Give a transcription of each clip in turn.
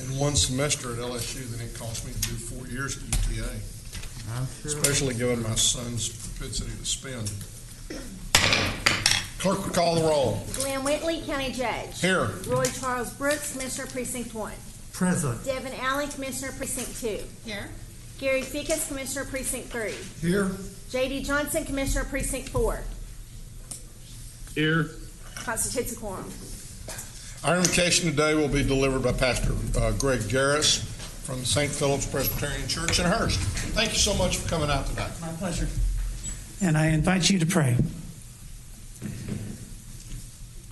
in one semester at LSU than it cost me to do 4 years at UTA, I'm sure. especially given my son's propensity to spend. Clerk will call the roll. Glenn Whitley, County Judge. Here. Roy Charles Brooks, Commissioner Precinct 1. Present. Devin Allen, Commissioner Precinct 2. Here. Gary Fickus, Commissioner Precinct 3. Here. J.D. Johnson, Commissioner Precinct 4. Here. Constitutes a quorum. Our invocation today will be delivered by Pastor Greg Jarris from St. Philip's Presbyterian Church in Hurst. Thank you so much for coming out tonight. My pleasure. And I invite you to pray.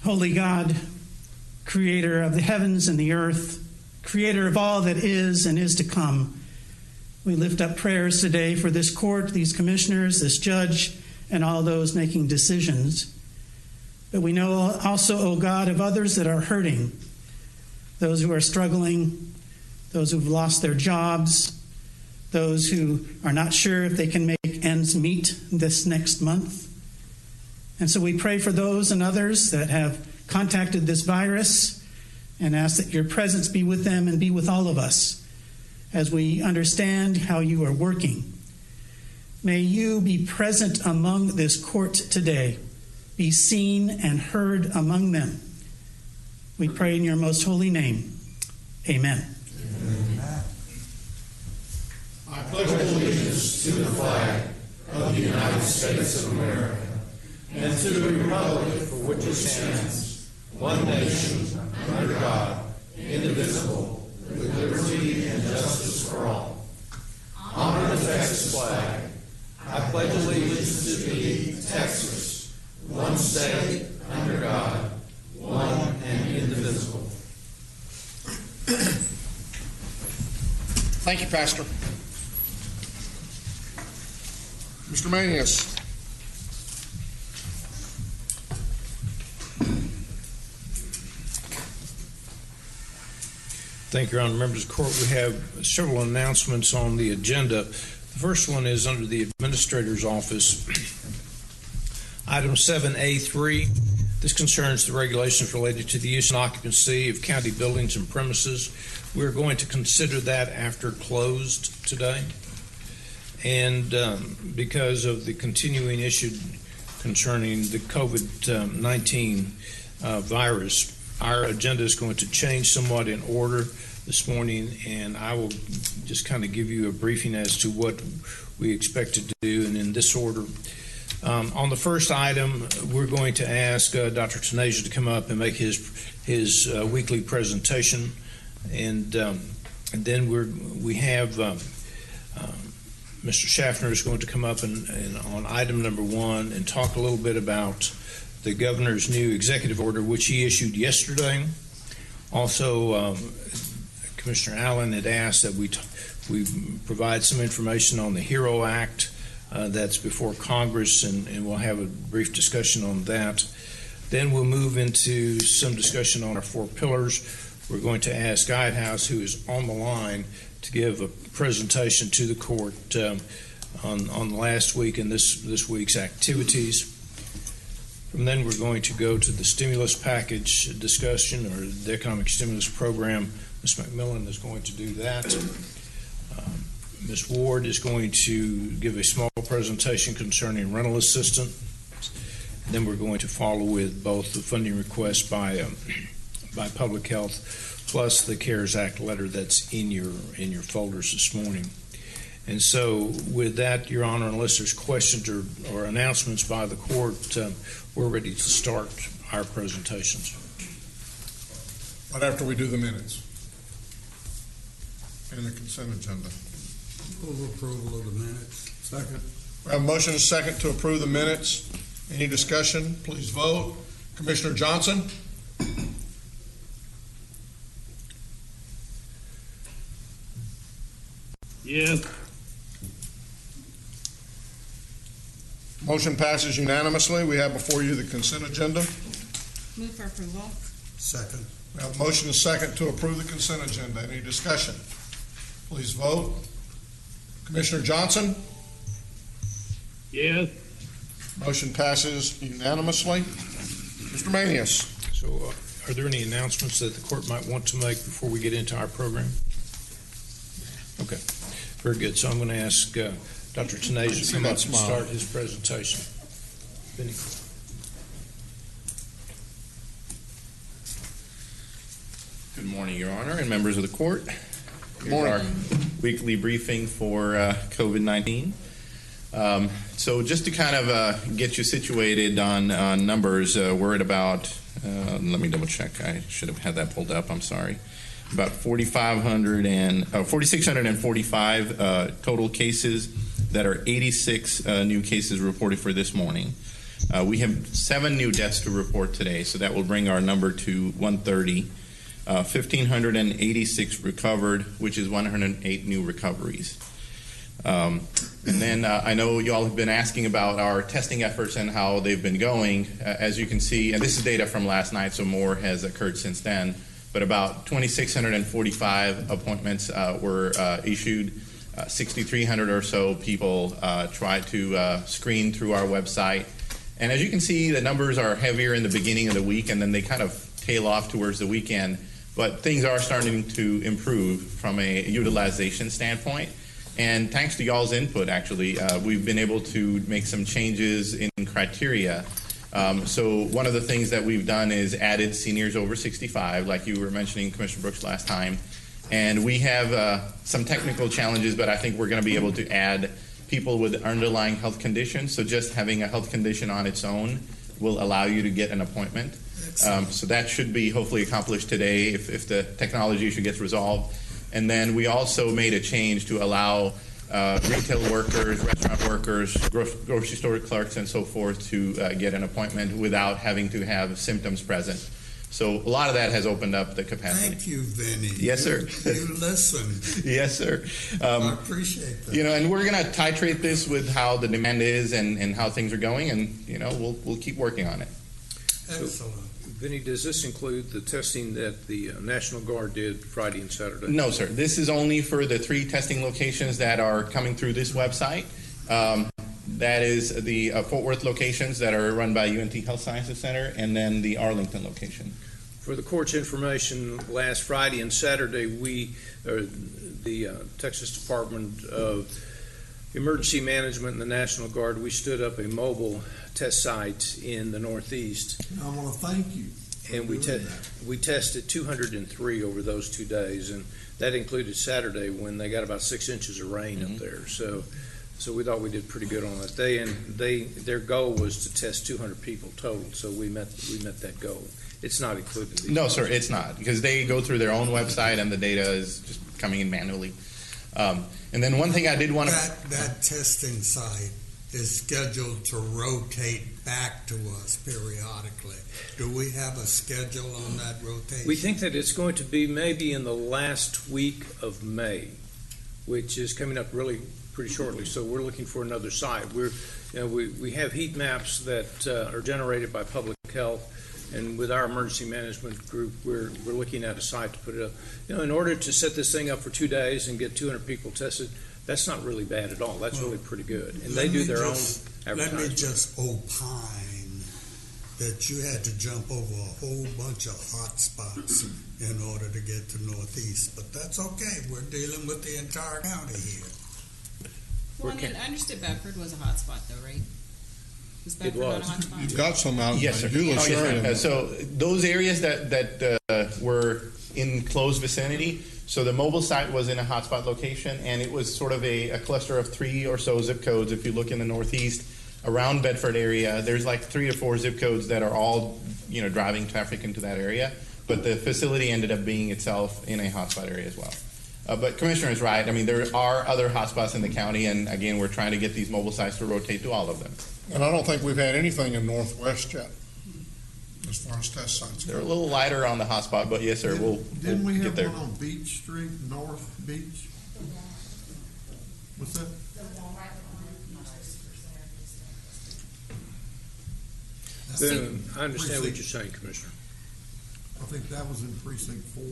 Holy God, creator of the heavens and the earth, creator of all that is and is to come, we lift up prayers today for this court, these commissioners, this judge, and all those making decisions. But we know also, O God, of others that are hurting, those who are struggling, those who've lost their jobs, those who are not sure if they can make ends meet this next month. And so we pray for those and others that have contacted this virus and ask that your presence be with them and be with all of us as we understand how you are working. May you be present among this court today, be seen and heard among them. We pray in your most holy name. Amen. Amen. I pledge allegiance to the flag of the United States of America and to the republic for which it stands, one nation, under God, indivisible, with liberty and justice for all. Honor the Texas flag. I pledge allegiance to thee, Texas, one state, under God, one and indivisible. Thank you, Pastor. Mr. Manius. Thank you, Your Honor. Members of the court, we have several announcements on the agenda. The first one is under the Administrator's Office. Item 7A3. This concerns the regulations related to the use and occupancy of county buildings and premises. We're going to consider that after closed today. And because of the continuing issue concerning the COVID-19 virus, our agenda is going to change somewhat in order this morning, and I will just kind of give you a briefing as to what we expect to do, and in this order. On the first item, we're going to ask Dr. Tenasia to come up and make his weekly presentation, and then we have Mr. Schaffner is going to come up and on item number 1 and talk a little bit about the governor's new executive order, which he issued yesterday. Also, Commissioner Allen had asked that we provide some information on the HERO Act that's before Congress, and we'll have a brief discussion on that. Then we'll move into some discussion on our 4 pillars. We're going to ask Guidehouse, who is on the line, to give a presentation to the court on last week and this week's activities. From then we're going to go to the stimulus package discussion, or the economic stimulus program. Ms. McMillan is going to do that. Ms. Ward is going to give a small presentation concerning rental assistance. And then we're going to follow with both the funding request by Public Health, plus the CARES Act letter that's in your folders this morning. And so with that, Your Honor, unless there's questions or announcements by the court, we're ready to start our presentations. Right after we do the minutes and the consent agenda. Move approval of the minutes. Second. We have a motion and a second to approve the minutes. Any discussion? Please vote. Commissioner Johnson? Yes. Motion passes unanimously. We have before you the consent agenda. Move for approval. Second. We have a motion and a second to approve the consent agenda. Any discussion? Please vote. Commissioner Johnson? Yes. Motion passes unanimously. Mr. Manius? So Are there any announcements that the court might want to make before we get into our program? Okay, very good. So I'm going to ask Dr. Tenasia to come up and start his presentation. Benny. Good morning, Your Honor, and members of the court. Here's our weekly briefing for COVID-19. So just to kind of get you situated on numbers, we're at about, let me double check. I should have had that pulled up. I'm sorry. About 4,645 total cases that are 86 new cases reported for this morning. We have 7 new deaths to report today, so that will bring our number to 130. 1,586 recovered, which is 108 new recoveries. And then I know you all have been asking about our testing efforts and how they've been going. As you can see, and this is data from last night, so more has occurred since then, but about 2,645 appointments were issued. 6,300 or so people tried to screen through our website. And as you can see, the numbers are heavier in the beginning of the week, and then they kind of tail off towards the weekend. But things are starting to improve from a utilization standpoint. And thanks to y'all's input, actually, we've been able to make some changes in criteria. So one of the things that we've done is added seniors over 65, like you were mentioning, Commissioner Brooks, last time. And we have some technical challenges, but I think we're going to be able to add people with underlying health conditions. So just having a health condition on its own will allow you to get an appointment. So that should be hopefully accomplished today if the technology issue gets resolved. And then we also made a change to allow retail workers, restaurant workers, grocery store clerks, and so forth to get an appointment without having to have symptoms present. So a lot of that has opened up the capacity. Thank you, Vinny. Yes, sir. You listened. Yes, sir. I appreciate that. You know, and we're going to titrate this with how the demand is and how things are going, and you know, we'll keep working on it. Excellent. Vinny, does this include the testing that the National Guard did Friday and Saturday? No, sir. This is only for the 3 testing locations that are coming through this website. That is the Fort Worth locations that are run by UNT Health Sciences Center, and then the Arlington location. For the court's information, last Friday and Saturday, the Texas Department of Emergency Management and the National Guard, we stood up a mobile test site in the Northeast. I want to thank you. And we tested 203 over those 2 days, and that included Saturday when they got about 6 inches of rain up there. So we thought we did pretty good on it. Their goal was to test 200 people total, so we met that goal. It's not included. No, sir, it's not, because they go through their own website and the data is just coming in manually. And then one thing I did want to... That testing site is scheduled to rotate back to us periodically. Do we have a schedule on that rotation? We think that it's going to be maybe in the last week of May, which is coming up really pretty shortly. So we're looking for another site. We have heat maps that are generated by Public Health, and with our emergency management group, we're looking at a site to put it up. You know, in order to set this thing up for 2 days and get 200 people tested, that's not really bad at all. That's really pretty good. And they do their own advertising. Let me just opine that you had to jump over a whole bunch of hot spots in order to get to Northeast. But that's okay. We're dealing with the entire county here. Well, I understood Bedford was a hotspot, though, right? Was Bedford not a was. hotspot? You've got some out Yes, sir. in Euless area. So those areas that were in close vicinity, so the mobile site was in a hotspot location, and it was sort of a cluster of 3 or so zip codes. If you look in the Northeast, around Bedford area, there's like 3 or 4 zip codes that are all, driving traffic into that area. But the facility ended up being itself in a hotspot area as well. But Commissioner is right. I mean, there are other hotspots in the county, and again, we're trying to get these mobile sites to rotate to all of them. And I don't think we've had anything in Northwest yet, as far as test sites They're a go. little lighter on the hotspot, but yes, sir, we'll Didn't we get have there. one on Beach Street, North Beach? What's that? Then I understand what you're saying, Commissioner. I think that was in precinct 4.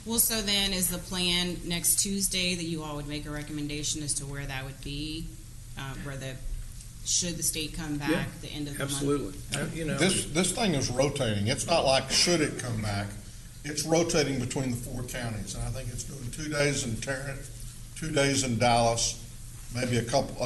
Well, so then is the plan next Tuesday that you all would make a recommendation as to where that would be, where the should the state come back Yeah, the end of the month. Absolutely. You know, This thing is rotating. It's not like should it come back. It's rotating between the 4 counties, and I think it's doing 2 days in Tarrant, 2 days in Dallas, maybe a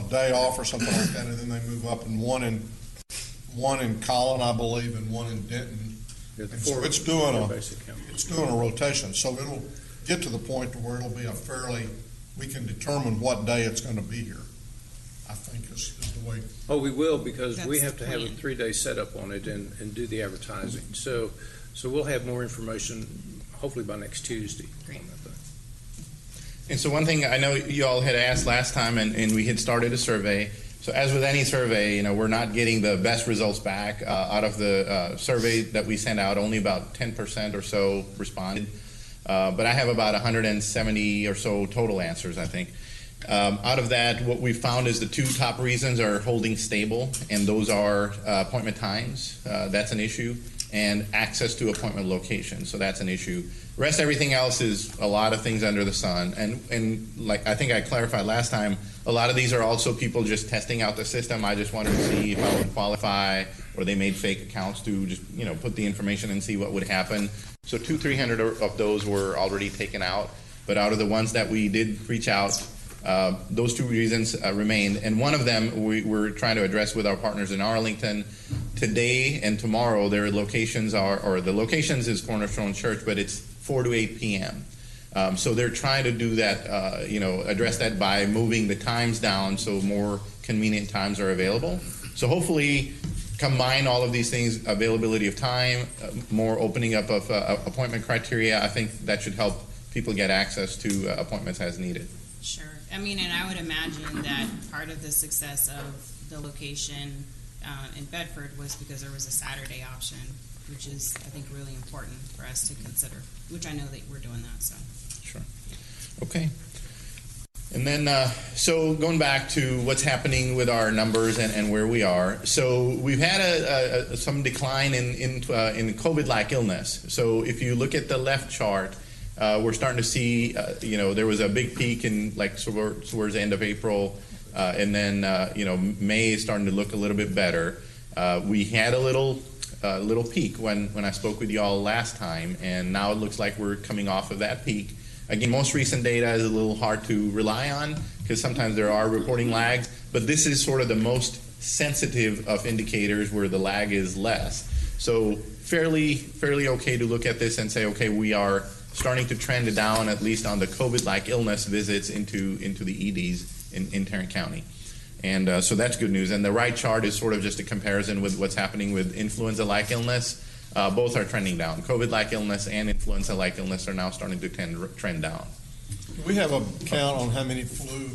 day off or something like that, and then they move up, and one in Collin, I believe, and one in Denton. yeah, the And so four- it's doing four a basic counties. it's doing a rotation. So it'll get to the point to where it'll be we can determine what day it's going to be here. I think is the way. Oh, we will, because we That's have the to have a plan. 3-day setup on it and do the advertising. So we'll have more information hopefully by next Tuesday. Great. on that thing. And so one thing I know you all had asked last time, and we had started a survey. So as with any survey, we're not getting the best results back. Out of the survey that we sent out, only about 10% or so responded. But I have about 170 or so total answers, I think. Out of that, what we found is the 2 top reasons are holding stable, and those are appointment times. That's an issue. And access to appointment locations. So that's an issue. Rest everything else is a lot of things under the sun. And like I think I clarified last time, a lot of these are also people just testing out the system. I just wanted to see if I would qualify, or they made fake accounts to just put the information and see what would happen. So 200-300 of those were already taken out. But out of the ones that we did reach out, those 2 reasons remained, and one of them we're trying to address with our partners in Arlington. Today and tomorrow, their locations or the locations is Cornerstone Church, but it's 4 to 8 p.m. So they're trying to do that, address that by moving the times down so more convenient times are available. So hopefully, combine all of these things: availability of time, more opening up of appointment criteria. I think that should help people get access to appointments as needed. Sure. I mean, and I would imagine that part of the success of the location in Bedford was because there was a Saturday option, which is, I think, really important for us to consider, which I know that we're doing that, so. Sure. Okay. And then, so going back to what's happening with our numbers and where we are. So we've had some decline in COVID-like illness. So if you look at the left chart, we're starting to see, there was a big peak in towards the end of April, and then, May is starting to look a little bit better. We had a little peak when I spoke with y'all last time, and now it looks like we're coming off of that peak. Again, most recent data is a little hard to rely on because sometimes there are reporting lags, but this is sort of the most sensitive of indicators where the lag is less. So fairly okay to look at this and say, okay, we are starting to trend down, at least on the COVID-like illness visits into the EDs in Tarrant County. And so that's good news. And the right chart is sort of just a comparison with what's happening with influenza-like illness. Both are trending down. COVID-like illness and influenza-like illness are now starting to trend down. Do we have a count on how many flu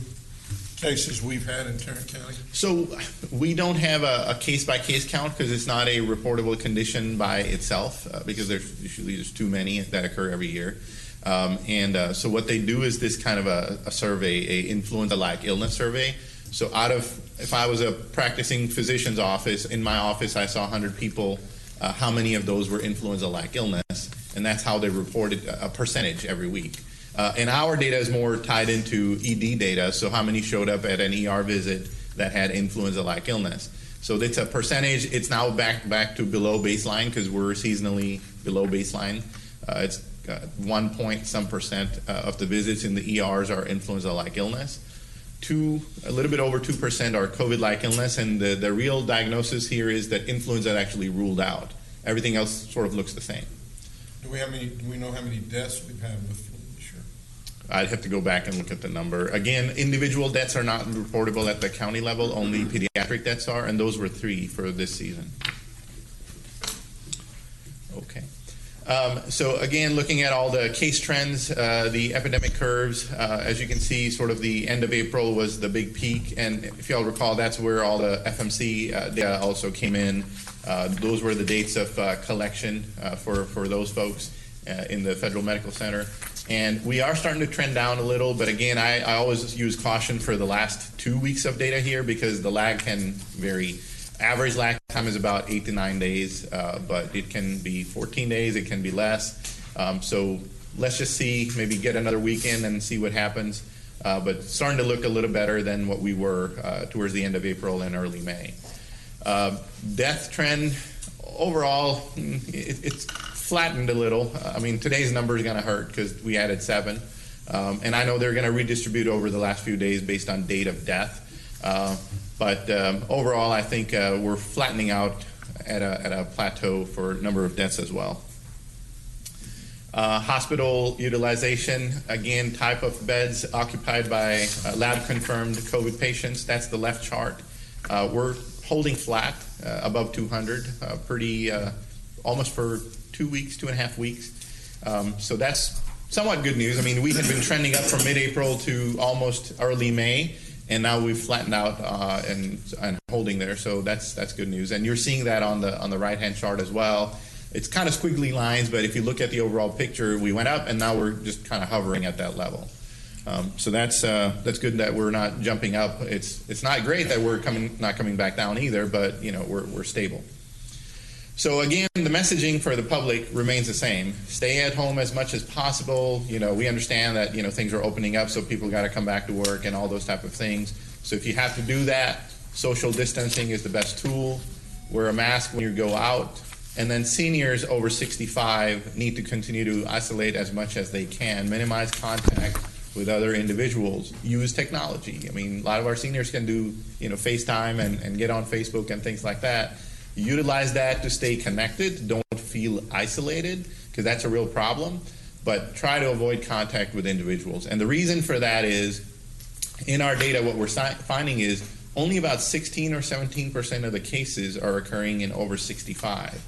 cases we've had in Tarrant County? So we don't have a case-by-case count because it's not a reportable condition by itself because there's too many that occur every year. So what they do is this kind of a survey, a influenza-like illness survey. So if I was a practicing physician's office, in my office I saw 100 people, how many of those were influenza-like illness? And that's how they reported a percentage every week. And our data is more tied into ED data, so how many showed up at an ER visit that had influenza-like illness. So it's a percentage. It's now back to below baseline because we're seasonally below baseline. It's 1 point some percent of the visits in the ERs are influenza-like illness. A little bit over 2% are COVID-like illness, and the real diagnosis here is that influenza actually ruled out. Everything else sort of looks the same. Do we know how many deaths we've had with flu this year? I'd have to go back and look at the number. Again, individual deaths are not reportable at the county level, only pediatric deaths are, and those were 3 for this season. Okay. So again, looking at all the case trends, the epidemic curves, as you can see, sort of the end of April was the big peak, and if you all recall, that's where all the FMC data also came in. Those were the dates of collection for those folks in the Federal Medical Center. And we are starting to trend down a little, but again, I always use caution for the last 2 weeks of data here because the lag can vary. Average lag time is about 8 to 9 days, but it can be 14 days, it can be less. So let's just see, maybe get another weekend and see what happens. but starting to look a little better than what we were towards the end of April and early May. Death trend, overall, it's flattened a little. I mean, today's number is going to hurt because we added 7. And I know they're going to redistribute over the last few days based on date of death. But overall, I think we're flattening out at a plateau for number of deaths as well. Hospital utilization, again, type of beds occupied by lab-confirmed COVID patients. That's the left chart. We're holding flat above 200, pretty almost for 2 weeks, 2.5 weeks. So that's somewhat good news. I mean, we had been trending up from mid-April to almost early May, and now we've flattened out and holding there. So that's good news. And you're seeing that on the right-hand chart as well. It's kind of squiggly lines, but if you look at the overall picture, we went up, and now we're just kind of hovering at that level. So that's good that we're not jumping up. It's not great that we're not coming back down either, but you know we're stable. So again, the messaging for the public remains the same. Stay at home as much as possible. You know, we understand that things are opening up, so people got to come back to work and all those type of things. So if you have to do that, social distancing is the best tool. Wear a mask when you go out. And then seniors over 65 need to continue to isolate as much as they can, minimize contact with other individuals, use technology. I mean, a lot of our seniors can do, FaceTime and get on Facebook and things like that. Utilize that to stay connected. Don't feel isolated, because that's a real problem. But try to avoid contact with individuals. And the reason for that is, in our data, what we're finding is only about 16 or 17% of the cases are occurring in over 65.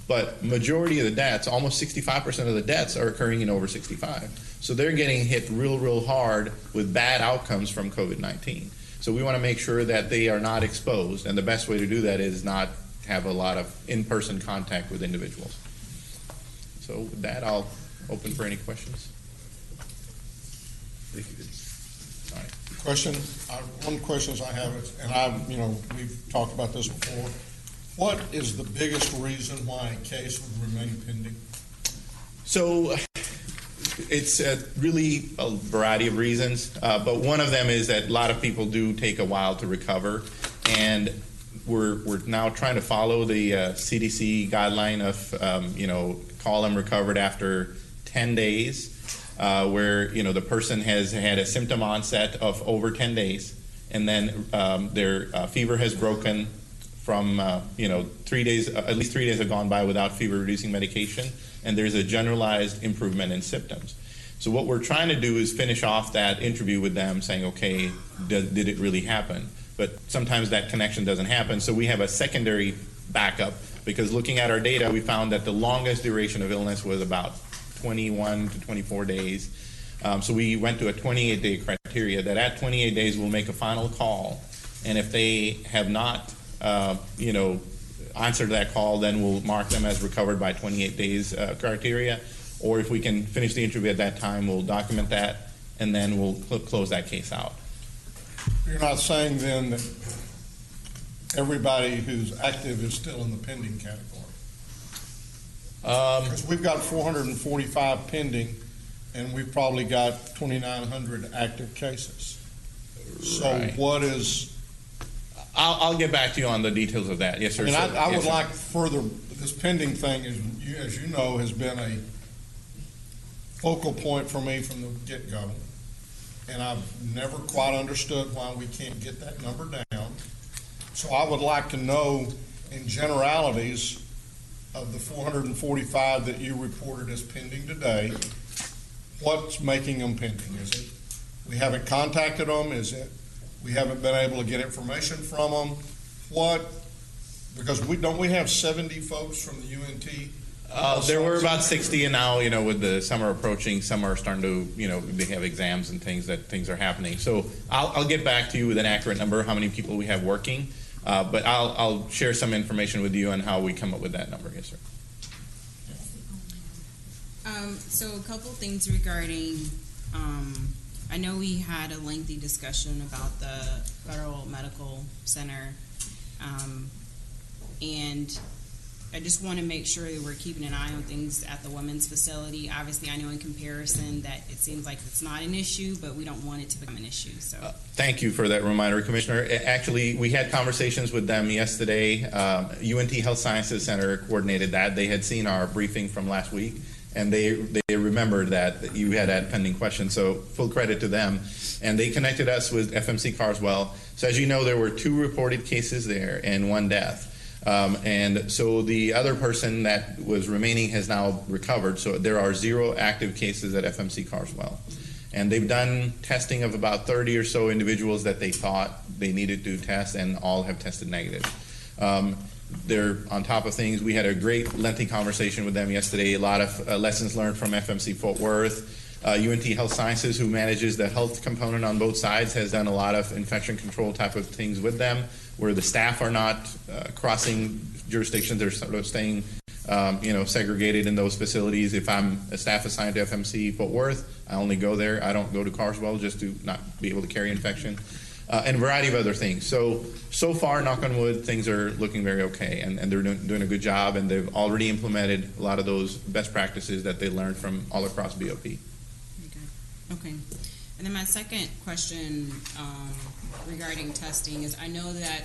But majority of the deaths, almost 65% of the deaths, are occurring in over 65. So they're getting hit real hard with bad outcomes from COVID-19. So we want to make sure that they are not exposed, and the best way to do that is not have a lot of in-person contact with individuals. So with that, I'll open for any questions. All right. One of the questions I have is, and we've talked about this before, what is the biggest reason why a case would remain pending? So it's really a variety of reasons, but one of them is that a lot of people do take a while to recover, and we're now trying to follow the CDC guideline of call them recovered after 10 days, where the person has had a symptom onset of over 10 days, and then their fever has broken from 3 days, at least 3 days have gone by without fever-reducing medication, and there's a generalized improvement in symptoms. So what we're trying to do is finish off that interview with them, saying, okay, did it really happen? But sometimes that connection doesn't happen, so we have a secondary backup, because looking at our data, we found that the longest duration of illness was about 21 to 24 days. So we went to a 28-day criteria that at 28 days we'll make a final call, and if they have not answer that call, then we'll mark them as recovered by 28 days criteria. Or if we can finish the interview at that time, we'll document that, and then we'll close that case out. You're not saying then that everybody who's active is still in the pending category? Because we've got 445 pending, and we've probably got 2,900 active cases. So right. What is... I'll get back to you on the details of that. Yes, sir. I would like further, this pending thing, as you know, has been a focal point for me from the get-go. And I've never quite understood why we can't get that number down. So I would like to know, in generalities, of the 445 that you reported as pending today, what's making them pending? Is it we haven't contacted them? Is it we haven't been able to get information from them? Because we have 70 folks from the UNT? There were about 60, and now, with the summer approaching, some are starting to, they have exams and things are happening. So I'll get back to you with an accurate number, how many people we have working, but I'll share some information with you on how we come up with that number. Yes, sir. So a couple things regarding, I know we had a lengthy discussion about the Federal Medical Center, and I just want to make sure that we're keeping an eye on things at the women's facility. Obviously, I know in comparison that it seems like it's not an issue, but we don't want it to become an issue. So, Thank you for that reminder, Commissioner. Actually, we had conversations with them yesterday. UNT Health Sciences Center coordinated that. They had seen our briefing from last week, and they remembered that you had that pending question. So full credit to them. And they connected us with FMC Carswell. So as you know, there were 2 reported cases there and 1 death. And so the other person that was remaining has now recovered. So there are 0 active cases at FMC Carswell. And they've done testing of about 30 or so individuals that they thought they needed to test, and all have tested negative. They're on top of things. We had a great lengthy conversation with them yesterday, a lot of lessons learned from FMC Fort Worth. UNT Health Sciences, who manages the health component on both sides, has done a lot of infection control type of things with them, where the staff are not crossing jurisdictions. They're sort of staying segregated in those facilities. If I'm a staff assigned to FMC Fort Worth, I only go there. I don't go to Carswell just to not be able to carry infection. And a variety of other things. So far, knock on wood, things are looking very okay, and they're doing a good job, and they've already implemented a lot of those best practices that they learned from all across BOP. okay. And then my second question regarding testing is, I know that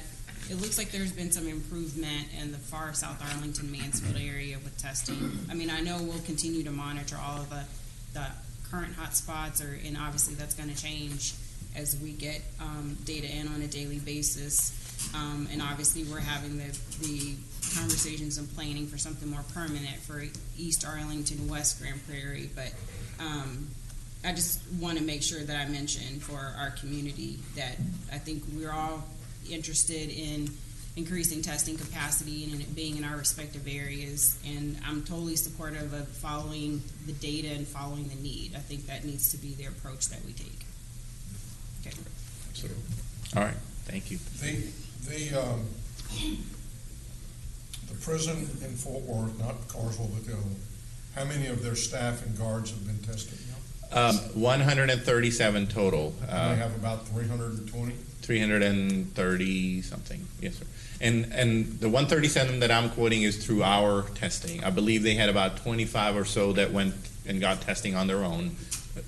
it looks like there's been some improvement in the far South Arlington, Mansfield area with testing. I mean, I know we'll continue to monitor all of the current hotspots, and obviously that's going to change as we get data in on a daily basis. And obviously we're having the conversations and planning for something more permanent for East Arlington, West Grand Prairie. But I just want to make sure that I mention for our community that I think we're all interested in increasing testing capacity and it being in our respective areas. And I'm totally supportive of following the data and following the need. I think that needs to be the approach that we take. Okay. Absolutely. All right. Thank you. The prison in Fort Worth, not Carswell, but the other one, how many of their staff and guards have been tested now? 137 total. They have about 320? 330 something, yes, sir. And the 137 that I'm quoting is through our testing. I believe they had about 25 or so that went and got testing on their own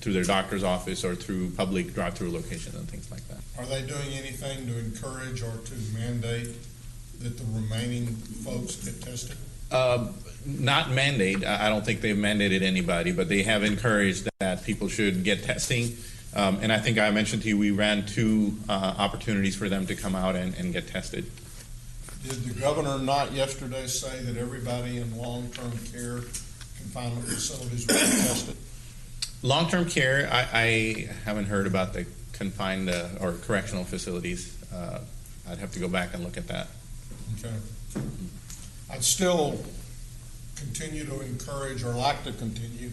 through their doctor's office or through public drive-through locations and things like that. Are they doing anything to encourage or to mandate that the remaining folks get tested? Not mandate. I don't think they've mandated anybody, but they have encouraged that people should get testing. And I think I mentioned to you we ran 2 opportunities for them to come out and get tested. Did the governor not yesterday say that everybody in long-term care confinement facilities will be tested? Long-term care, I haven't heard about the confined or correctional facilities. I'd have to go back and look at that. Okay. I'd still continue to encourage, or like to continue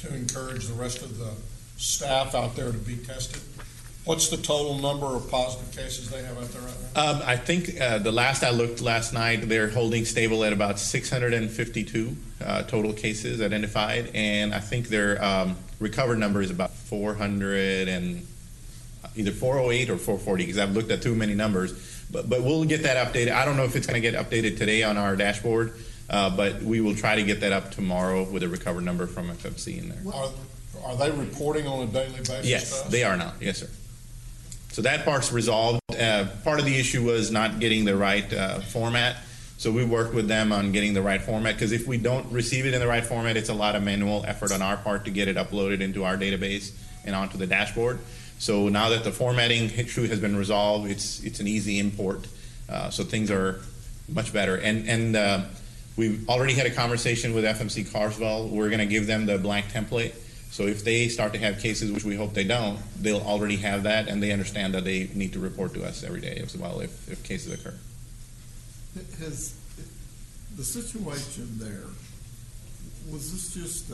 to encourage the rest of the staff out there to be tested. What's the total number of positive cases they have out there right now? I think the last I looked last night, they're holding stable at about 652 total cases identified, and I think their recovered number is about 400 and either 408 or 440, because I've looked at too many numbers. But we'll get that updated. I don't know if it's going to get updated today on our dashboard, but we will try to get that up tomorrow with a recovered number from FMC in there. Are they reporting on a daily basis? Yes, they are now. Yes, sir. So that part's resolved. Part of the issue was not getting the right format. So we worked with them on getting the right format, because if we don't receive it in the right format, it's a lot of manual effort on our part to get it uploaded into our database and onto the dashboard. So now that the formatting issue has been resolved, it's an easy import. So things are much better. And we've already had a conversation with FMC Carswell. We're going to give them the blank template. So if they start to have cases, which we hope they don't, they'll already have that, and they understand that they need to report to us every day as well if cases occur. Has the situation there, was this just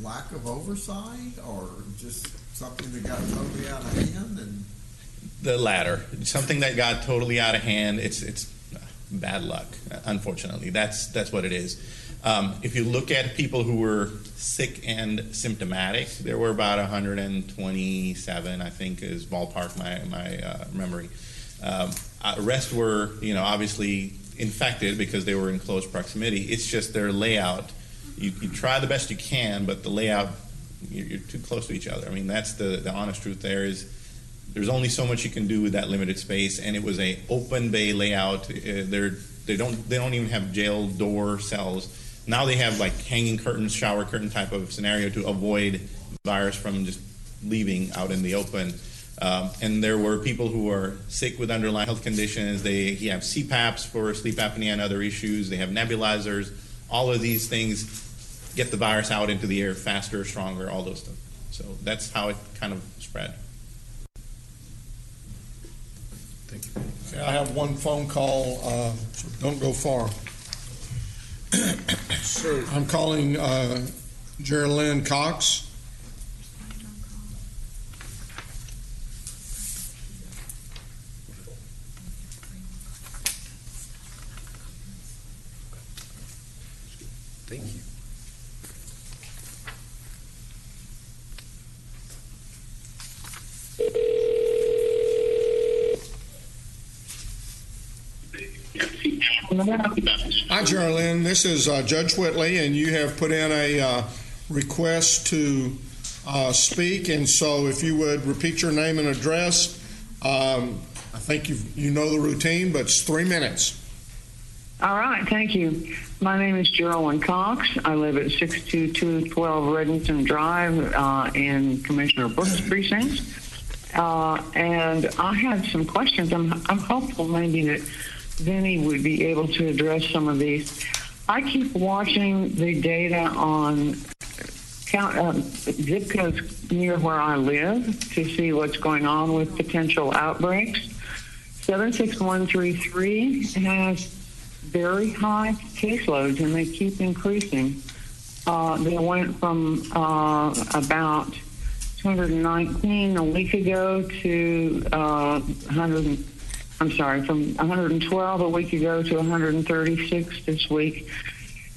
lack of oversight or just something that got totally out of hand? And the latter, something that got totally out of hand. It's bad luck, unfortunately. That's what it is. If you look at people who were sick and symptomatic, there were about 127, I think, is ballpark my memory. Rest were, obviously infected because they were in close proximity. It's just their layout. You try the best you can, but the layout, you're too close to each other. I mean, that's the honest truth. There's only so much you can do with that limited space, and it was a open bay layout. They don't even have jail door cells. Now they have like hanging curtains, shower curtain type of scenario to avoid virus from just leaving out in the open. And there were people who are sick with underlying health conditions. They have CPAPs for sleep apnea and other issues. They have nebulizers. All of these things get the virus out into the air faster, stronger, all those stuff. So that's how it kind of spread. Thank you. Okay, I have one phone call, so don't go far. I'm calling Geraldine Cox. Thank you. Hi, Geraldine. This is Judge Whitley, and you have put in a request to speak. And so, if you would repeat your name and address, I think you know the routine, but it's 3 minutes. All right, thank you. My name is Geraldine Cox. I live at 62212 Reddington Drive in Commissioner Brooks' precinct. And I had some questions. I'm hopeful maybe that Vinny would be able to address some of these. I keep watching the data on zip codes near where I live to see what's going on with potential outbreaks. 76133 has very high caseloads, and they keep increasing. They went from about 219 a week ago to from 112 a week ago to 136 this week.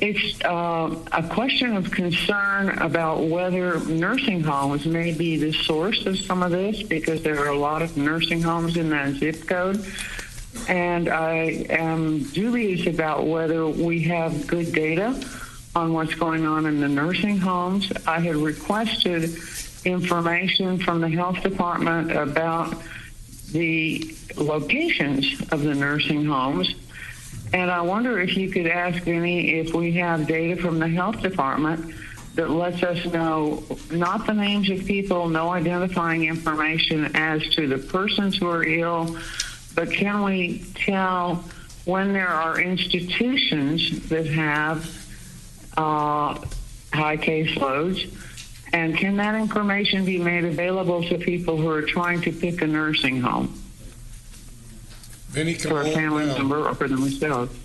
It's a question of concern about whether nursing homes may be the source of some of this, because there are a lot of nursing homes in that zip code. And I am dubious about whether we have good data on what's going on in the nursing homes. I had requested information from the health department about the locations of the nursing homes. And I wonder if you could ask Vinny if we have data from the health department that lets us know not the names of people, no identifying information as to the persons who are ill, but can we tell when there are institutions that have high caseloads, and can that information be made available to people who are trying to pick a nursing home Vinny, for a family member or for themselves?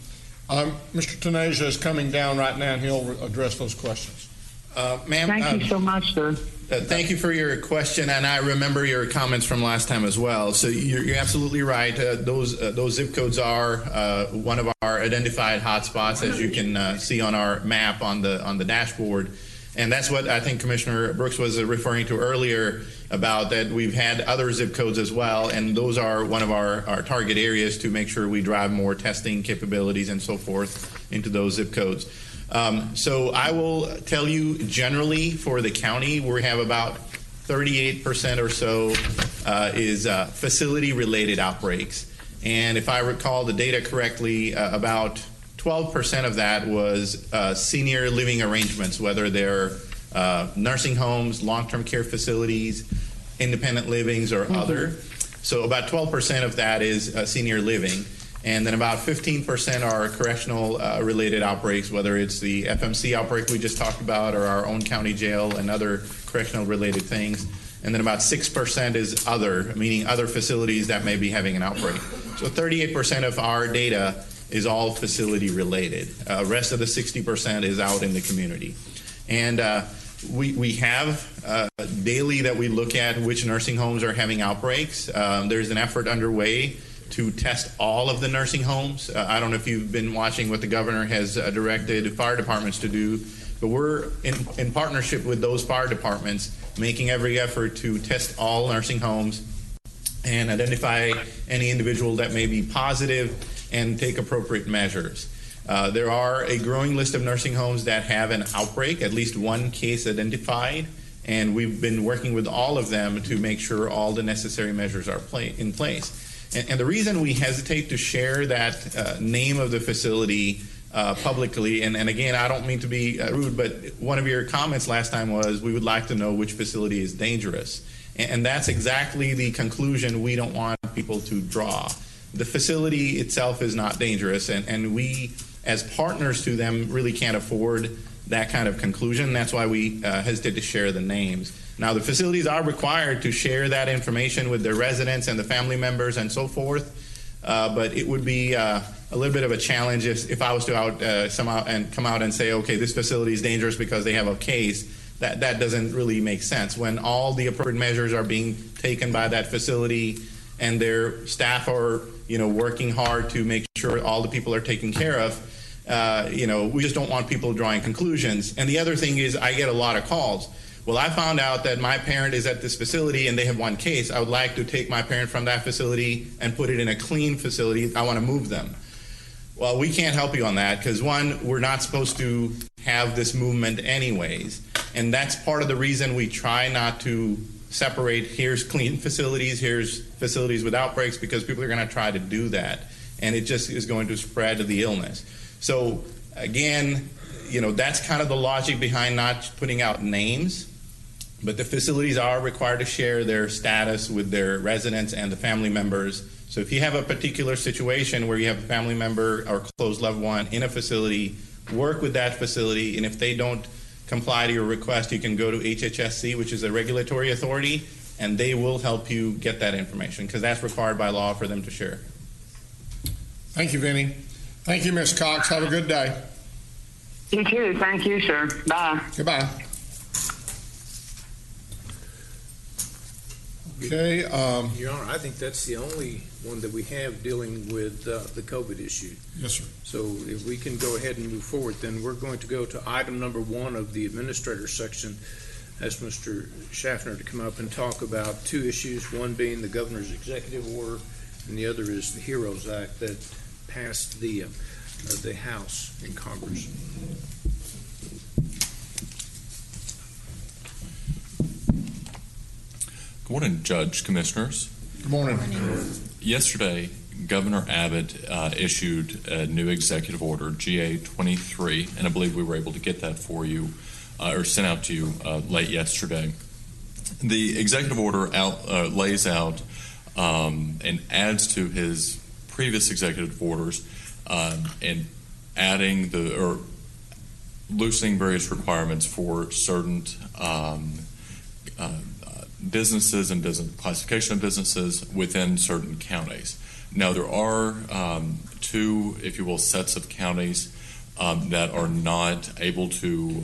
Mr. Taneja is coming down right now, and he'll address those questions. Ma'am, Thank you so much, sir. Thank you for your question, and I remember your comments from last time as well. So you're absolutely right. Those zip codes are one of our identified hotspots, as you can see on our map on the dashboard. And that's what I think Commissioner Brooks was referring to earlier about, that we've had other zip codes as well, and those are one of our target areas to make sure we drive more testing capabilities and so forth into those zip codes. So I will tell you, generally for the county, we have about 38% or so is facility-related outbreaks. And if I recall the data correctly, about 12% of that was senior living arrangements, whether they're nursing homes, long-term care facilities, independent livings, or other. So about 12% of that is senior living. And then about 15% are correctional related outbreaks, whether it's the FMC outbreak we just talked about or our own county jail and other correctional related things. And then about 6% is other, meaning other facilities that may be having an outbreak. So 38% of our data is all facility related. Rest of the 60% is out in the community. And we have daily that we look at which nursing homes are having outbreaks. There's an effort underway to test all of the nursing homes. I don't know if you've been watching what the governor has directed fire departments to do, but we're in partnership with those fire departments, making every effort to test all nursing homes and identify any individual that may be positive and take appropriate measures. There are a growing list of nursing homes that have an outbreak, at least one case identified, and we've been working with all of them to make sure all the necessary measures are in place. And the reason we hesitate to share that name of the facility publicly, and again, I don't mean to be rude, but one of your comments last time was we would like to know which facility is dangerous. And that's exactly the conclusion we don't want people to draw. The facility itself is not dangerous, and we, as partners to them, really can't afford that kind of conclusion. That's why we hesitate to share the names. Now, the facilities are required to share that information with their residents and the family members and so forth, but it would be a little bit of a challenge if I was to come out and say, okay, this facility is dangerous because they have a case. That doesn't really make sense. When all the appropriate measures are being taken by that facility and their staff are, working hard to make sure all the people are taken care of, we just don't want people drawing conclusions. And the other thing is I get a lot of calls. Well, I found out that my parent is at this facility and they have one case. I would like to take my parent from that facility and put it in a clean facility. I want to move them. Well, we can't help you on that because, one, we're not supposed to have this movement anyways. And that's part of the reason we try not to separate, here's clean facilities, here's facilities with outbreaks, because people are going to try to do that. And it just is going to spread the illness. So, again, that's kind of the logic behind not putting out names. But the facilities are required to share their status with their residents and the family members. So if you have a particular situation where you have a family member or close loved one in a facility, work with that facility, and if they don't comply to your request, you can go to HHSC, which is a regulatory authority, and they will help you get that information because that's required by law for them to share. Thank you, Vinny. Thank you, Ms. Cox. Have a good day. You too. Thank you, sir. Bye. Goodbye. Okay. Your Honor, I think that's the only one that we have dealing with the COVID issue. Yes, sir. So if we can go ahead and move forward, then we're going to go to item number 1 of the administrator section. Ask Mr. Schaffner to come up and talk about 2 issues, one being the governor's executive order, and the other is the HEROES Act that passed the House in Congress. Good morning, Judge, Commissioners. Good morning. Yesterday, Governor Abbott issued a new executive order, GA 23, and I believe we were able to get that for you or sent out to you late yesterday. The executive order lays out and adds to his previous executive orders and adding or loosening various requirements for certain businesses and classification of businesses within certain counties. Now, there are 2, if you will, sets of counties that are not able to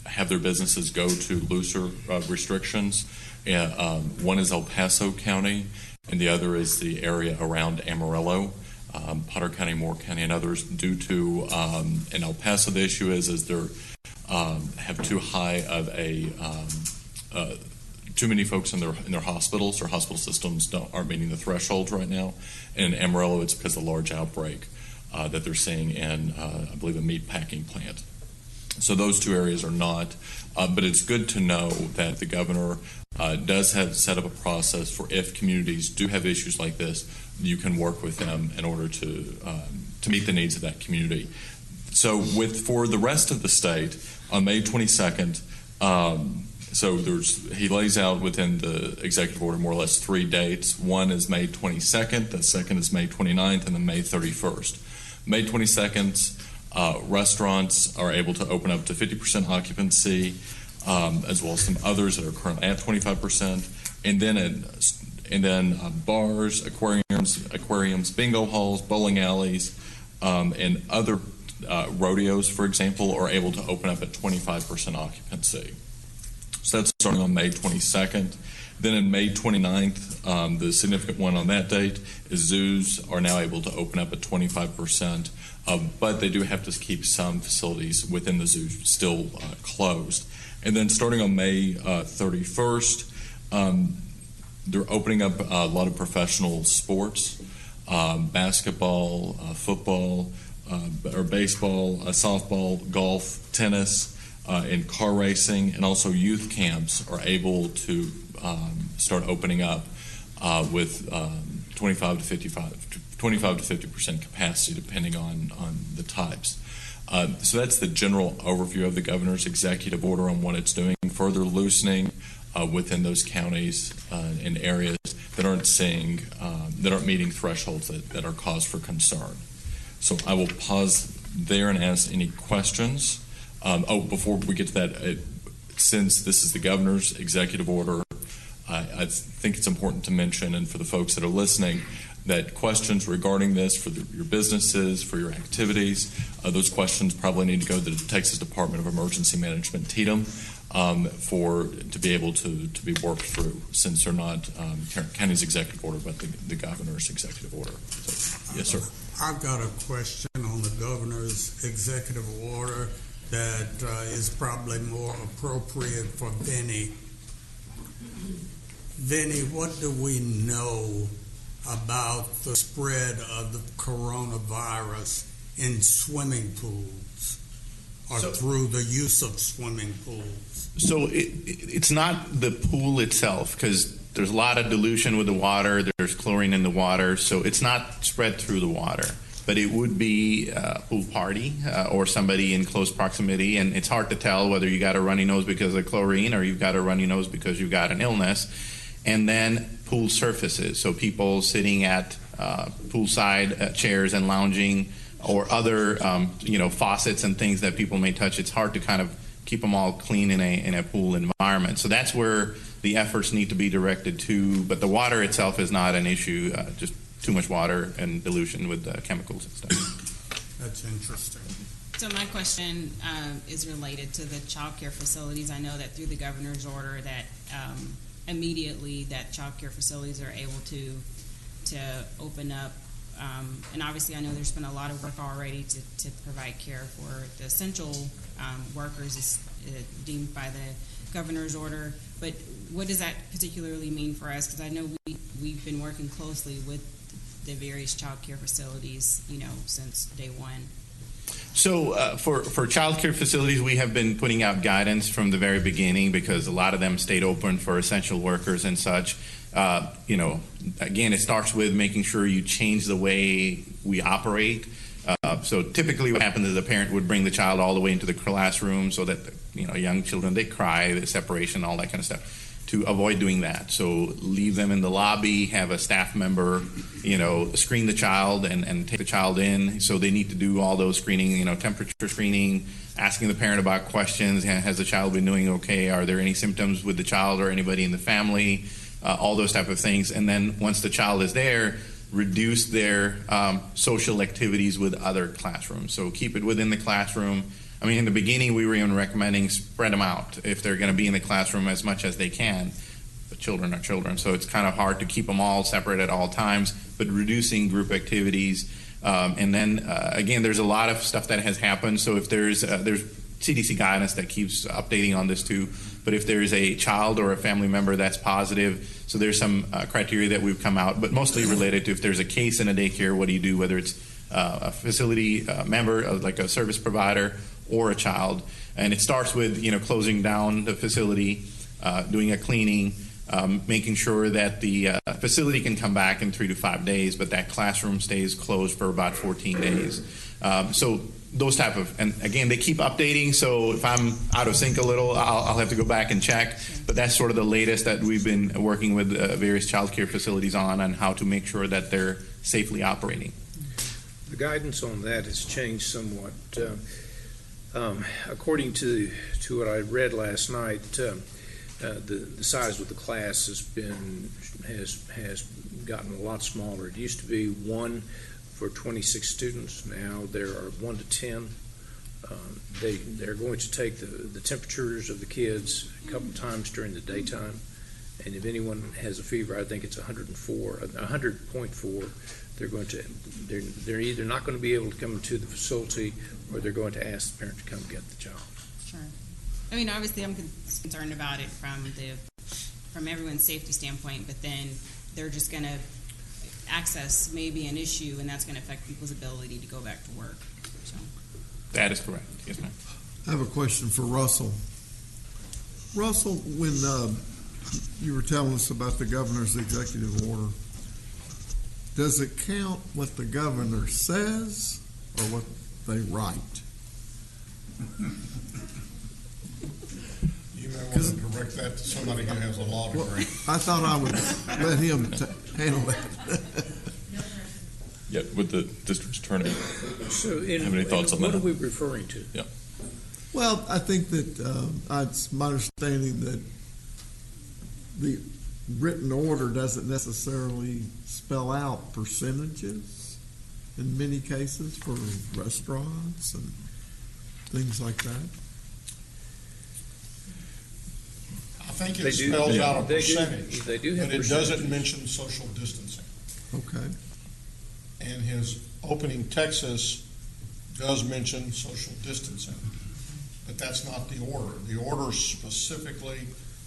have their businesses go to looser restrictions. One is El Paso County, and the other is the area around Amarillo, Potter County, Moore County, and others. Due to in El Paso, the issue is they're have too high of a too many folks in their hospitals. Their hospital systems aren't meeting the thresholds right now. And in Amarillo, it's because of the large outbreak that they're seeing in, I believe, a meat packing plant. So those 2 areas are not. But it's good to know that the governor does have set up a process for if communities do have issues like this, you can work with them in order to meet the needs of that community. So for the rest of the state, on May 22nd, he lays out within the executive order more or less 3 dates. One is May 22nd, the second is May 29th, and then May 31st. May 22nd, restaurants are able to open up to 50% occupancy, as well as some others that are currently at 25%. And then bars, aquariums, bingo halls, bowling alleys, and other rodeos, for example, are able to open up at 25% occupancy. So that's starting on May 22nd. Then in May 29th, the significant one on that date is zoos are now able to open up at 25%, but they do have to keep some facilities within the zoo still closed. And then starting on May 31st, they're opening up a lot of professional sports basketball, football, or baseball, softball, golf, tennis, and car racing, and also youth camps are able to start opening up with 25 to 50% capacity, depending on the types. So that's the general overview of the governor's executive order on what it's doing, further loosening within those counties and areas that aren't meeting thresholds that are cause for concern. So I will pause there and ask any questions. Before we get to that, since this is the governor's executive order, I think it's important to mention, and for the folks that are listening, that questions regarding this for your businesses, for your activities, those questions probably need to go to the Texas Department of Emergency Management, TDEM, to be able to be worked through, since they're not Tarrant County's executive order, but the governor's executive order. So, yes, sir. I've got a question on the governor's executive order that is probably more appropriate for Vinny. Vinny, what do we know about the spread of the coronavirus in swimming pools or through the use of swimming pools? So it's not the pool itself, because there's a lot of dilution with the water. There's chlorine in the water, so it's not spread through the water. But it would be a pool party or somebody in close proximity, and it's hard to tell whether you got a runny nose because of chlorine or you've got a runny nose because you've got an illness. And then pool surfaces, so people sitting at poolside chairs and lounging, or other faucets and things that people may touch. It's hard to kind of keep them all clean in a pool environment. So that's where the efforts need to be directed to. But the water itself is not an issue, just too much water and dilution with the chemicals and stuff. That's interesting. So my question is related to the child care facilities. I know that through the governor's order that immediately that child care facilities are able to open up. And obviously I know there's been a lot of work already to provide care for the essential workers as deemed by the governor's order. But what does that particularly mean for us? Because I know we've been working closely with the various child care facilities, since day one. So for child care facilities, we have been putting out guidance from the very beginning, because a lot of them stayed open for essential workers and such. Again, it starts with making sure you change the way we operate. So typically what happens is the parent would bring the child all the way into the classroom so that, young children, they cry, the separation, all that kind of stuff. To avoid doing that. So leave them in the lobby, have a staff member, screen the child and take the child in. So they need to do all those screening, temperature screening, asking the parent about questions. Has the child been doing okay? Are there any symptoms with the child or anybody in the family? All those type of things. And then once the child is there, reduce their social activities with other classrooms. So keep it within the classroom. I mean, in the beginning, we were even recommending spread them out if they're going to be in the classroom as much as they can. But children are children, so it's kind of hard to keep them all separate at all times, but reducing group activities. And then, again, there's a lot of stuff that has happened. So if there's CDC guidance that keeps updating on this too, but if there's a child or a family member that's positive, so there's some criteria that we've come out, but mostly related to if there's a case in a daycare, what do you do, whether it's a facility member, like a service provider, or a child. And it starts with closing down the facility, doing a cleaning, making sure that the facility can come back in 3 to 5 days, but that classroom stays closed for about 14 days. So those type of, and again, they keep updating, so if I'm out of sync a little, I'll have to go back and check. But that's sort of the latest that we've been working with various child care facilities on how to make sure that they're safely operating. The guidance on that has changed somewhat. According to what I read last night, the size of the class has gotten a lot smaller. It used to be 1 for 26 students. Now there are 1 to 10. They're going to take the temperatures of the kids a couple times during the daytime, and if anyone has a fever, I think it's 100.4. They're either not going to be able to come to the facility, or they're going to ask the parent to come get the child. Sure. I mean, obviously, I'm concerned about it from everyone's safety standpoint, but then they're just going to access may be an issue, and that's going to affect people's ability to go back to work. So. That is correct. Yes, ma'am. I have a question for Russell. Russell, when you were telling us about the governor's executive order, does it count what the governor says or what they write? You may want to direct that to somebody who has a law degree. I thought I would let him handle that. Yeah, with the district attorney. So, Have any thoughts on what that? are we referring to? Yeah. Well, I think that it's my understanding that the written order doesn't necessarily spell out percentages in many cases for restaurants and things like that. I think They it do- spells yeah, out a they do- percentage, they do have but it doesn't percentages. mention social distancing. Okay. And his opening Texas does mention social distancing, but that's not the order. The order specifically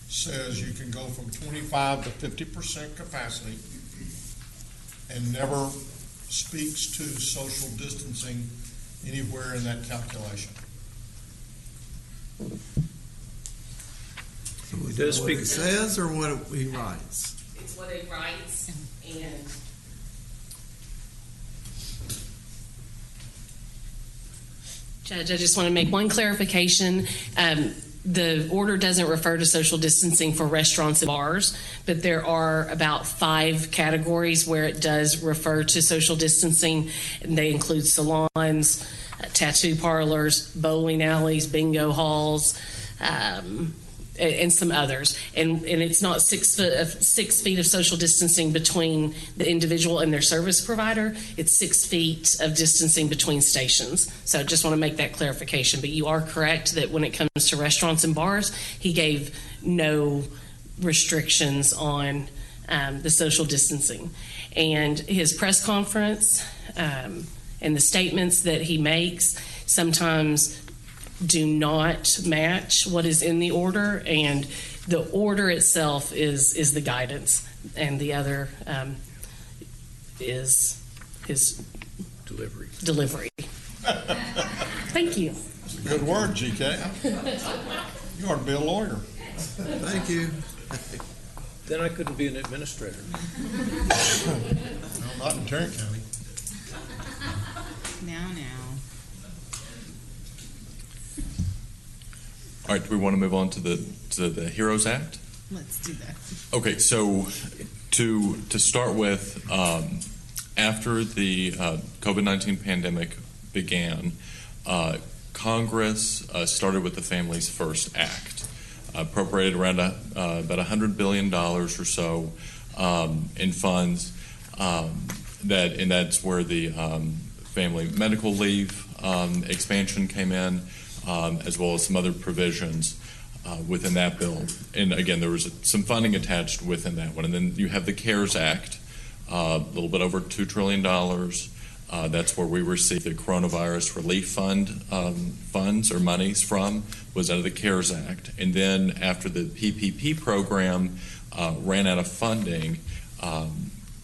says you can go from 25 to 50% capacity and never speaks to social distancing anywhere in that calculation. So It is does it what speak- it says or what he writes? It's what it writes, and Judge, I just want to make one clarification. The order doesn't refer to social distancing for restaurants and bars, but there are about 5 categories where it does refer to social distancing, and they include salons, tattoo parlors, bowling alleys, bingo halls, and some others. And it's not 6 feet of social distancing between the individual and their service provider. It's 6 feet of distancing between stations. So I just want to make that clarification. But you are correct that when it comes to restaurants and bars, he gave no restrictions on the social distancing. And his press conference and the statements that he makes sometimes do not match what is in the order, and the order itself is the guidance, and the other is his delivery. Thank you. Good word, GK. You ought to be a lawyer. Thank you. Then I couldn't be an administrator. No, not in Tarrant County. Now. All right, do we want to move on to the HEROES Act? Let's do that. Okay, so to start with, after the COVID-19 pandemic began, Congress started with the Families First Act, appropriated around about $100 billion or so in funds. That's where the family medical leave expansion came in, as well as some other provisions within that bill. And again, there was some funding attached within that one. And then you have the CARES Act, a little bit over $2 trillion. That's where we received the coronavirus relief fund funds or monies from, was out of the CARES Act. And then after the PPP program ran out of funding,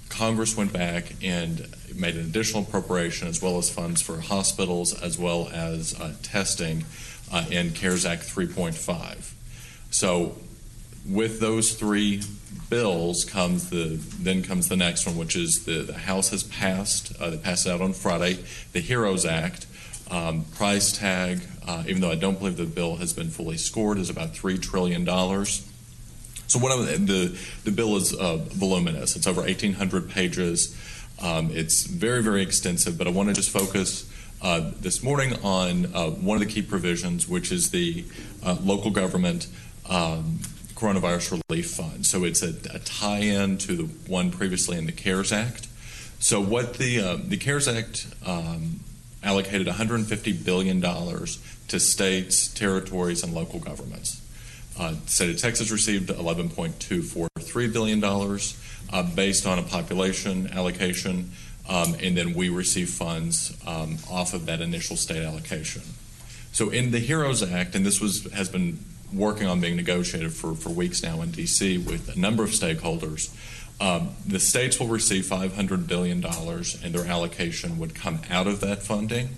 Congress went back and made an additional appropriation as well as funds for hospitals as well as testing in CARES Act 3.5. So with those 3 bills comes the next one, which is the House has passed, they passed it out on Friday, the HEROES Act. Price tag, even though I don't believe the bill has been fully scored, is about $3 trillion. So the bill is voluminous. It's over 1,800 pages. It's very, very extensive, but I want to just focus this morning on one of the key provisions, which is the local government coronavirus relief fund. So it's a tie-in to the one previously in the CARES Act. So what the CARES Act allocated $150 billion to states, territories, and local governments. The state of Texas received $11.243 billion based on a population allocation, and then we receive funds off of that initial state allocation. So in the HEROES Act, and this has been working on being negotiated for weeks now in D.C. with a number of stakeholders, The states will receive $500 billion, and their allocation would come out of that funding.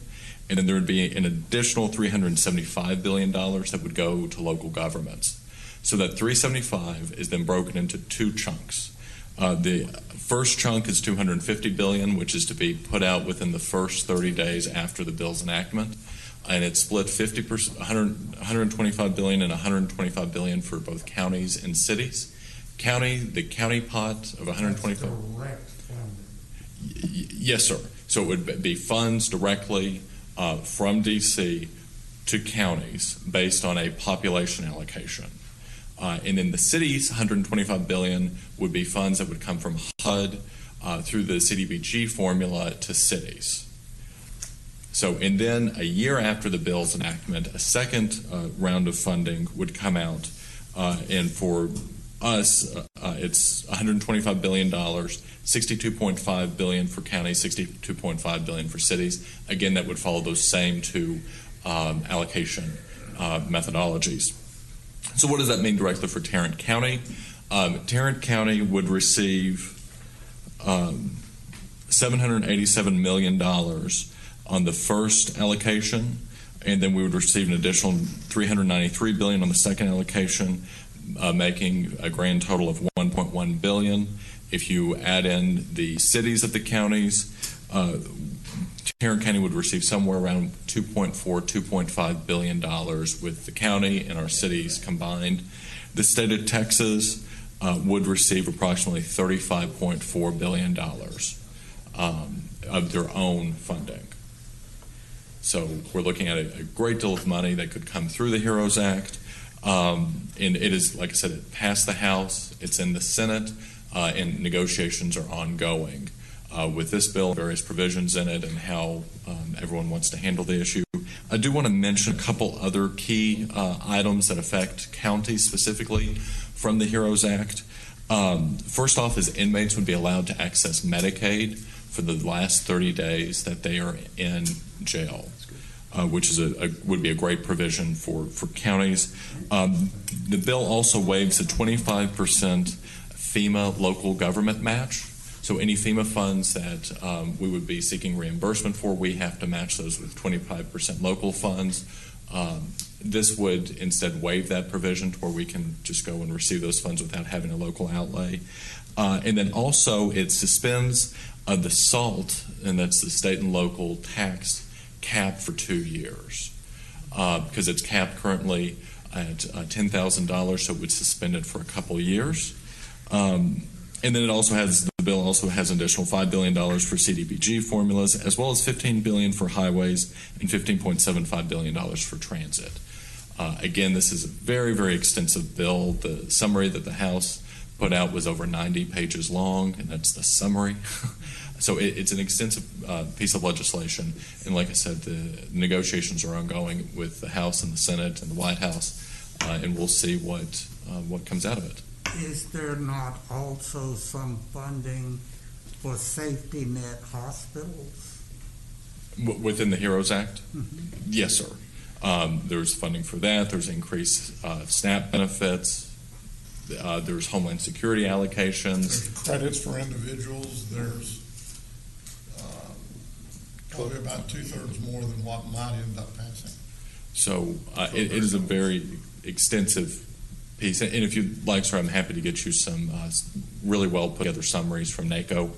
And then there would be an additional $375 billion that would go to local governments. So that $375 is then broken into two chunks. The first chunk is $250 billion, which is to be put out within the first 30 days after the bill's enactment. And it's split 50%, $125 billion and $125 billion for both counties and cities. The county pot of 125. Yes, sir. So it would be funds directly from DC to counties based on a population allocation. And then the cities, $125 billion, would be funds that would come from HUD through the CDBG formula to cities. So, and then a year after the bill's enactment, a second round of funding would come out, and for us, it's $125 billion, $62.5 billion for counties, $62.5 billion for cities. Again, that would follow those same two allocation methodologies. So what does that mean directly for Tarrant County? Tarrant County would receive $787 million on the first allocation, and then we would receive an additional $393 billion on the second allocation, making a grand total of $1.1 billion. If you add in the cities of the counties, Tarrant County would receive somewhere around $2.5 billion with the county and our cities combined. The state of Texas would receive approximately $35.4 billion of their own funding. So we're looking at a great deal of money that could come through the HEROES Act. And it is, like I said, it passed the House, it's in the Senate, and negotiations are ongoing with this bill, various provisions in it, and how everyone wants to handle the issue. I do want to mention a couple other key items that affect counties specifically from the HEROES Act. First off is inmates would be allowed to access Medicaid for the last 30 days that they are in jail, which is would be a great provision for counties. The bill also waives a 25% FEMA local government match. So any FEMA funds that we would be seeking reimbursement for, we have to match those with 25% local funds. This would instead waive that provision to where we can just go and receive those funds without having a local outlay. And then also it suspends the SALT, and that's the state and local tax cap, for 2 years, because it's capped currently at $10,000, so it would suspend it for a couple of years. And then the bill also has an additional $5 billion for CDBG formulas, as well as $15 billion for highways and $15.75 billion for transit. Again, this is a very, very extensive bill. The summary that the House put out was over 90 pages long, and that's the summary. So it's an extensive piece of legislation, and like I said, the negotiations are ongoing with the House and the Senate and the White House, and we'll see what comes out of it. Is there not also some funding for safety net hospitals? Within the HEROES Act? Mm-hmm. Yes, sir. There's funding for that. There's increased SNAP benefits. There's Homeland Security allocations. There's credits for individuals. There's probably about 2/3 more than what might end up passing. So it is a very extensive piece. And if you'd like, sir, I'm happy to get you some really well put together summaries from NACO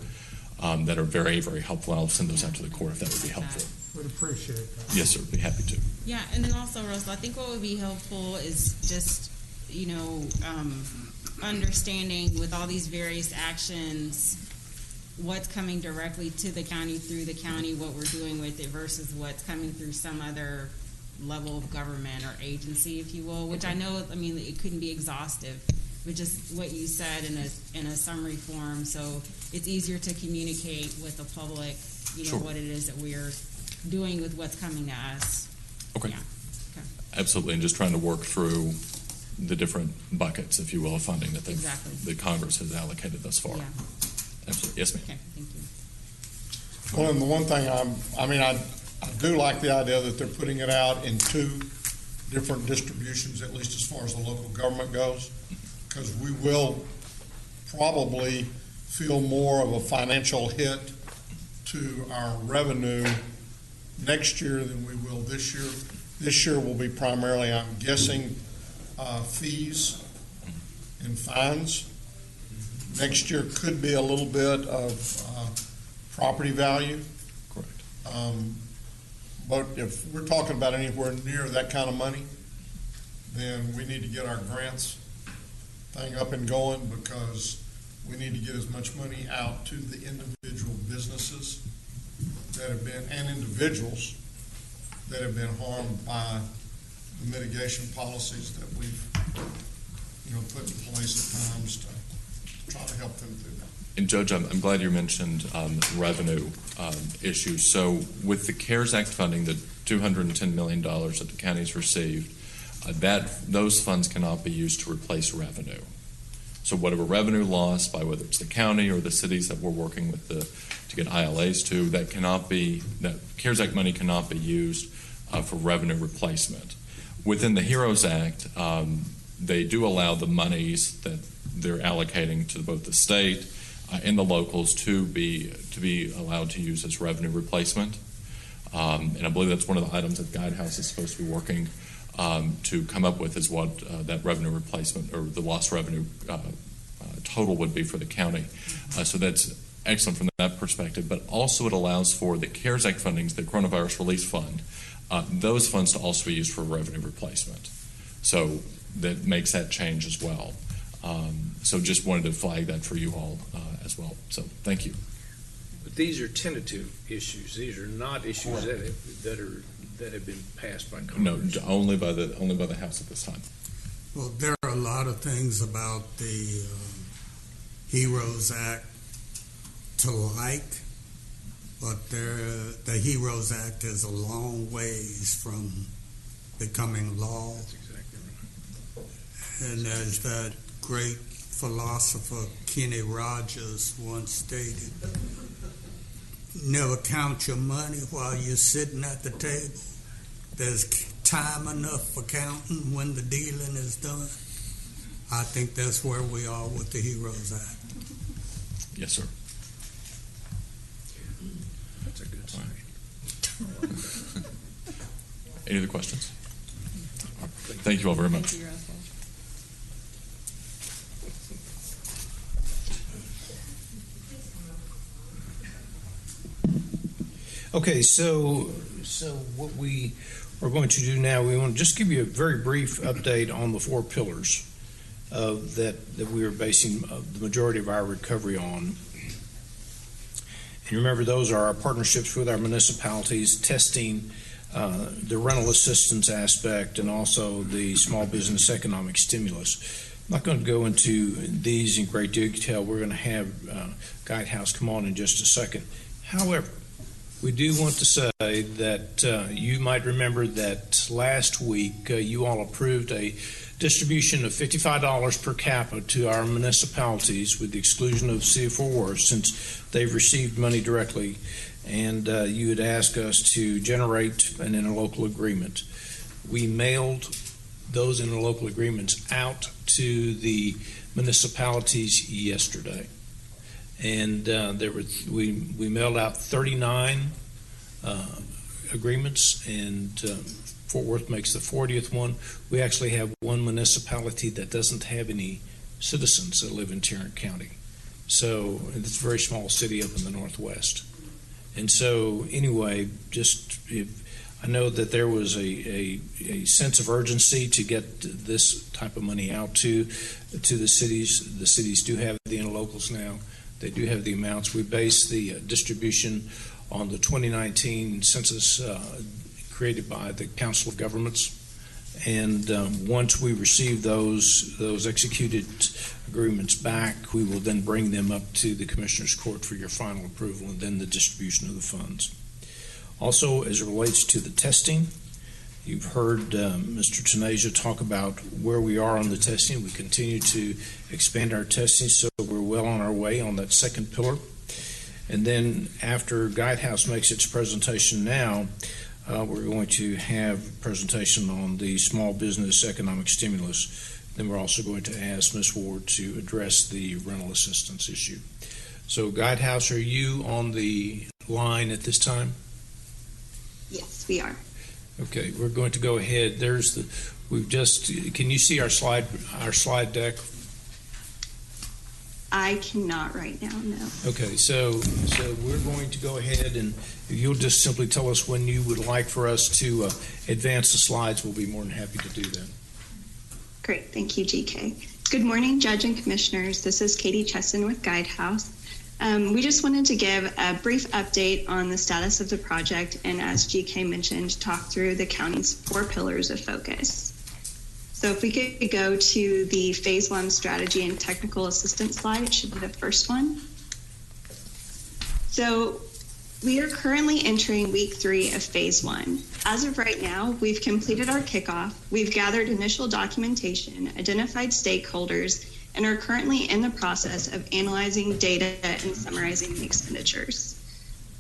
that are very, very helpful. I'll send those out to the court if that would be helpful. Would appreciate that. Yes, sir. Be happy to. Yeah, and then also, Russell, I think what would be helpful is just, understanding with all these various actions, what's coming directly to the county through the county, what we're doing with it versus what's coming through some other level of government or agency, if you will, which I know, it couldn't be exhaustive, but just what you said in a summary form, so it's easier to communicate with the public, Sure. what it is that we're doing with what's coming to us. Okay. Yeah. Okay. Absolutely, and just trying to work through the different buckets, if you will, of funding that Exactly. that Congress has allocated thus far. Yeah. Absolutely. Yes, ma'am. Okay, thank you. Well, and the one thing I do like the idea that they're putting it out in 2 different distributions, at least as far as the local government goes, because we will probably feel more of a financial hit to our revenue next year than we will this year. This year will be primarily, I'm guessing, fees and fines. Next year could be a little bit of property value. Correct. But if we're talking about anywhere near that kind of money, then we need to get our grants thing up and going, because we need to get as much money out to the individual businesses that have been, and individuals that have been harmed by the mitigation policies that we've, put in place at times to try to help them through that. And Judge, I'm glad you mentioned revenue issues. So with the CARES Act funding, the $210 million that the counties received, those funds cannot be used to replace revenue. So whatever revenue lost by whether it's the county or the cities that we're working with to get ILAs to, that CARES Act money cannot be used for revenue replacement. Within the HEROES Act, they do allow the monies that they're allocating to both the state and the locals to be allowed to use as revenue replacement. And I believe that's one of the items that Guidehouse is supposed to be working to come up with, is what that revenue replacement or the lost revenue total would be for the county. So that's excellent from that perspective, but also it allows for the CARES Act fundings, the Coronavirus Relief Fund, those funds to also be used for revenue replacement. So that makes that change as well. So just wanted to flag that for you all as well. So thank you. But these are tentative issues. These are not issues that have been passed by Congress. No, only by the House at this time. Well, there are a lot of things about the HEROES Act to like, but the HEROES Act is a long ways from becoming law. That's exactly right. And as that great philosopher Kenny Rogers once stated, never count your money while you're sitting at the table. There's time enough for counting when the dealing is done. I think that's where we are with the HEROES Act. Yes, sir. That's a good sign. Any other questions? Thank you all very much. Thank you, Russell. Okay, so what we are going to do now, we want to just give you a very brief update on the 4 pillars that we are basing the majority of our recovery on. And remember, those are our partnerships with our municipalities, testing, the rental assistance aspect, and also the small business economic stimulus. I'm not going to go into these in great detail. We're going to have Guidehouse come on in just a second. However, we do want to say that you might remember that last week you all approved a distribution of $55 per capita to our municipalities, with the exclusion of the City of Fort Worth, since they've received money directly, and you had asked us to generate an interlocal agreement. We mailed those interlocal agreements out to the municipalities yesterday. And we mailed out 39 agreements, and Fort Worth makes the 40th one. We actually have one municipality that doesn't have any citizens that live in Tarrant County. So it's a very small city up in the Northwest. And so anyway, I know that there was a sense of urgency to get this type of money out to the cities. The cities do have the interlocals now. They do have the amounts. We base the distribution on the 2019 census created by the Council of Governments. And once we receive those executed agreements back, we will then bring them up to the Commissioner's Court for your final approval, and then the distribution of the funds. Also, as it relates to the testing, you've heard Mr. Tenasia talk about where we are on the testing. We continue to expand our testing, so we're well on our way on that second pillar. And then after Guidehouse makes its presentation now, we're going to have a presentation on the small business economic stimulus. Then we're also going to ask Ms. Ward to address the rental assistance issue. So Guidehouse, are you on the line at this time? Yes, we are. Okay, we're going to go ahead. Can you see our slide deck? I cannot right now, no. Okay, so we're going to go ahead, and if you'll just simply tell us when you would like for us to advance the slides, we'll be more than happy to do that. Great, thank you, GK. Good morning, Judge and Commissioners. This is Katie Chesson with Guidehouse. We just wanted to give a brief update on the status of the project, and as GK mentioned, talk through the county's 4 pillars of focus. So if we could go to the Phase 1 strategy and technical assistance slide, it should be the first one. So we are currently entering week 3 of Phase 1. As of right now, we've completed our kickoff, we've gathered initial documentation, identified stakeholders, and are currently in the process of analyzing data and summarizing the expenditures.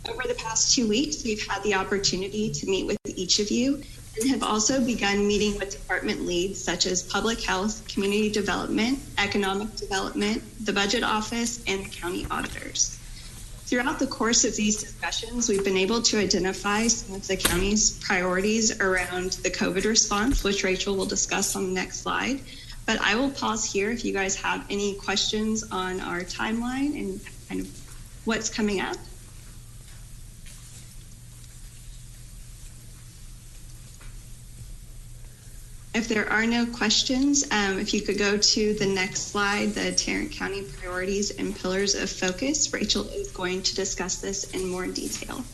Over the past 2 weeks, we've had the opportunity to meet with each of you and have also begun meeting with department leads such as public health, community development, economic development, the budget office, and the county auditors. Throughout the course of these discussions, we've been able to identify some of the county's priorities around the COVID response, which Rachel will discuss on the next slide. But I will pause here if you guys have any questions on our timeline and kind of what's coming up. If there are no questions, if you could go to the next slide, the Tarrant County priorities and pillars of focus. Rachel is going to discuss this in more detail.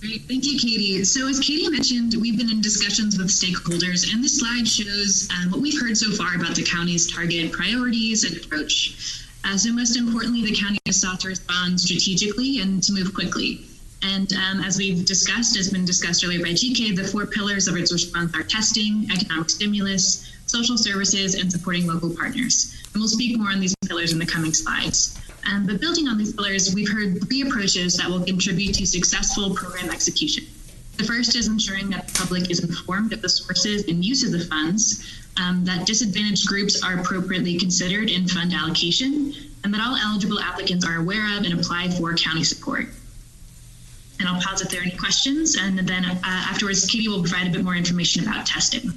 Great, thank you, Katie. So as Katie mentioned, we've been in discussions with stakeholders, and this slide shows what we've heard so far about the county's targeted priorities and approach. So most importantly, the county has sought to respond strategically and to move quickly. And as we've discussed, has been discussed earlier by GK, the 4 pillars of its response are testing, economic stimulus, social services, and supporting local partners. And we'll speak more on these pillars in the coming slides. But building on these pillars, we've heard 3 approaches that will contribute to successful program execution. The first is ensuring that the public is informed of the sources and use of the funds, that disadvantaged groups are appropriately considered in fund allocation, and that all eligible applicants are aware of and apply for county support. And I'll pause if there are any questions, and then afterwards, Katie will provide a bit more information about testing.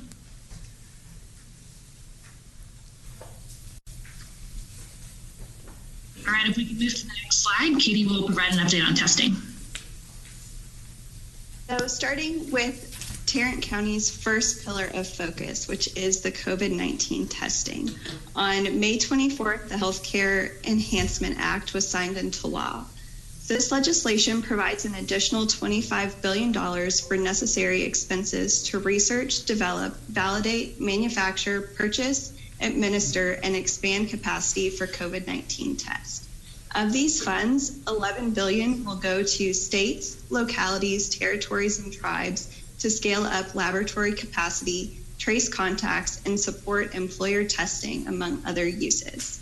All right, if we can move to the next slide, Katie will provide an update on testing. So starting with Tarrant County's first pillar of focus, which is the COVID-19 testing. On May 24th, the Healthcare Enhancement Act was signed into law. So this legislation provides an additional $25 billion for necessary expenses to research, develop, validate, manufacture, purchase, administer, and expand capacity for COVID-19 tests. Of these funds, $11 billion will go to states, localities, territories, and tribes to scale up laboratory capacity, trace contacts, and support employer testing, among other uses.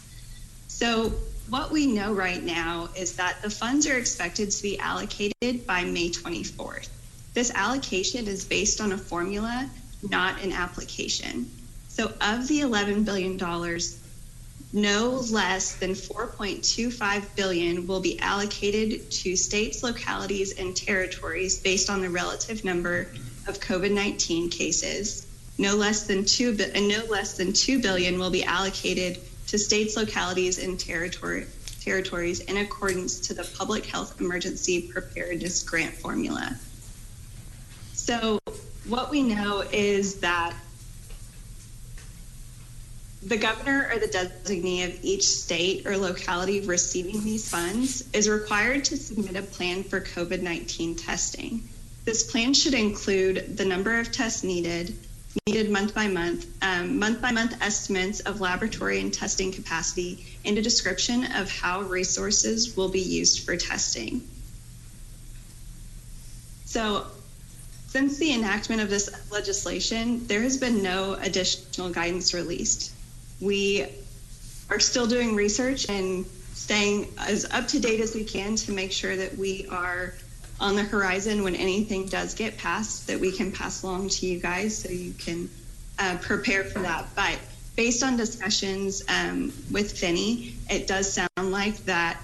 So what we know right now is that the funds are expected to be allocated by May 24th. This allocation is based on a formula, not an application. So of the $11 billion, no less than $4.25 billion will be allocated to states, localities, and territories based on the relative number of COVID-19 cases. No less than $2 billion will be allocated to states, localities, and territories in accordance to the Public Health Emergency Preparedness Grant formula. So what we know is that the governor or the designee of each state or locality receiving these funds is required to submit a plan for COVID-19 testing. This plan should include the number of tests needed month by month estimates of laboratory and testing capacity, and a description of how resources will be used for testing. So, since the enactment of this legislation, there has been no additional guidance released. We are still doing research and staying as up to date as we can to make sure that we are on the horizon when anything does get passed, that we can pass along to you guys so you can prepare for that. But based on discussions with Finney, it does sound like that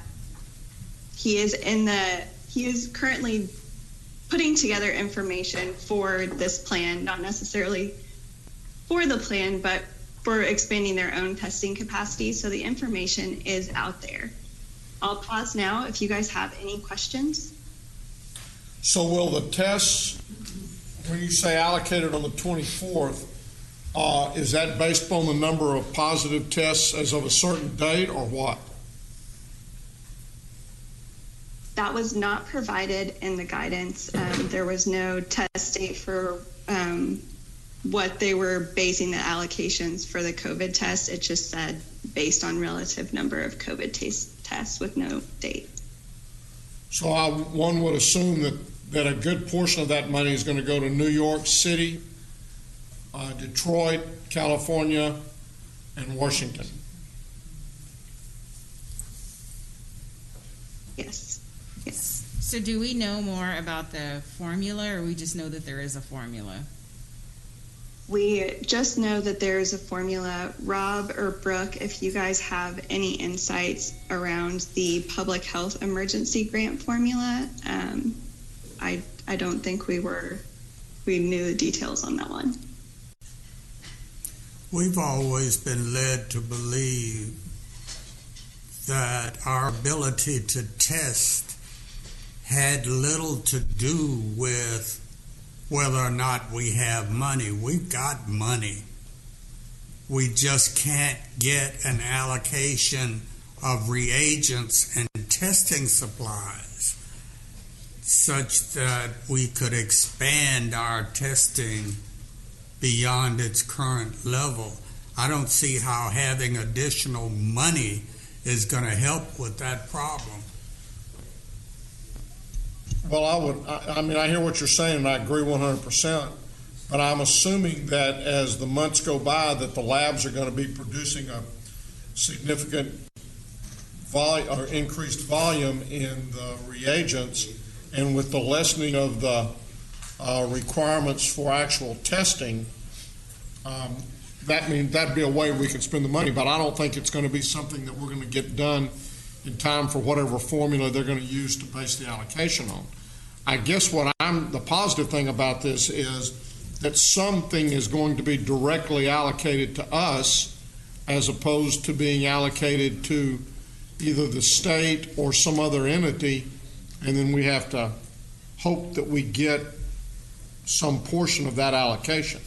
he is currently putting together information for this plan, not necessarily for the plan, but for expanding their own testing capacity. So the information is out there. I'll pause now if you guys have any questions. So will the tests, when you say allocated on the 24th, is that based on the number of positive tests as of a certain date or what? That was not provided in the guidance. There was no test date for what they were basing the allocations for the COVID test. It just said based on relative number of COVID tests with no date. So one would assume that a good portion of that money is going to go to New York City, Detroit, California, and Washington. Yes. Yes. So do we know more about the formula, or we just know that there is a formula? We just know that there is a formula. Rob or Brooke, if you guys have any insights around the public health emergency grant formula, I don't think we knew the details on that one. We've always been led to believe that our ability to test had little to do with whether or not we have money. We've got money. We just can't get an allocation of reagents and testing supplies such that we could expand our testing beyond its current level. I don't see how having additional money is going to help with that problem. Well, I hear what you're saying, and I agree 100%, but I'm assuming that as the months go by that the labs are going to be producing a significant increased volume in the reagents, and with the lessening of the requirements for actual testing, that'd be a way we could spend the money, but I don't think it's going to be something that we're going to get done in time for whatever formula they're going to use to base the allocation on. I guess the positive thing about this is that something is going to be directly allocated to us as opposed to being allocated to either the state or some other entity, and then we have to hope that we get some portion of that allocation.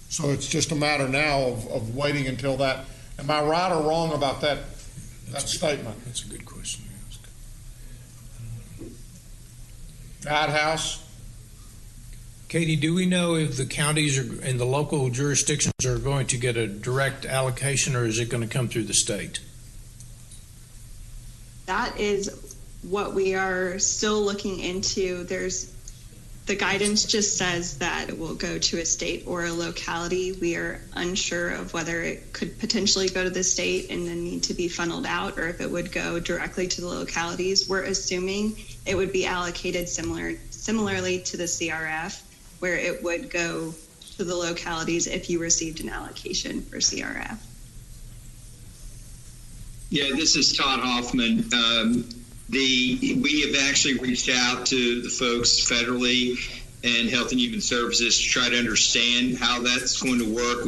So it's just a matter now of waiting until that. Am I right or wrong about that statement? That's a good question you ask. Guidehouse? Katie, do we know if the counties and the local jurisdictions are going to get a direct allocation, or is it going to come through the state? That is what we are still looking into. The guidance just says that it will go to a state or a locality. We are unsure of whether it could potentially go to the state and then need to be funneled out, or if it would go directly to the localities. We're assuming it would be allocated similarly to the CRF, where it would go to the localities if you received an allocation for CRF. Yeah, this is Todd Hoffman. We have actually reached out to the folks federally and Health and Human Services to try to understand how that's going to work.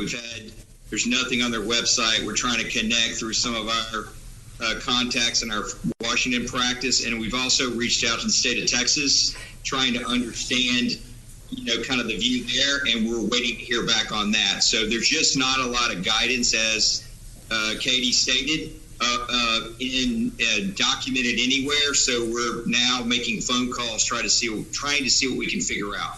There's nothing on their website. We're trying to connect through some of our contacts in our Washington practice, and we've also reached out to the state of Texas, trying to understand, kind of the view there, and we're waiting to hear back on that. So there's just not a lot of guidance, as Katie stated, documented anywhere. So we're now making phone calls, trying to see what we can figure out.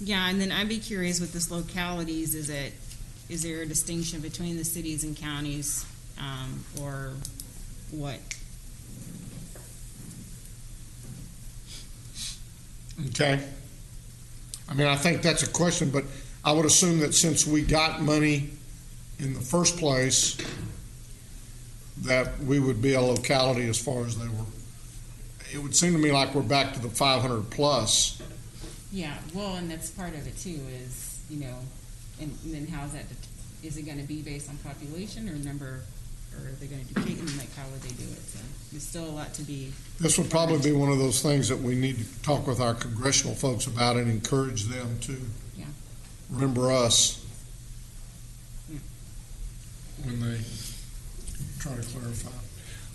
Yeah, and then I'd be curious with this localities, is there a distinction between the cities and counties, or what? Okay. I think that's a question, but I would assume that since we got money in the first place, that we would be a locality as far as they were. It would seem to me like we're back to the 500 plus. Yeah, well, and that's part of it too, is, And then how's that, is it gonna be based on population or number, or are they gonna do kit, like how would they do it? So there's still a lot to be. This would probably be one of those things that we need to talk with our congressional folks about and encourage them to remember us when they try to clarify.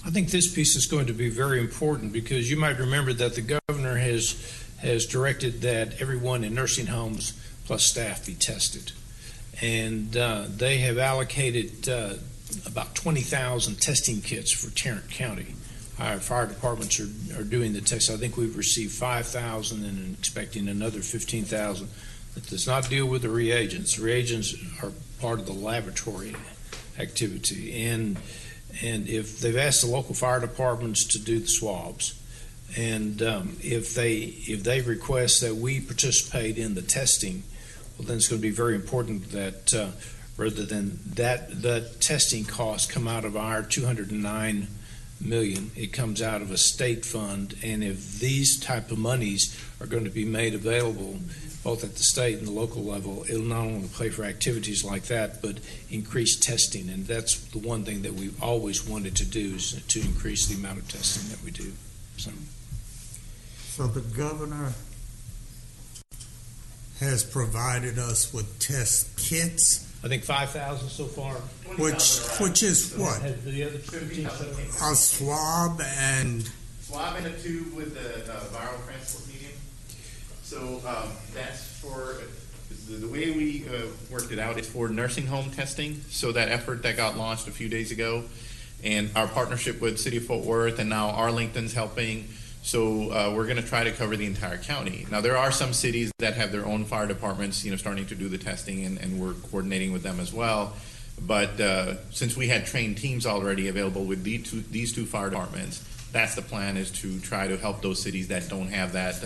I think this piece is going to be very important because you might remember that the governor has directed that everyone in nursing homes plus staff be tested. And they have allocated about 20,000 testing kits for Tarrant County. Our fire departments are doing the tests. I think we've received 5,000 and expecting another 15,000. That does not deal with the reagents. Reagents are part of the laboratory activity. And if they've asked the local fire departments to do the swabs, and if they request that we participate in the testing, well, then it's going to be very important that rather than the testing costs come out of our $209 million, it comes out of a state fund. And if these type of monies are going to be made available both at the state and the local level, it'll not only pay for activities like that, but increase testing. And that's the one thing that we've always wanted to do, is to increase the amount of testing that we do. So the governor has provided us with test kits. I think 5,000 so far. Which is what? The other 15, a swab and a tube with the viral transport medium. So that's for the way we worked it out is for nursing home testing. So that effort that got launched a few days ago, and our partnership with City of Fort Worth, and now Arlington's helping. So we're going to try to cover the entire county. Now there are some cities that have their own fire departments, starting to do the testing, and we're coordinating with them as well. But since we had trained teams already available with these two fire departments, that's the plan, is to try to help those cities that don't have that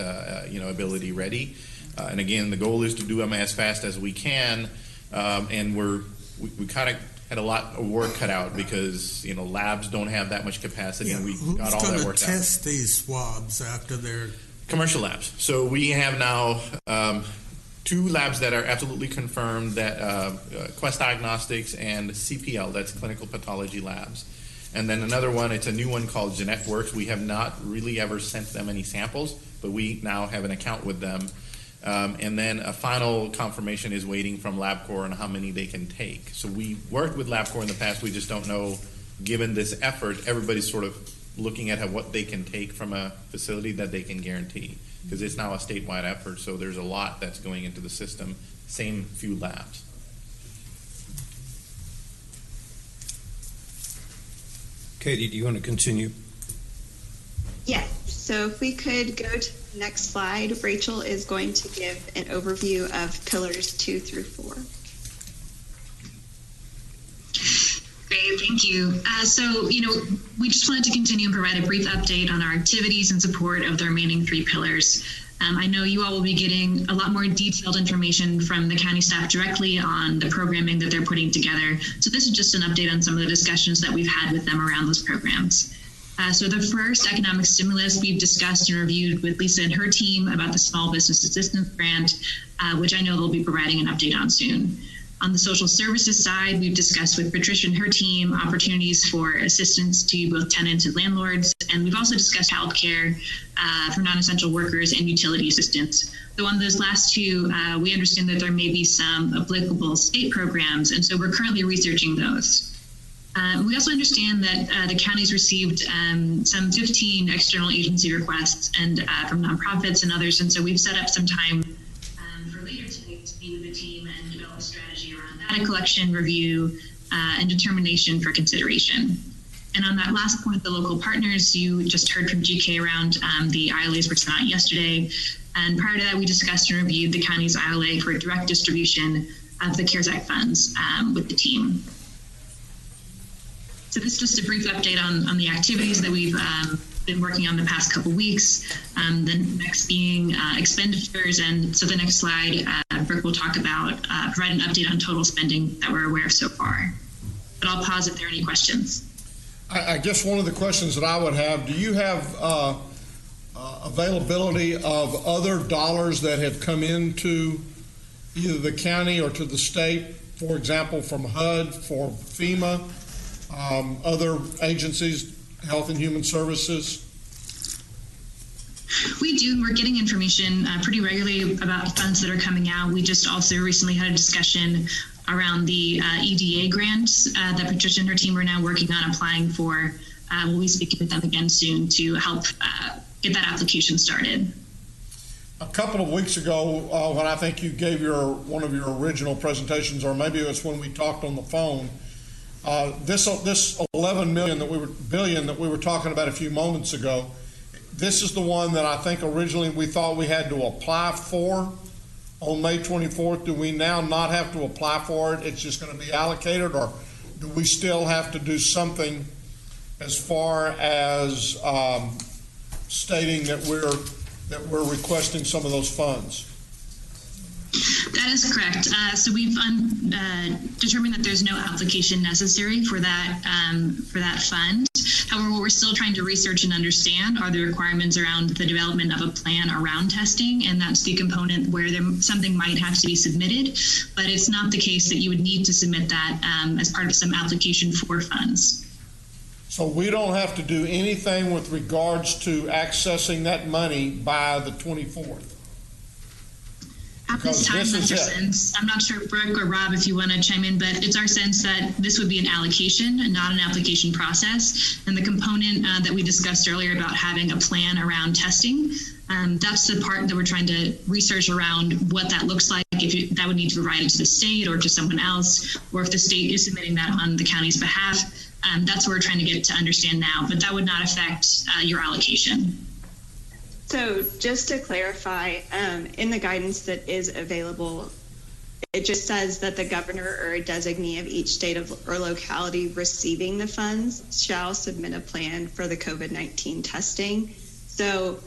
ability ready. And again, the goal is to do them as fast as we can. And we kind of had a lot of work cut out because labs don't have that much capacity. And we got all that worked out. Who's going to test these swabs after they're commercial labs? So we have now 2 labs that are absolutely confirmed, that Quest Diagnostics and CPL, that's Clinical Pathology Labs. And then another one, it's a new one called GenetWorks. We have not really ever sent them any samples, but we now have an account with them. And then a final confirmation is waiting from LabCorp on how many they can take. So we worked with LabCorp in the past. We just don't know, given this effort, everybody's sort of looking at what they can take from a facility that they can guarantee, because it's now a statewide effort. So there's a lot that's going into the system, same few labs. Katie, do you want to continue? Yes. So if we could go to the next slide, Rachel is going to give an overview of pillars 2 through 4. Great, thank you. So we just wanted to continue and provide a brief update on our activities in support of the remaining 3 pillars. I know you all will be getting a lot more detailed information from the county staff directly on the programming that they're putting together. So this is just an update on some of the discussions that we've had with them around those programs. So the first, economic stimulus, we've discussed and reviewed with Lisa and her team about the Small Business Assistance Grant, which I know they'll be providing an update on soon. On the social services side, we've discussed with Patricia and her team opportunities for assistance to both tenants and landlords, and we've also discussed childcare for non-essential workers and utility assistance. So on those last 2, we understand that there may be some applicable state programs, and so we're currently researching those. We also understand that the county's received some 15 external agency requests and from nonprofits and others, and so we've set up some time for later today to meet with the team and develop a strategy around data collection, review, and determination for consideration. And on that last point, the local partners, you just heard from GK around the ILAs were sent out yesterday. And prior to that, we discussed and reviewed the county's ILA for direct distribution of the CARES Act funds with the team. So this is just a brief update on the activities that we've been working on the past couple weeks. The next being expenditures. And so the next slide, Brooke will talk about, provide an update on total spending that we're aware of so far. But I'll pause if there are any questions. I guess one of the questions that I would have, do you have availability of other dollars that have come into either the county or to the state, for example, from HUD, for FEMA, other agencies, Health and Human Services? We do, and we're getting information pretty regularly about funds that are coming out. We just also recently had a discussion around the EDA grants that Patricia and her team are now working on applying for. We'll be speaking with them again soon to help get that application started. A couple of weeks ago, when I think you gave one of your original presentations, or maybe it was when we talked on the phone, this 11 billion that we were talking about a few moments ago, this is the one that I think originally we thought we had to apply for on May 24th. Do we now not have to apply for it? It's just going to be allocated, or do we still have to do something as far as stating that we're requesting some of those funds? That is correct. So we've determined that there's no application necessary for that fund. However, what we're still trying to research and understand are the requirements around the development of a plan around testing, and that's the component where something might have to be submitted, but it's not the case that you would need to submit that as part of some application for funds. So we don't have to do anything with regards to accessing that money by the 24th? At this time, that's our sense. I'm not sure, Brooke or Rob, if you want to chime in, but it's our sense that this would be an allocation and not an application process. And the component that we discussed earlier about having a plan around testing, that's the part that we're trying to research around what that looks like, if that would need to be provided to the state or to someone else, or if the state is submitting that on the county's behalf. That's what we're trying to get to understand now, but that would not affect your allocation. So just to clarify, in the guidance that is available, it just says that the governor or a designee of each state or locality receiving the funds shall submit a plan for the COVID-19 testing. So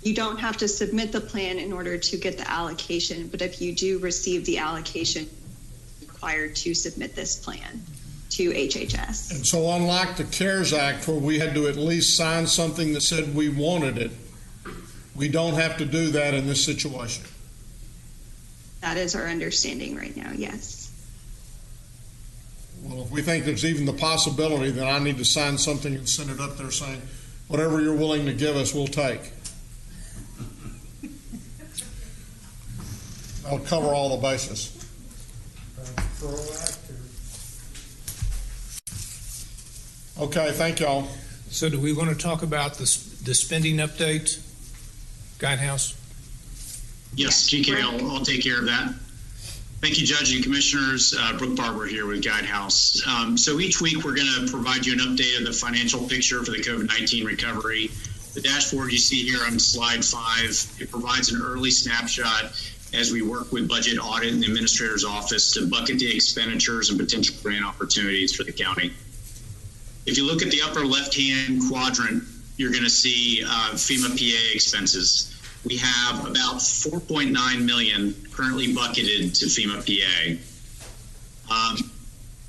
you don't have to submit the plan in order to get the allocation, but if you do receive the allocation, you're required to submit this plan to HHS. And so unlike the CARES Act, where we had to at least sign something that said we wanted it, we don't have to do that in this situation. That is our understanding right now, yes. Well, if we think there's even the possibility, then I need to sign something and send it up there saying, whatever you're willing to give us, we'll take. I'll cover all the bases. Okay, thank y'all. So do we want to talk about the spending update, Guidehouse? Yes, GK, I'll take care of that. Thank you, Judge and Commissioners. Brooke Barber here with Guidehouse. So each week we're going to provide you an update of the financial picture for the COVID-19 recovery. The dashboard you see here on slide 5, it provides an early snapshot as we work with budget audit and the administrator's office to bucket the expenditures and potential grant opportunities for the county. If you look at the upper left-hand quadrant, you're going to see FEMA PA expenses. We have about $4.9 million currently bucketed to FEMA PA.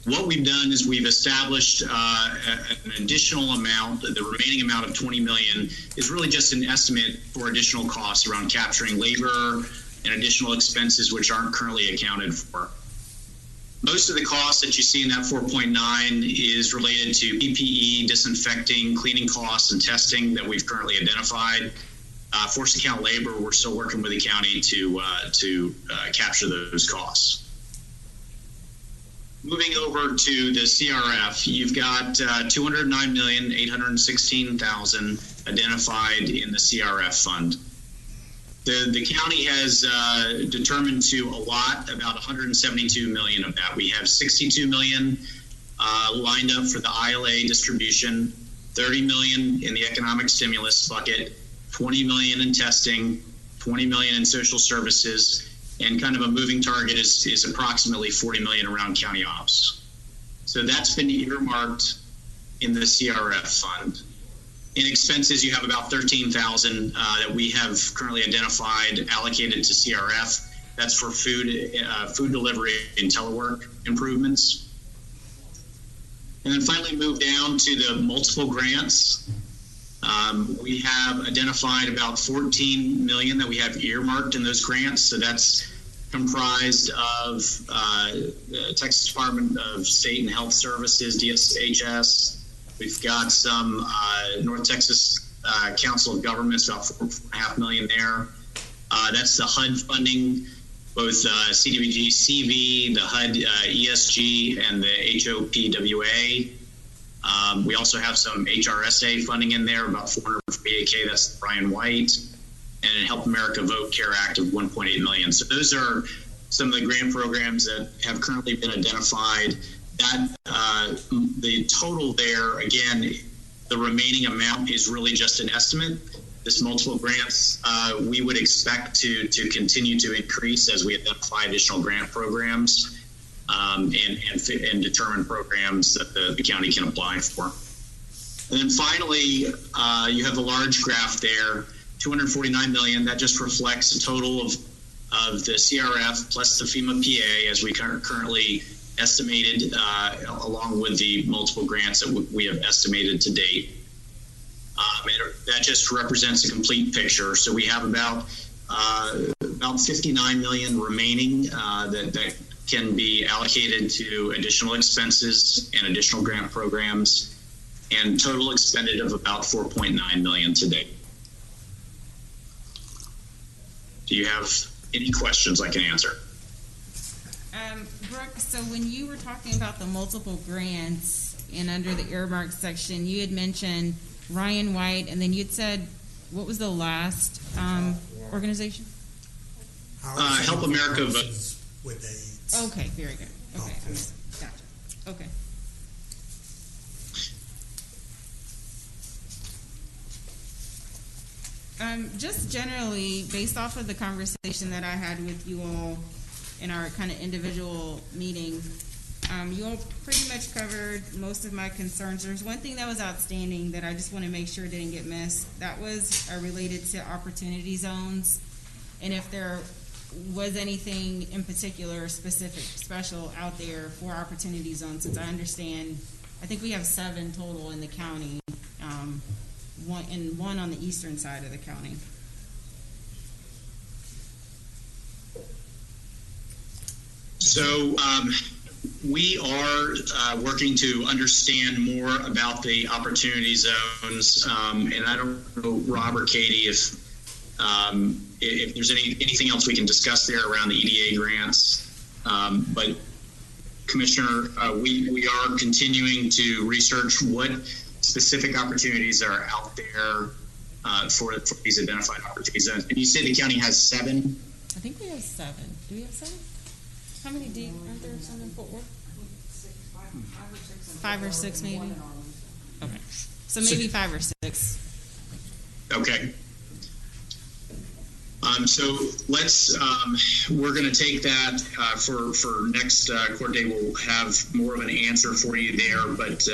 What we've done is we've established an additional amount. The remaining amount of $20 million is really just an estimate for additional costs around capturing labor and additional expenses which aren't currently accounted for. Most of the costs that you see in that 4.9 is related to PPE, disinfecting, cleaning costs, and testing that we've currently identified. Forced account labor, we're still working with the county to capture those costs. Moving over to the CRF, you've got $209,816,000 identified in the CRF fund. The county has determined to allot about $172 million of that. We have $62 million lined up for the ILA distribution, $30 million in the economic stimulus bucket, $20 million in testing, $20 million in social services, and kind of a moving target is approximately $40 million around county ops. So that's been earmarked in the CRF fund. In expenses, you have about $13,000 that we have currently identified allocated to CRF. That's for food delivery and telework improvements. And then finally move down to the multiple grants. We have identified about $14 million that we have earmarked in those grants. So that's comprised of Texas Department of State and Health Services, DSHS. We've got some North Texas Council of Governments, about $4.5 million there. That's the HUD funding, both CDBG, CV, the HUD ESG, and the HOPWA. We also have some HRSA funding in there, about $448K. That's Brian White, and Help America Vote Care Act of $1.8 million. So those are some of the grant programs that have currently been identified. That the total there, again, the remaining amount is really just an estimate. This multiple grants, we would expect to continue to increase as we identify additional grant programs and determine programs that the county can apply for. And then finally, you have the large graph there, $249 million. That just reflects the total of the CRF plus the FEMA PA as we currently estimated, along with the multiple grants that we have estimated to date. That just represents a complete picture. So we have about $59 million remaining that can be allocated to additional expenses and additional grant programs, and total expended of about $4.9 million to date. Do you have any questions I can answer? Brooke, so when you were talking about the multiple grants and under the earmark section, you had mentioned Ryan White, and then you'd said, what was the last organization? Help America Vote. With AIDS. Okay, very good. Okay, gotcha. Okay. Just generally, based off of the conversation that I had with you all in our kind of individual meeting, you all pretty much covered most of my concerns. There's one thing that was outstanding that I just want to make sure didn't get missed. That was related to opportunity zones, and if there was anything in particular, specific, special out there for opportunity zones, since I understand, I think we have 7 total in the county, one on the eastern side of the county. So we are working to understand more about the opportunity zones, and I don't know, Rob or Katie, if there's anything else we can discuss there around the EDA grants. But Commissioner, we are continuing to research what specific opportunities are out there for these identified opportunity zones. And you said the county has 7? I think we have 7. Do we have 7? How many deep aren't there some in Fort Worth? 5 or 6 maybe? Okay. So maybe 5 or 6. Okay. So let's, we're going to take that for next court day. We'll have more of an answer for you there. But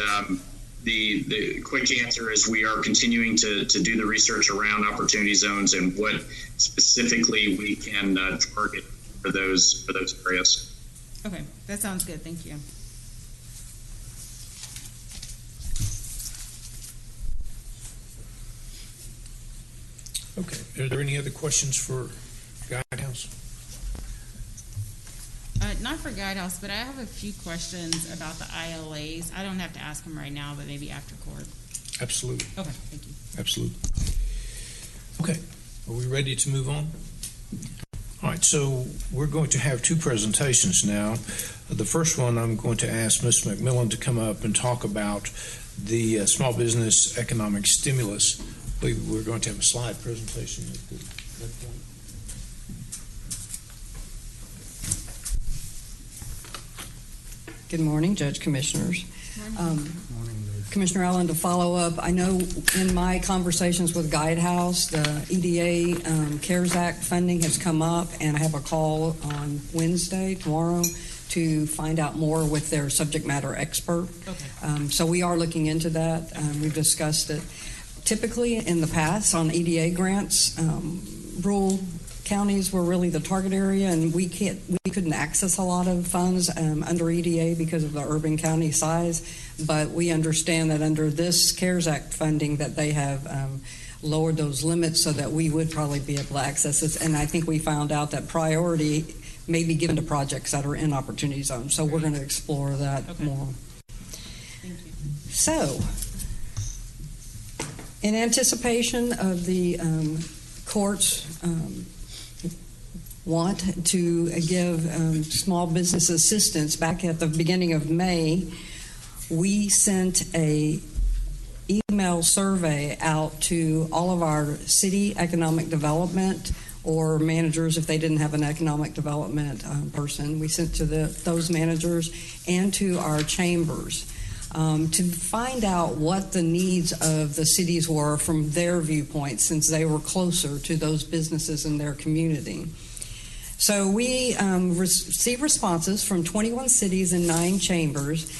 the quick answer is we are continuing to do the research around opportunity zones and what specifically we can target for those areas. Okay, that sounds good. Thank you. Okay. Are there any other questions for Guidehouse? Not for Guidehouse, but I have a few questions about the ILAs. I don't have to ask them right now, but maybe after court. Absolutely. Okay, thank you. Absolutely. Okay. Are we ready to move on? All right, so we're going to have 2 presentations now. The first one, I'm going to ask Ms. McMillan to come up and talk about the small business economic stimulus. I believe we're going to have a slide presentation at that point. Good morning, Judge Commissioners. Commissioner Allen, to follow up, I know in my conversations with Guidehouse, the EDA CARES Act funding has come up, and I have a call on Wednesday, tomorrow, to find out more with their subject matter expert. Okay. So we are looking into that. We've discussed it. Typically, in the past, on EDA grants, rural counties were really the target area, and we couldn't access a lot of funds under EDA because of the urban county size. But we understand that under this CARES Act funding that they have lowered those limits so that we would probably be able to access this. And I think we found out that priority may be given to projects that are in opportunity zones. So we're going to explore that more. Thank you. So, in anticipation of the court's want to give small business assistance, back at the beginning of May, we sent a email survey out to all of our city economic development or managers if they didn't have an economic development person. We sent to those managers and to our chambers to find out what the needs of the cities were from their viewpoint, since they were closer to those businesses in their community. So we received responses from 21 cities and 9 chambers,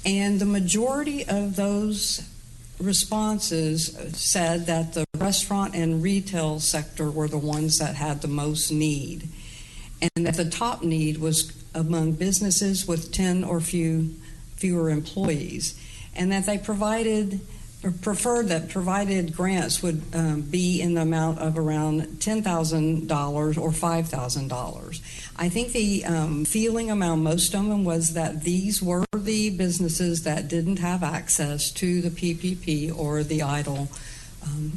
and the majority of those responses said that the restaurant and retail sector were the ones that had the most need, and that the top need was among businesses with 10 or fewer employees, and that they preferred that provided grants would be in the amount of around $10,000 or $5,000. I think the feeling among most of them was that these were the businesses that didn't have access to the PPP or the EIDL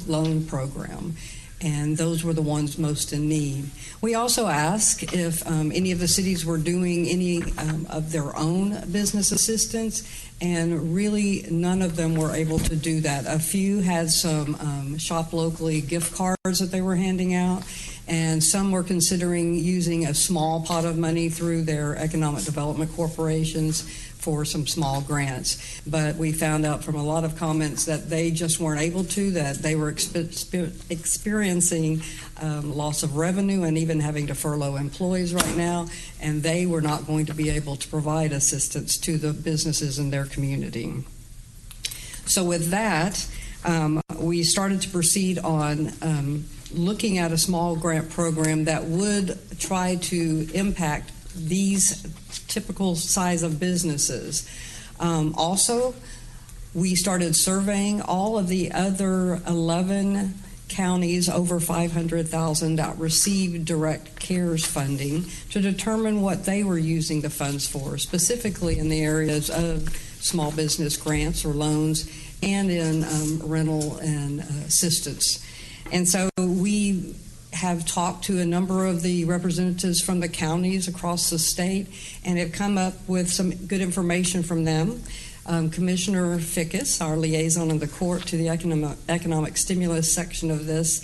loan program, and those were the ones most in need. We also asked if any of the cities were doing any of their own business assistance, and really none of them were able to do that. A few had some shop locally gift cards that they were handing out, and some were considering using a small pot of money through their economic development corporations for some small grants. But we found out from a lot of comments that they just weren't able to, that they were experiencing loss of revenue and even having to furlough employees right now, and they were not going to be able to provide assistance to the businesses in their community. So with that, we started to proceed on looking at a small grant program that would try to impact these typical size of businesses. Also, we started surveying all of the other 11 counties over 500,000 that received direct CARES funding to determine what they were using the funds for, specifically in the areas of small business grants or loans and in rental and assistance. And so we have talked to a number of the representatives from the counties across the state and have come up with some good information from them. Commissioner Fickus, our liaison in the court to the economic stimulus section of this,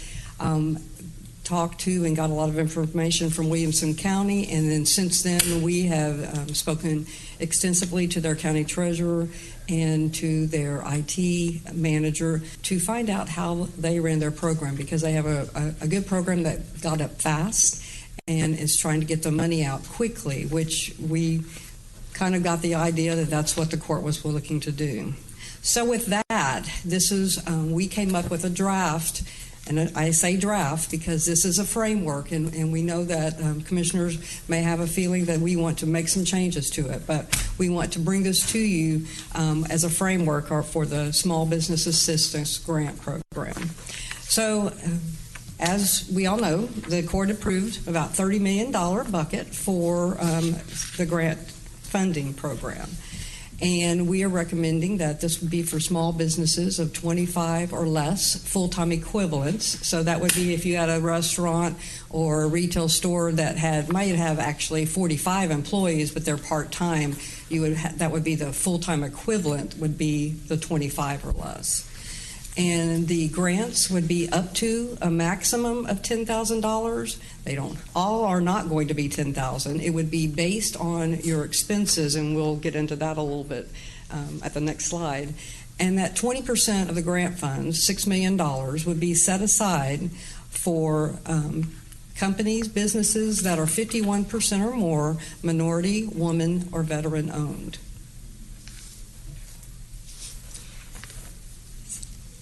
talked to and got a lot of information from Williamson County, and then since then we have spoken extensively to their county treasurer and to their IT manager to find out how they ran their program, because they have a good program that got up fast and is trying to get the money out quickly, which we kind of got the idea that that's what the court was looking to do. So with that, this is we came up with a draft, and I say draft because this is a framework, and we know that commissioners may have a feeling that we want to make some changes to it, but we want to bring this to you as a framework for the Small Business Assistance Grant Program. So as we all know, the court approved about $30 million bucket for the grant funding program. And we are recommending that this would be for small businesses of 25 or less full-time equivalents. So that would be if you had a restaurant or a retail store that might have actually 45 employees, but they're part-time, that would be the full-time equivalent would be the 25 or less. And the grants would be up to a maximum of $10,000. They all are not going to be $10,000. It would be based on your expenses, and we'll get into that a little bit at the next slide. And that 20% of the grant funds, $6 million, would be set aside for companies, businesses that are 51% or more minority, woman, or veteran owned.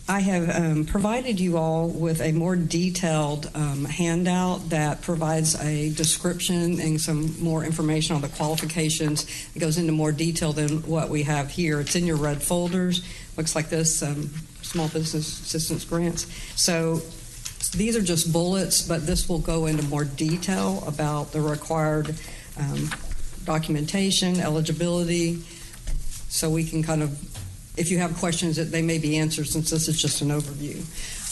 I have provided you all with a more detailed handout that provides a description and some more information on the qualifications. It goes into more detail than what we have here. It's in your red folders. Looks like this, Small Business Assistance Grants. So these are just bullets, but this will go into more detail about the required documentation, eligibility, so we can kind of, if you have questions, that they may be answered since this is just an overview.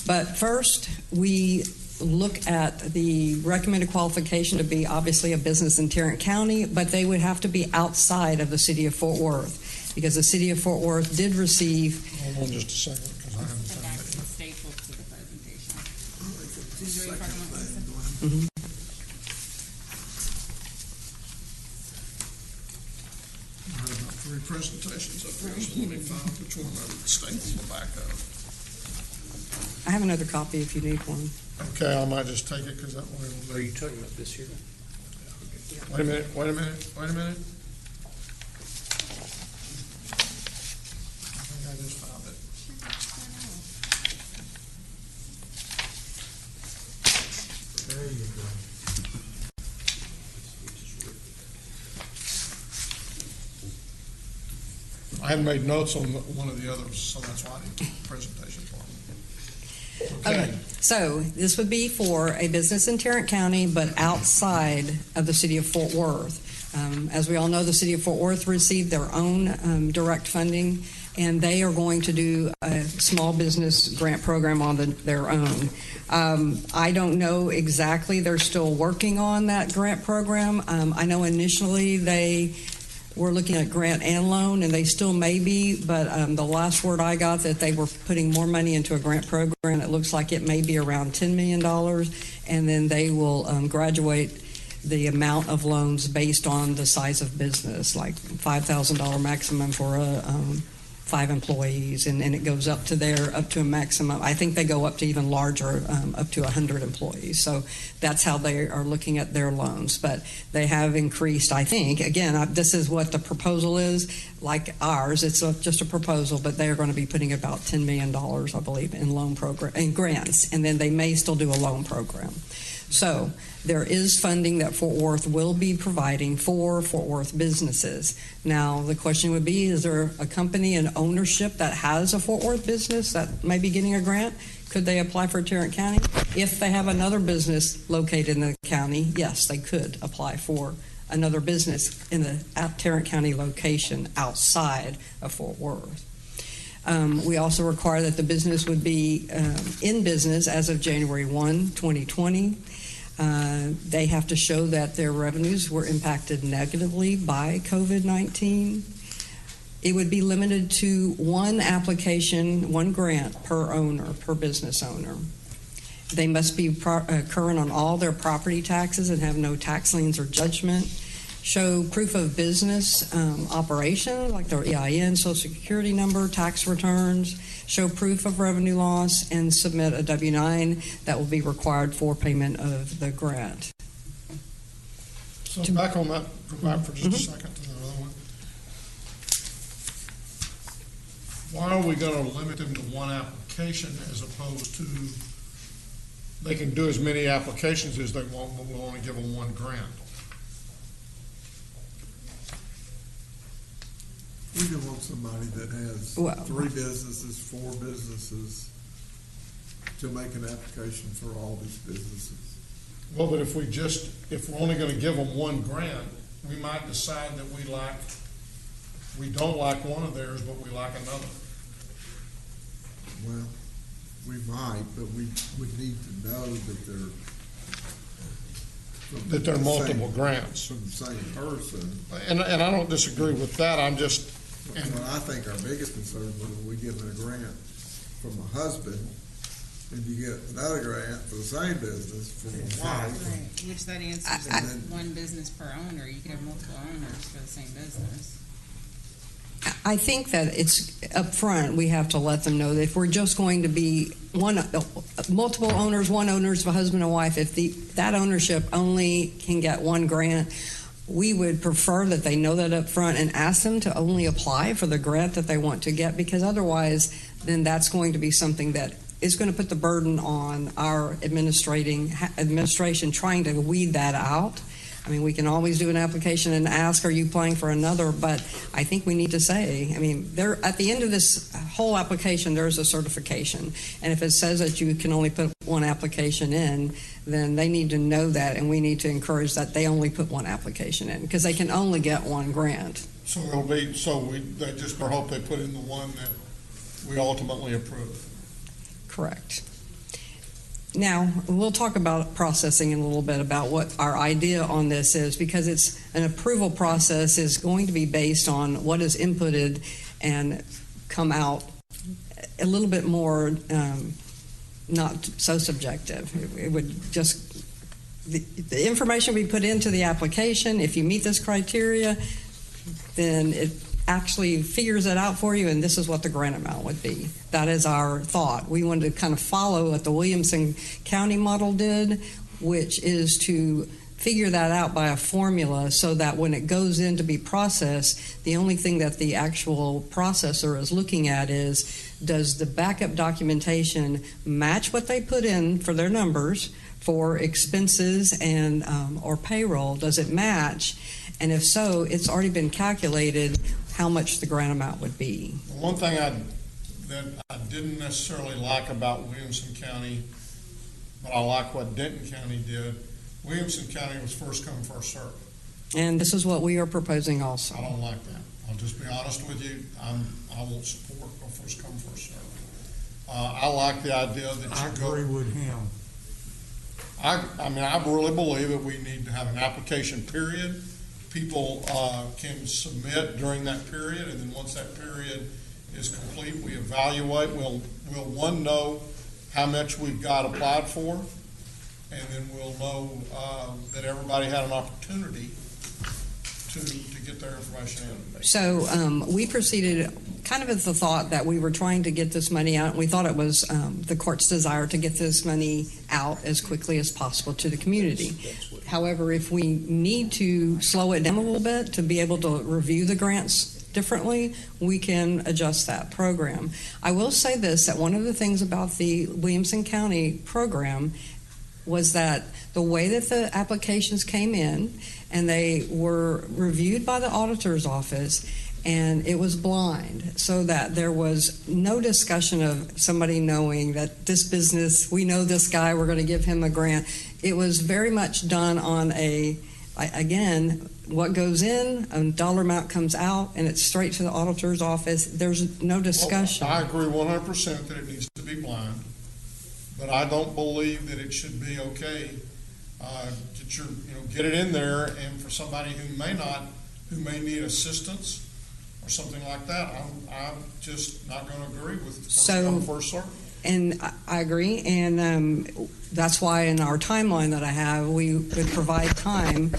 But first, we look at the recommended qualification to be obviously a business in Tarrant County, but they would have to be outside of the city of Fort Worth, because the city of Fort Worth did receive. Hold on just a second, because I haven't found it. Mhm. I had about 3 presentations up there, so let me find which one I would staple the back of. I have another copy if you need one. Okay, I might just take it because that one. Are you talking about this here? Wait a minute. I think I just found it. There you go. I hadn't made notes on one of the others, so that's why I didn't keep the presentation for them. Okay, so this would be for a business in Tarrant County, but outside of the city of Fort Worth. As we all know, the city of Fort Worth received their own direct funding, and they are going to do a small business grant program on their own. I don't know exactly. They're still working on that grant program. I know initially they were looking at grant and loan, and they still may be, but the last word I got that they were putting more money into a grant program. It looks like it may be around $10 million, and then they will graduate the amount of loans based on the size of business, like $5,000 maximum for 5 employees, and it goes up to a maximum. I think they go up to even larger, up to 100 employees. So that's how they are looking at their loans. But they have increased, I think, again, this is what the proposal is, like ours. It's just a proposal, but they are going to be putting about $10 million, I believe, in loan program, in grants, and then they may still do a loan program. So there is funding that Fort Worth will be providing for Fort Worth businesses. Now, the question would be, is there a company in ownership that has a Fort Worth business that may be getting a grant? Could they apply for Tarrant County? If they have another business located in the county, yes, they could apply for another business in the Tarrant County location outside of Fort Worth. We also require that the business would be in business as of January 1, 2020. They have to show that their revenues were impacted negatively by COVID-19. It would be limited to 1 application, 1 grant per owner, per business owner. They must be current on all their property taxes and have no tax liens or judgment. Show proof of business operation, like their EIN, Social Security number, tax returns. Show proof of revenue loss, and submit a W-9 that will be required for payment of the grant. So back on that, go back for just a second to the other one. Why are we going to limit them to 1 application as opposed to they can do as many applications as they want, but we'll only give them 1 grant? We don't want somebody that has 3 businesses, 4 businesses to make an application for all these businesses. Well, but if we're only going to give them 1 grant, we might decide that we don't like one of theirs, but we like another. Well, we might, but we would need to know that they're multiple grants from the same person. And I don't disagree with that. I'm just. Well, I think our biggest concern was when we give a grant from a husband, and you get another grant for the same business from a wife. Right, which that answers 1 business per owner. You can have multiple owners for the same business. I think that it's up front, we have to let them know that if we're just going to be multiple owners, 1 owner's a husband and wife, if that ownership only can get 1 grant, we would prefer that they know that up front and ask them to only apply for the grant that they want to get, because otherwise then that's going to be something that is going to put the burden on our administration trying to weed that out. I mean, we can always do an application and ask, are you applying for another? But I think we need to say, I mean, there at the end of this whole application, there's a certification. And if it says that you can only put one application in, then they need to know that, and we need to encourage that they only put one application in, because they can only get one grant. So they just hope they put in the one that we ultimately approve. Correct. Now, we'll talk about processing in a little bit, about what our idea on this is, because it's an approval process is going to be based on what is inputted and come out a little bit more not so subjective. It would just, the information we put into the application, if you meet this criteria, then it actually figures it out for you, and this is what the grant amount would be. That is our thought. We wanted to kind of follow what the Williamson County model did, which is to figure that out by a formula so that when it goes in to be processed, the only thing that the actual processor is looking at is, does the backup documentation match what they put in for their numbers for expenses and or payroll? Does it match? And if so, it's already been calculated how much the grant amount would be. One thing that I didn't necessarily like about Williamson County, but I like what Denton County did. Williamson County was first come, first served. And this is what we are proposing also. I don't like that. I'll just be honest with you. I won't support a first come, first served. I like the idea that I agree with him. I mean, I really believe that we need to have an application period. People can submit during that period, and then once that period is complete, we evaluate. We'll one, know how much we've got applied for, and then we'll know that everybody had an opportunity to get their information in. So we proceeded kind of with the thought that we were trying to get this money out. We thought it was the court's desire to get this money out as quickly as possible to the community. However, if we need to slow it down a little bit to be able to review the grants differently, we can adjust that program. I will say this, that one of the things about the Williamson County program was that the way that the applications came in, and they were reviewed by the auditor's office, and it was blind, so that there was no discussion of somebody knowing that this business, we know this guy, we're going to give him a grant. It was very much done on again, what goes in, a dollar amount comes out, and it's straight to the auditor's office. There's no discussion. Well, I agree 100% that it needs to be blind, but I don't believe that it should be okay. Get it in there, and for somebody who may need assistance or something like that, I'm just not going to agree with first come, first served. And I agree, and that's why in our timeline that I have, we would provide time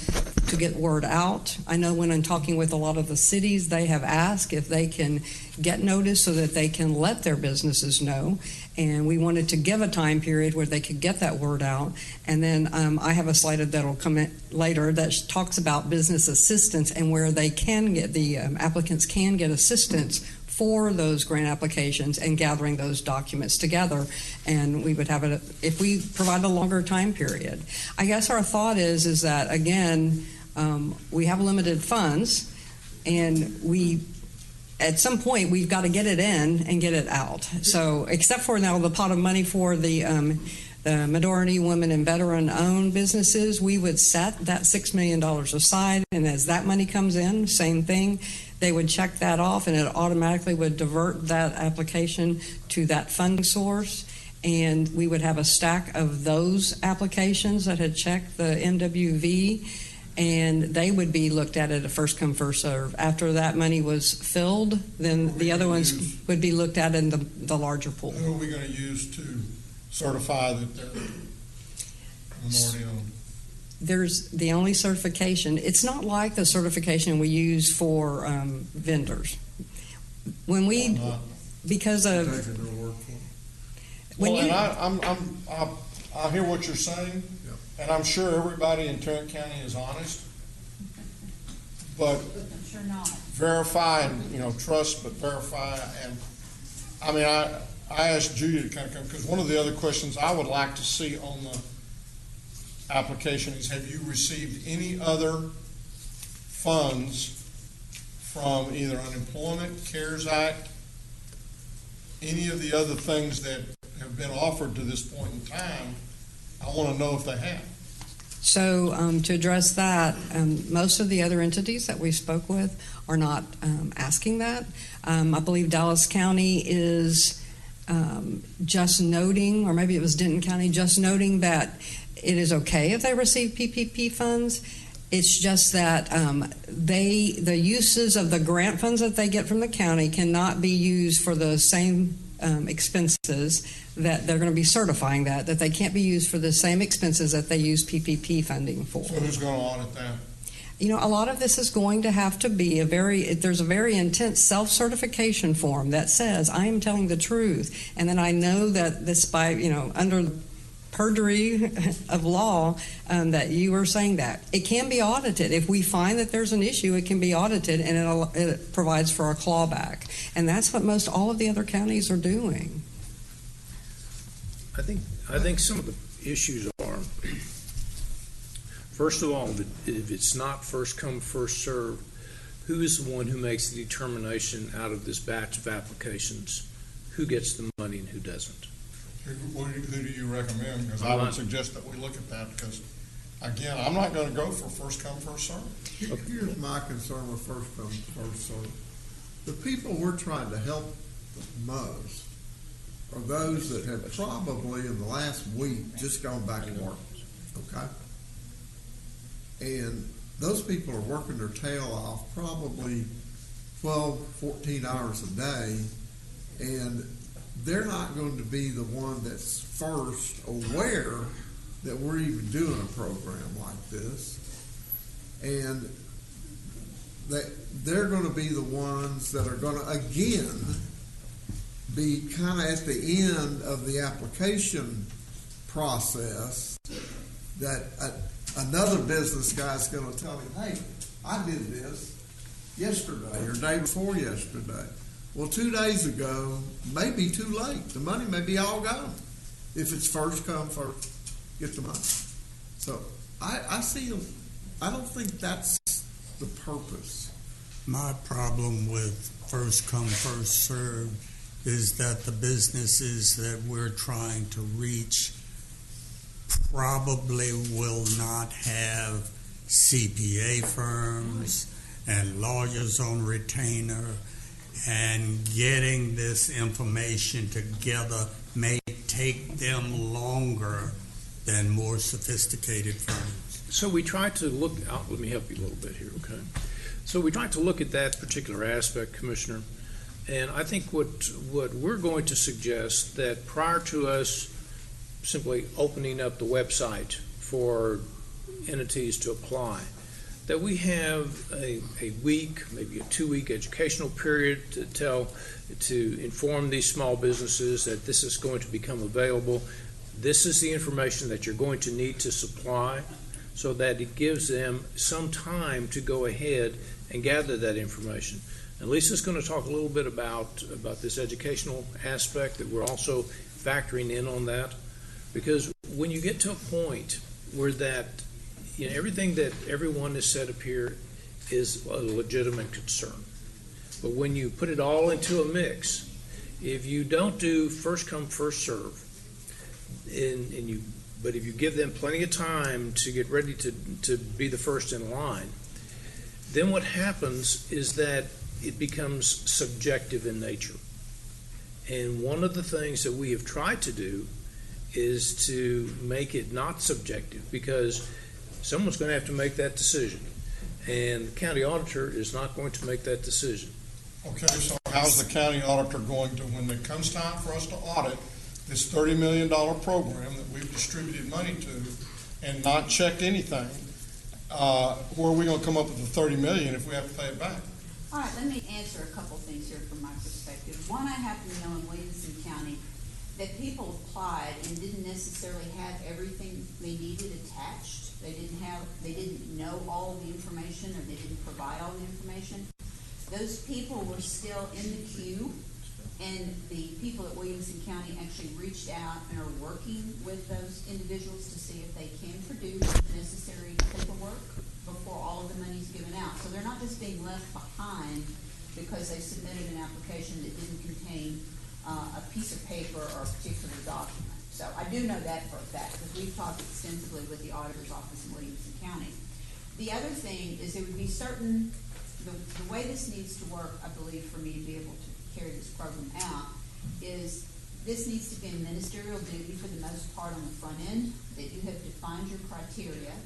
to get word out. I know when I'm talking with a lot of the cities, they have asked if they can get notice so that they can let their businesses know. And we wanted to give a time period where they could get that word out. And then I have a slide that'll come in later that talks about business assistance and where they can get, the applicants can get assistance for those grant applications and gathering those documents together. And we would have it if we provide a longer time period. I guess our thought is that, again, we have limited funds, and at some point, we've got to get it in and get it out. So, except for now the pot of money for the minority, women, and veteran-owned businesses, we would set that $6 million aside, and as that money comes in, same thing, they would check that off, and it automatically would divert that application to that funding source, and we would have a stack of those applications that had checked the MWV, and they would be looked at a first come, first serve. After that money was filled, then the other ones would be looked at in the larger pool. Who are we going to use to certify that they're minority owned? There's the only certification. It's not like the certification we use for vendors. When we, because of when I hear what you're saying, and I'm sure everybody in Tarrant County is honest, but sure not. Verify and trust, but verify. And I mean, I asked Judy to kind of come because one of the other questions I would like to see on the application is, have you received any other funds from either unemployment, CARES Act, any of the other things that have been offered to this point in time? I want to know if they have. So to address that, most of the other entities that we spoke with are not asking that. I believe Dallas County is just noting, or maybe it was Denton County, just noting that it is okay if they receive PPP funds. It's just that the uses of the grant funds that they get from the county cannot be used for the same expenses that they're going to be certifying that they can't be used for the same expenses that they use PPP funding for. So who's going to audit that? You know, a lot of this is going to have to be there's a very intense self-certification form that says, I am telling the truth. And then I know that this under perjury of law, that you are saying that. It can be audited. If we find that there's an issue, it can be audited, and it provides for a clawback. And that's what most all of the other counties are doing. I think some of the issues are, first of all, if it's not first come, first served, who is the one who makes the determination out of this batch of applications who gets the money and who doesn't? Who do you recommend? Because I would suggest that we look at that, because, again, I'm not going to go for first come, first served. Here's my concern with first come, first served. The people we're trying to help the most are those that have probably in the last week just gone back to work, okay? And those people are working their tail off probably 12, 14 hours a day, and they're not going to be the one that's first aware that we're even doing a program like this. And they're going to be the ones that are going to, again, be kind of at the end of the application process, that another business guy's going to tell him, hey, I did this yesterday or day before yesterday. Well, 2 days ago, may be too late. The money may be all gone. If it's first come, first get the money. So I don't think that's the purpose. My problem with first come, first served is that the businesses that we're trying to reach probably will not have CPA firms and lawyers on retainer, and getting this information together may take them longer than more sophisticated firms. So we try to look out, let me help you a little bit here, okay? So we try to look at that particular aspect, Commissioner, and I think what we're going to suggest that prior to us simply opening up the website for entities to apply, that we have a week, maybe a 2-week educational period to inform these small businesses that this is going to become available. This is the information that you're going to need to supply, so that it gives them some time to go ahead and gather that information. And Lisa's going to talk a little bit about this educational aspect, that we're also factoring in on that, because when you get to a point where that, you know, everything that everyone has said up here is a legitimate concern, but when you put it all into a mix, if you don't do first come, first serve, but if you give them plenty of time to get ready to be the first in line, then what happens is that it becomes subjective in nature. And one of the things that we have tried to do is to make it not subjective, because someone's going to have to make that decision, and the county auditor is not going to make that decision. Okay, so how's the county auditor going to, when it comes time for us to audit this $30 million program that we've distributed money to and not checked anything, where are we going to come up with the $30 million if we have to pay it back? All right, let me answer a couple things here from my perspective. One, I happen to know in Williamson County that people applied and didn't necessarily have everything they needed attached. They didn't know all of the information, or they didn't provide all the information. Those people were still in the queue And the people at Williamson County actually reached out and are working with those individuals to see if they can produce the necessary paperwork before all of the money's given out. So they're not just being left behind because they submitted an application that didn't contain a piece of paper or a particular document. So I do know that for a fact because we've talked extensively with the auditor's office in Williamson County. The other thing is there would be certain, the way this needs to work, I believe, for me to be able to carry this program out, is this needs to be a ministerial duty for the most part on the front end, that you have defined your criteria,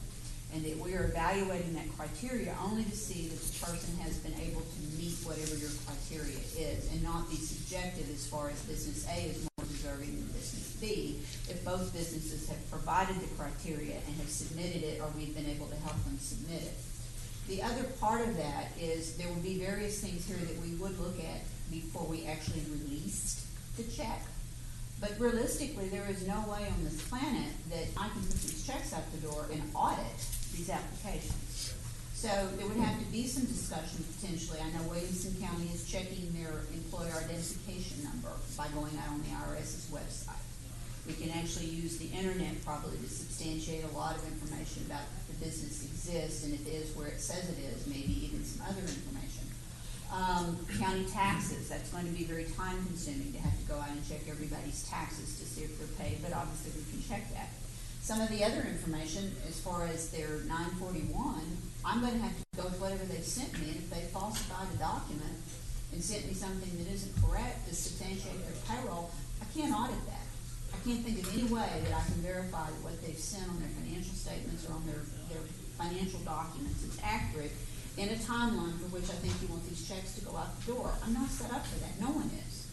and that we are evaluating that criteria only to see that the person has been able to meet whatever your criteria is, and not be subjective as far as business A is more deserving than business B, if both businesses have provided the criteria and have submitted it, or we've been able to help them submit it. The other part of that is there will be various things here that we would look at before we actually released the check. But realistically, there is no way on this planet that I can put these checks out the door and audit these applications. So there would have to be some discussion potentially. I know Williamson County is checking their employer identification number by going out on the IRS's website. We can actually use the internet probably to substantiate a lot of information about if the business exists and if it is where it says it is, maybe even some other information. County taxes, that's going to be very time consuming to have to go out and check everybody's taxes to see if they're paid, but obviously we can check that. Some of the other information, as far as their 941, I'm going to have to go with whatever they've sent me, and if they falsified a document and sent me something that isn't correct to substantiate their payroll, I can't audit that. I can't think of any way that I can verify that what they've sent on their financial statements or on their financial documents is accurate in a timeline for which I think you want these checks to go out the door. I'm not set up for that. No one is.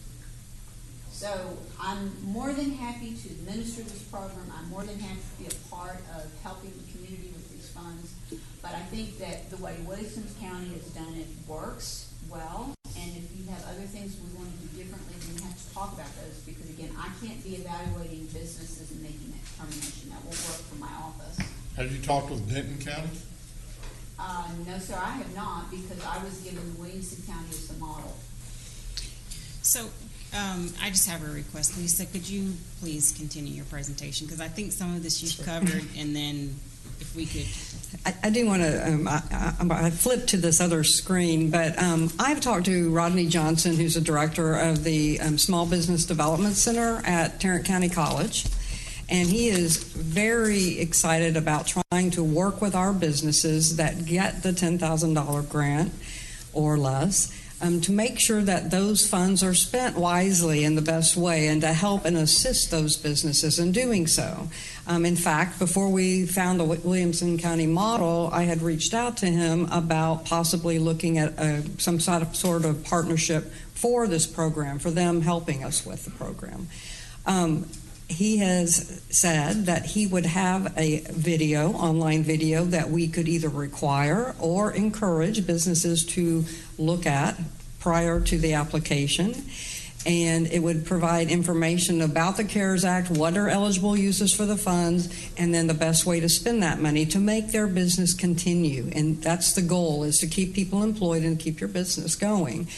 So I'm more than happy to administer this program. I'm more than happy to be a part of helping the community with these funds. But I think that the way Williamson County has done it works well. And if you have other things we want to do differently, then we have to talk about those. Because again, I can't be evaluating businesses and making that determination. That won't work for my office. Have you talked with Denton County? No, sir, I have not, because I was given Williamson County as the model. So I just have a request. Lisa, could you please continue your presentation? Because I think some of this you've covered, and then if we could. I do want to, I flipped to this other screen, but I've talked to Rodney Johnson, who's the director of the Small Business Development Center at Tarrant County College. And he is very excited about trying to work with our businesses that get the $10,000 grant or less to make sure that those funds are spent wisely in the best way and to help and assist those businesses in doing so. In fact, before we found the Williamson County model, I had reached out to him about possibly looking at some sort of partnership for this program, for them helping us with the program. He has said that he would have a video, online video, that we could either require or encourage businesses to look at prior to the application. And it would provide information about the CARES Act, what are eligible uses for the funds, and then the best way to spend that money to make their business continue. And that's the goal, is to keep people employed and keep your business going.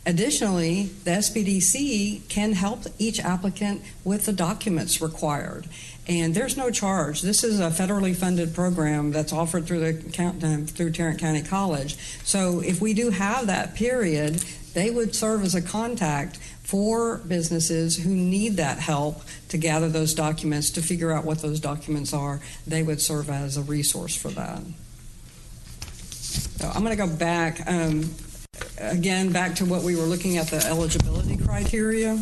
Additionally, the SBDC can help each applicant with the documents required. And there's no charge. This is a federally funded program that's offered through Tarrant County College. So if we do have that period, they would serve as a contact for businesses who need that help to gather those documents, to figure out what those documents are. They would serve as a resource for that. So I'm going to go back. Again, back to what we were looking at, the eligibility criteria.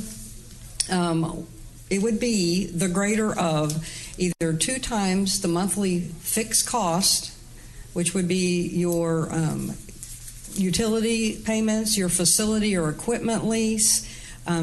It would be the greater of either 2 times the monthly fixed cost, which would be your utility payments, your facility or equipment lease,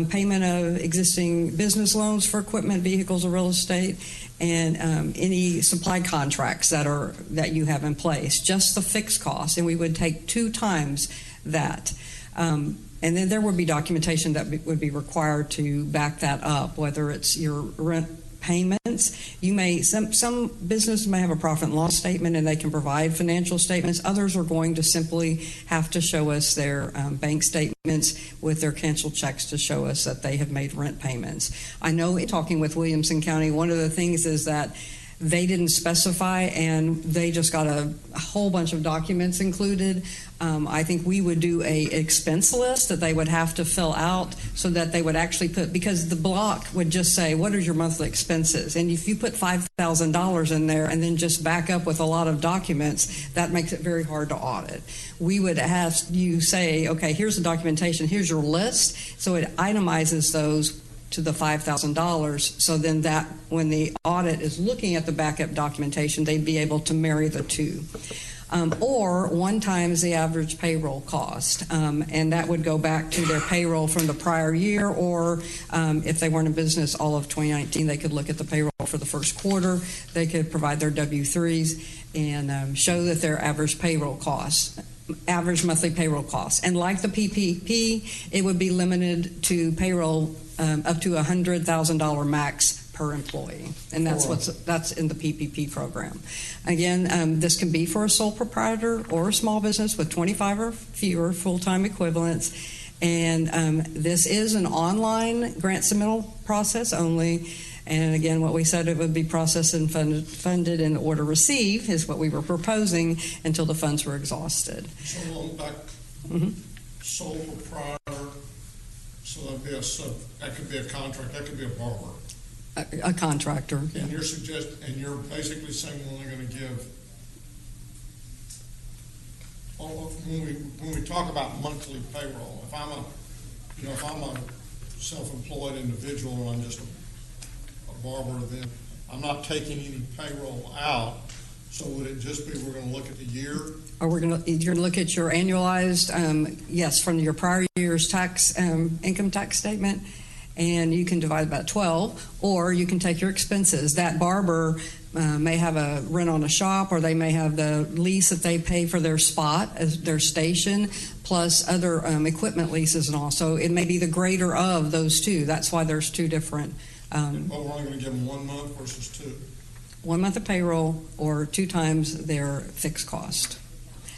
payment of existing business loans for equipment, vehicles, or real estate, and any supply contracts that you have in place. Just the fixed cost, and we would take 2 times that. And then there would be documentation that would be required to back that up, whether it's your rent payments. You may, some businesses may have a profit and loss statement and they can provide financial statements. Others are going to simply have to show us their bank statements with their canceled checks to show us that they have made rent payments. I know in talking with Williamson County, one of the things is that they didn't specify and they just got a whole bunch of documents included. I think we would do a expense list that they would have to fill out so that they would actually put, because the block would just say, what are your monthly expenses? And if you put $5,000 in there and then just back up with a lot of documents, that makes it very hard to audit. We would have you say, okay, here's the documentation, here's your list. So it itemizes those to the $5,000, so then that when the audit is looking at the backup documentation, they'd be able to marry the two. Or 1 times the average payroll cost, and that would go back to their payroll from the prior year, or if they weren't in business all of 2019, they could look at the payroll for the first quarter. They could provide their W-3s and show that their average payroll costs, average monthly payroll costs. And like the PPP, it would be limited to payroll up to $100,000 max per employee, and that's in the PPP program. Again, this can be for a sole proprietor or a small business with 25 or fewer full-time equivalents. And this is an online grant submittal process only. And again, what we said, it would be processed and funded in order to receive is what we were proposing until the funds were exhausted. So back, sole proprietor, so that could be a contract, that could be a barber. A contractor. And you're basically saying we're only going to give. When we talk about monthly payroll, if I'm a self-employed individual and I'm just a barber, then I'm not taking any payroll out. So would it just be we're going to look at the year? Or you're going to look at your annualized, yes, from your prior year's tax income tax statement, and you can divide by 12, or you can take your expenses. That barber may have a rent on a shop, or they may have the lease that they pay for their spot as their station, plus other equipment leases and all. So it may be the greater of those two. That's why there's two different. We're only going to give them 1 month versus 2. 1 month of payroll or 2 times their fixed cost.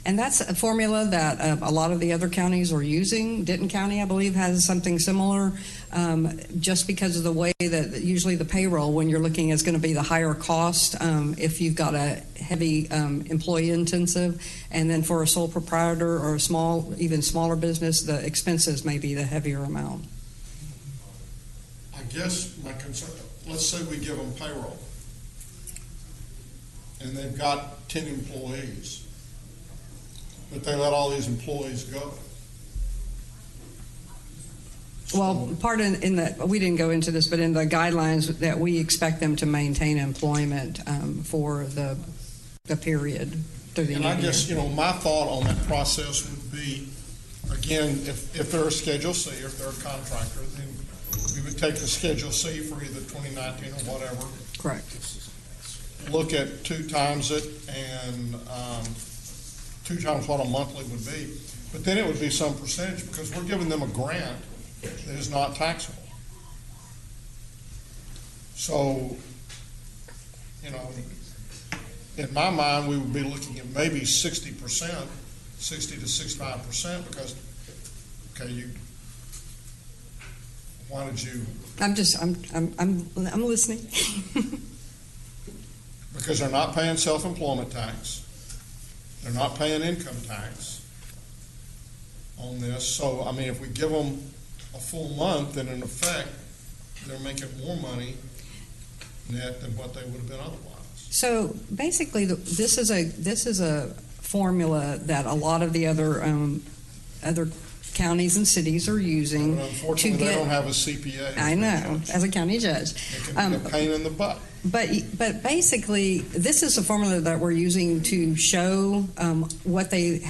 And that's a formula that a lot of the other counties are using. Denton County, I believe, has something similar, just because of the way that usually the payroll, when you're looking, is going to be the higher cost if you've got a heavy employee intensive. And then for a sole proprietor or a small, even smaller business, the expenses may be the heavier amount. I guess my concern, let's say we give them payroll and they've got 10 employees, but they let all these employees go. Well, part in the, we didn't go into this, but in the guidelines that we expect them to maintain employment for the period through the end of the year. And I guess, my thought on that process would be, again, if they're a Schedule C, if they're a contractor, then we would take the Schedule C for either 2019 or whatever. Correct. Look at 2 times it and 2 times what a monthly would be. But then it would be some percentage because we're giving them a grant that is not taxable. So, in my mind, we would be looking at maybe 60%, 60 to 65% because, why did you? I'm listening. Because they're not paying self-employment tax. They're not paying income tax on this. So, if we give them a full month, then in effect, they're making more money net than what they would have been otherwise. So basically, this is a formula that a lot of the other counties and cities are using. But unfortunately, they don't have a CPA. I know, as a county judge. It can be a pain in the butt. But basically, this is a formula that we're using to show what the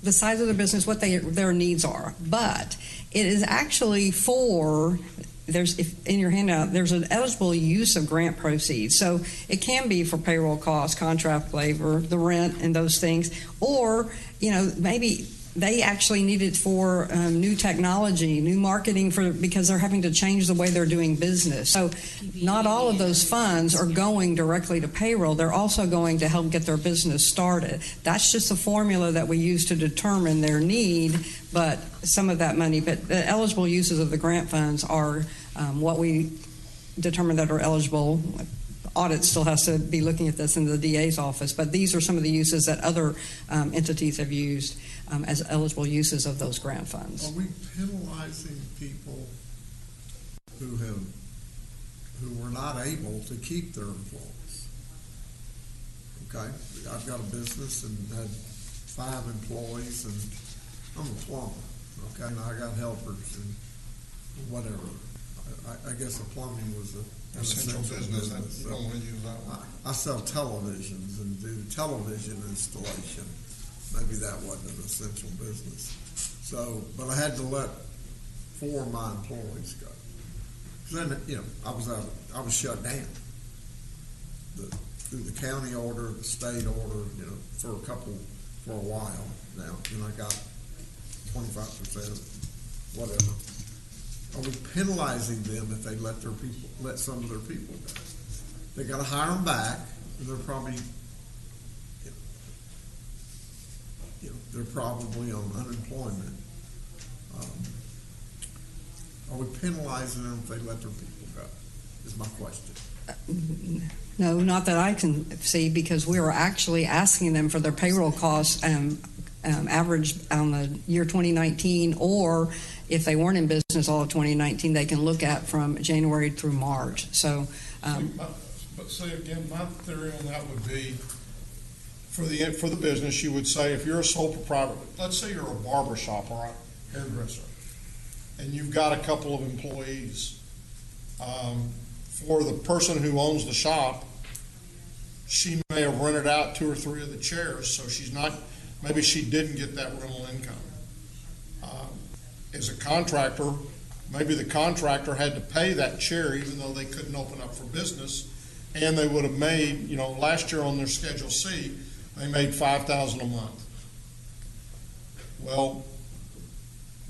size of their business, what their needs are. But it is actually for, in your handout, there's an eligible use of grant proceeds. So it can be for payroll costs, contract labor, the rent, and those things. Or, maybe they actually need it for new technology, new marketing because they're having to change the way they're doing business. So not all of those funds are going directly to payroll. They're also going to help get their business started. That's just a formula that we use to determine their need, but some of that money, but the eligible uses of the grant funds are what we determine that are eligible. Audit still has to be looking at this in the DA's office, but these are some of the uses that other entities have used as eligible uses of those grant funds. Are we penalizing people who were not able to keep their employees? Okay, I've got a business and had 5 employees, and I'm a plumber. Okay, and I got helpers and whatever. I guess the plumbing was an essential business. You don't want to use that one. I sell televisions and do television installation. Maybe that wasn't an essential business. So, but I had to let 4 of my employees go. Because then, I was shut down. Through the county order, the state order, for a while now. And I got 25%, whatever. Are we penalizing them if they let some of their people go? They got to hire them back, and they're probably, they're probably on unemployment. Are we penalizing them if they let their people go? Is my question. No, not that I can see, because we were actually asking them for their payroll costs average on the year 2019, or if they weren't in business all of 2019, they can look at from January through March. So, but see again, my theory on that would be for the business, you would say if you're a sole proprietor, let's say you're a barber shop or a hairdresser, and you've got a couple of employees. For the person who owns the shop, she may have rented out 2 or 3 of the chairs, so maybe she didn't get that rental income. As a contractor, maybe the contractor had to pay that chair even though they couldn't open up for business, and they would have made, last year on their Schedule C, they made $5,000 a month. Well,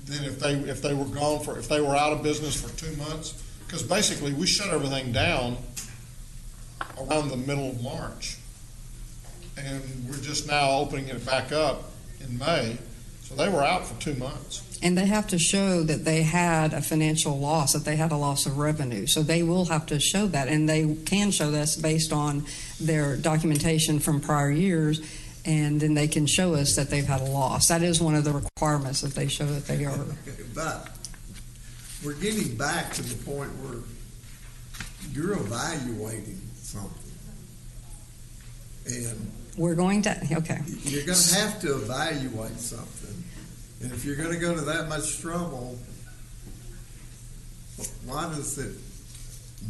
then if they were out of business for 2 months, because basically we shut everything down around the middle of March, and we're just now opening it back up in May. So they were out for 2 months. and they have to show that they had a financial loss, that they had a loss of revenue. So they will have to show that, and they can show this based on their documentation from prior years, and then they can show us that they've had a loss. That is one of the requirements, that they show that they are. But we're getting back to the point where you're evaluating something. And we're going to, okay. You're going to have to evaluate something. And if you're going to go to that much trouble, why does it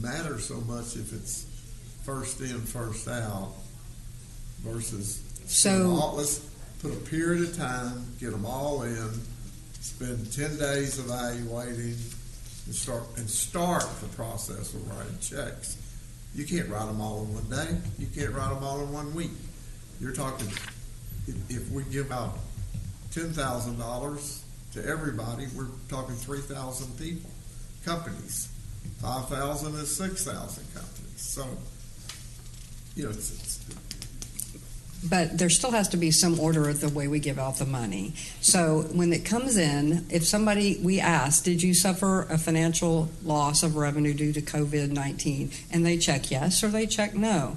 matter so much if it's first in, first out versus, let's put a period of time, get them all in, spend 10 days evaluating, and start the process of writing checks. You can't write them all in one day. You can't write them all in 1 week. You're talking, if we give out $10,000 to everybody, we're talking 3,000 people, companies. 5,000 is 6,000 companies. So, but there still has to be some order of the way we give out the money. So when it comes in, if we ask, did you suffer a financial loss of revenue due to COVID-19? And they check yes or they check no.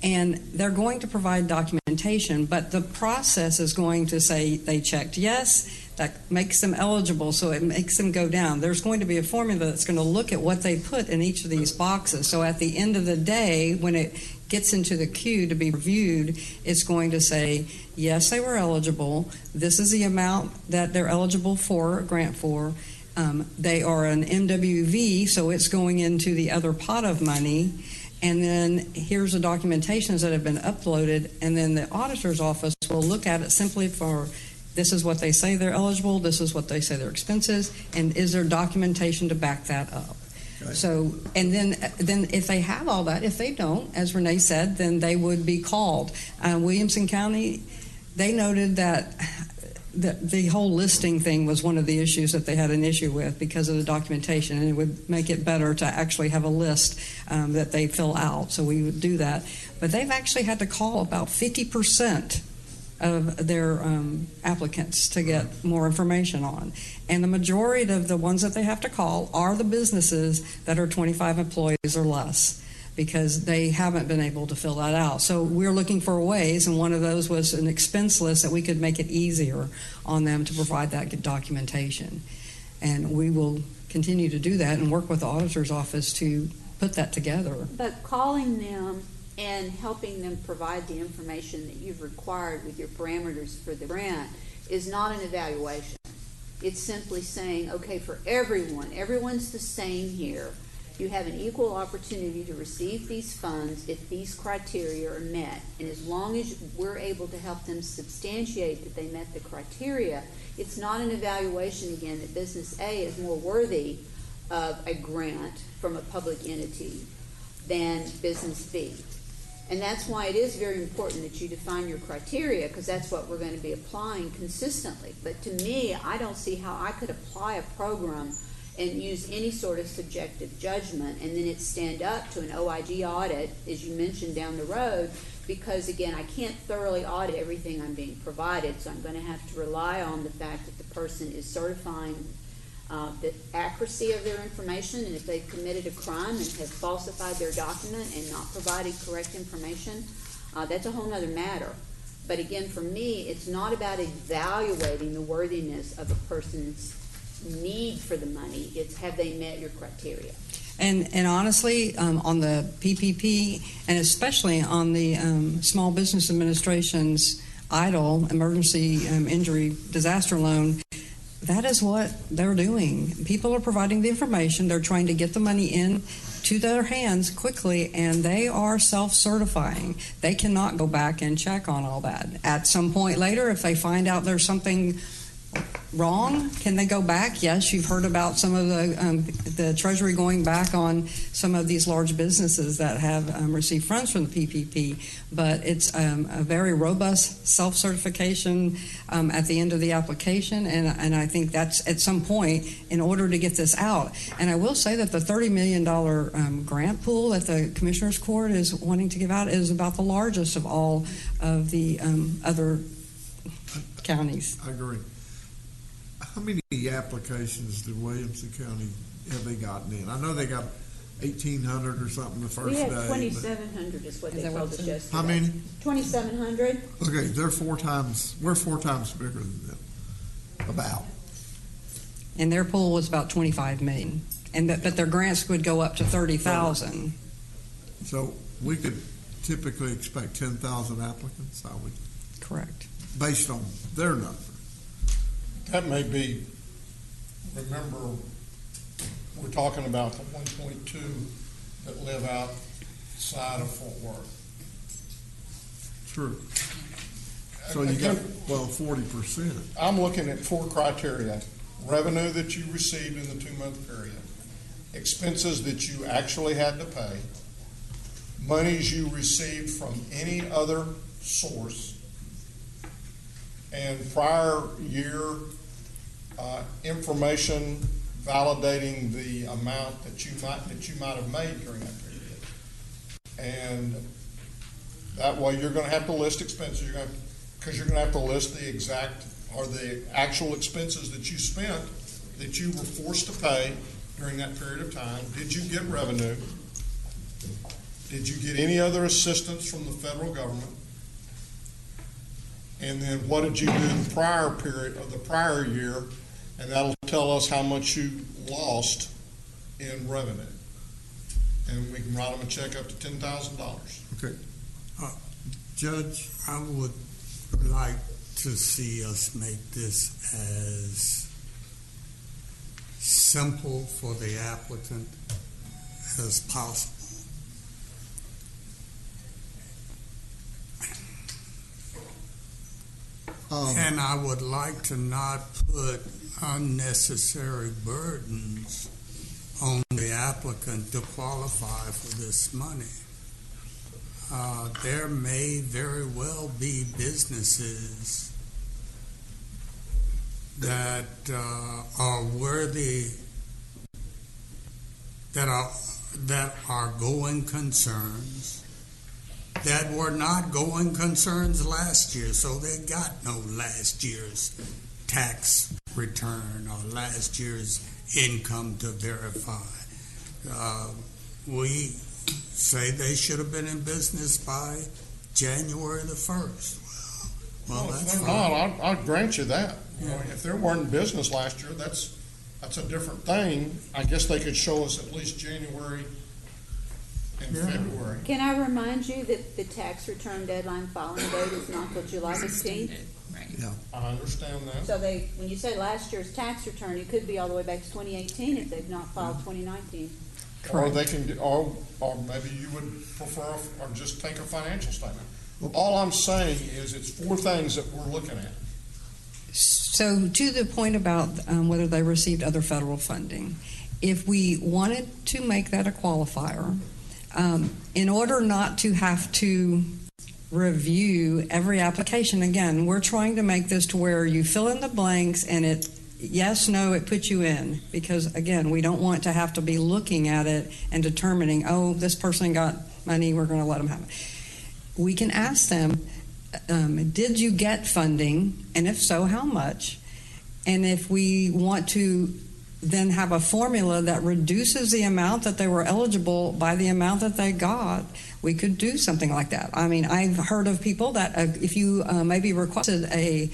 And they're going to provide documentation, but the process is going to say they checked yes. That makes them eligible, so it makes them go down. There's going to be a formula that's going to look at what they put in each of these boxes. So at the end of the day, when it gets into the queue to be reviewed, it's going to say, yes, they were eligible. This is the amount that they're eligible for a grant for. They are an MWV, so it's going into the other pot of money. And then here's the documentations that have been uploaded, and then the auditor's office will look at it simply for, this is what they say they're eligible, this is what they say their expenses, and is there documentation to back that up? Okay. So, and then if they have all that, if they don't, as Renee said, then they would be called. Williamson County, they noted that the whole listing thing was one of the issues that they had an issue with because of the documentation, and it would make it better to actually have a list that they fill out. So we would do that. But they've actually had to call about 50% of their applicants to get more information on. And the majority of the ones that they have to call are the businesses that are 25 employees or less, because they haven't been able to fill that out. So we're looking for ways, and one of those was an expense list that we could make it easier on them to provide that documentation. And we will continue to do that and work with the auditor's office to put that together. But calling them and helping them provide the information that you've required with your parameters for the grant is not an evaluation. It's simply saying, okay, for everyone's the same here. You have an equal opportunity to receive these funds if these criteria are met. And as long as we're able to help them substantiate that they met the criteria, it's not an evaluation, again, that business A is more worthy of a grant from a public entity than business B. And that's why it is very important that you define your criteria, because that's what we're going to be applying consistently. But to me, I don't see how I could apply a program and use any sort of subjective judgment and then it stand up to an OIG audit, as you mentioned, down the road, because, again, I can't thoroughly audit everything I'm being provided, so I'm going to have to rely on the fact that the person is certifying the accuracy of their information, and if they've committed a crime and have falsified their document and not provided correct information, that's a whole other matter. But again, for me, it's not about evaluating the worthiness of a person's need for the money. It's have they met your criteria. And honestly, on the PPP, and especially on the Small Business Administration's EIDL, Emergency Injury Disaster Loan, that is what they're doing. People are providing the information. They're trying to get the money in to their hands quickly, and they are self-certifying. They cannot go back and check on all that. At some point later, if they find out there's something wrong, can they go back? Yes, you've heard about some of the Treasury going back on some of these large businesses that have received funds from the PPP, but it's a very robust self-certification at the end of the application, and I think that's at some point in order to get this out. And I will say that the $30 million grant pool that the Commissioners Court is wanting to give out is about the largest of all of the other counties. I agree. How many applications did Williamson County have they gotten in? I know they got 1,800 or something the first day. We had 2,700 is what they told us yesterday. How many? 2,700. Okay, we're 4 times bigger than them. About. And their pool was about 25 million, but their grants would go up to 30,000. So we could typically expect 10,000 applicants, I would. Correct. Based on their number. That may be, remember, we're talking about the 1.2 that live outside of Fort Worth. True. So you got, 40%. I'm looking at 4 criteria. Revenue that you received in the 2-month period, expenses that you actually had to pay, monies you received from any other source, and prior year information validating the amount that you might have made during that period. And that way, you're going to have to list expenses. Because you're going to have to list the exact or the actual expenses that you spent that you were forced to pay during that period of time. Did you get revenue? Did you get any other assistance from the federal government? And then what did you do the prior period of the prior year? And that'll tell us how much you lost in revenue. And we can write them a check up to $10,000. Okay. Judge, I would like to see us make this as simple for the applicant as possible. And I would like to not put unnecessary burdens on the applicant to qualify for this money. There may very well be businesses that are worthy, that are going concerns, that were not going concerns last year, so they got no last year's tax return or last year's income to verify. We say they should have been in business by January the 1st. Well, that's if they're fine. not, I'll grant you that. You know, if they weren't in business last year, that's a different thing. I guess they could show us at least January and February. Can I remind you that the tax return deadline filing date is not till July 15th? Right. Yeah. I understand that. So when you say last year's tax return, it could be all the way back to 2018 if they've not filed 2019. Or they can, or maybe you would prefer, or just take a financial statement. All I'm saying is it's 4 things that we're looking at. So to the point about whether they received other federal funding, if we wanted to make that a qualifier, in order not to have to review every application, again, we're trying to make this to where you fill in the blanks and it, yes, no, it puts you in. Because, again, we don't want to have to be looking at it and determining, oh, this person got money, we're going to let them have it. We can ask them, did you get funding? And if so, how much? And if we want to then have a formula that reduces the amount that they were eligible by the amount that they got, we could do something like that. I mean, I've heard of people that if you maybe requested a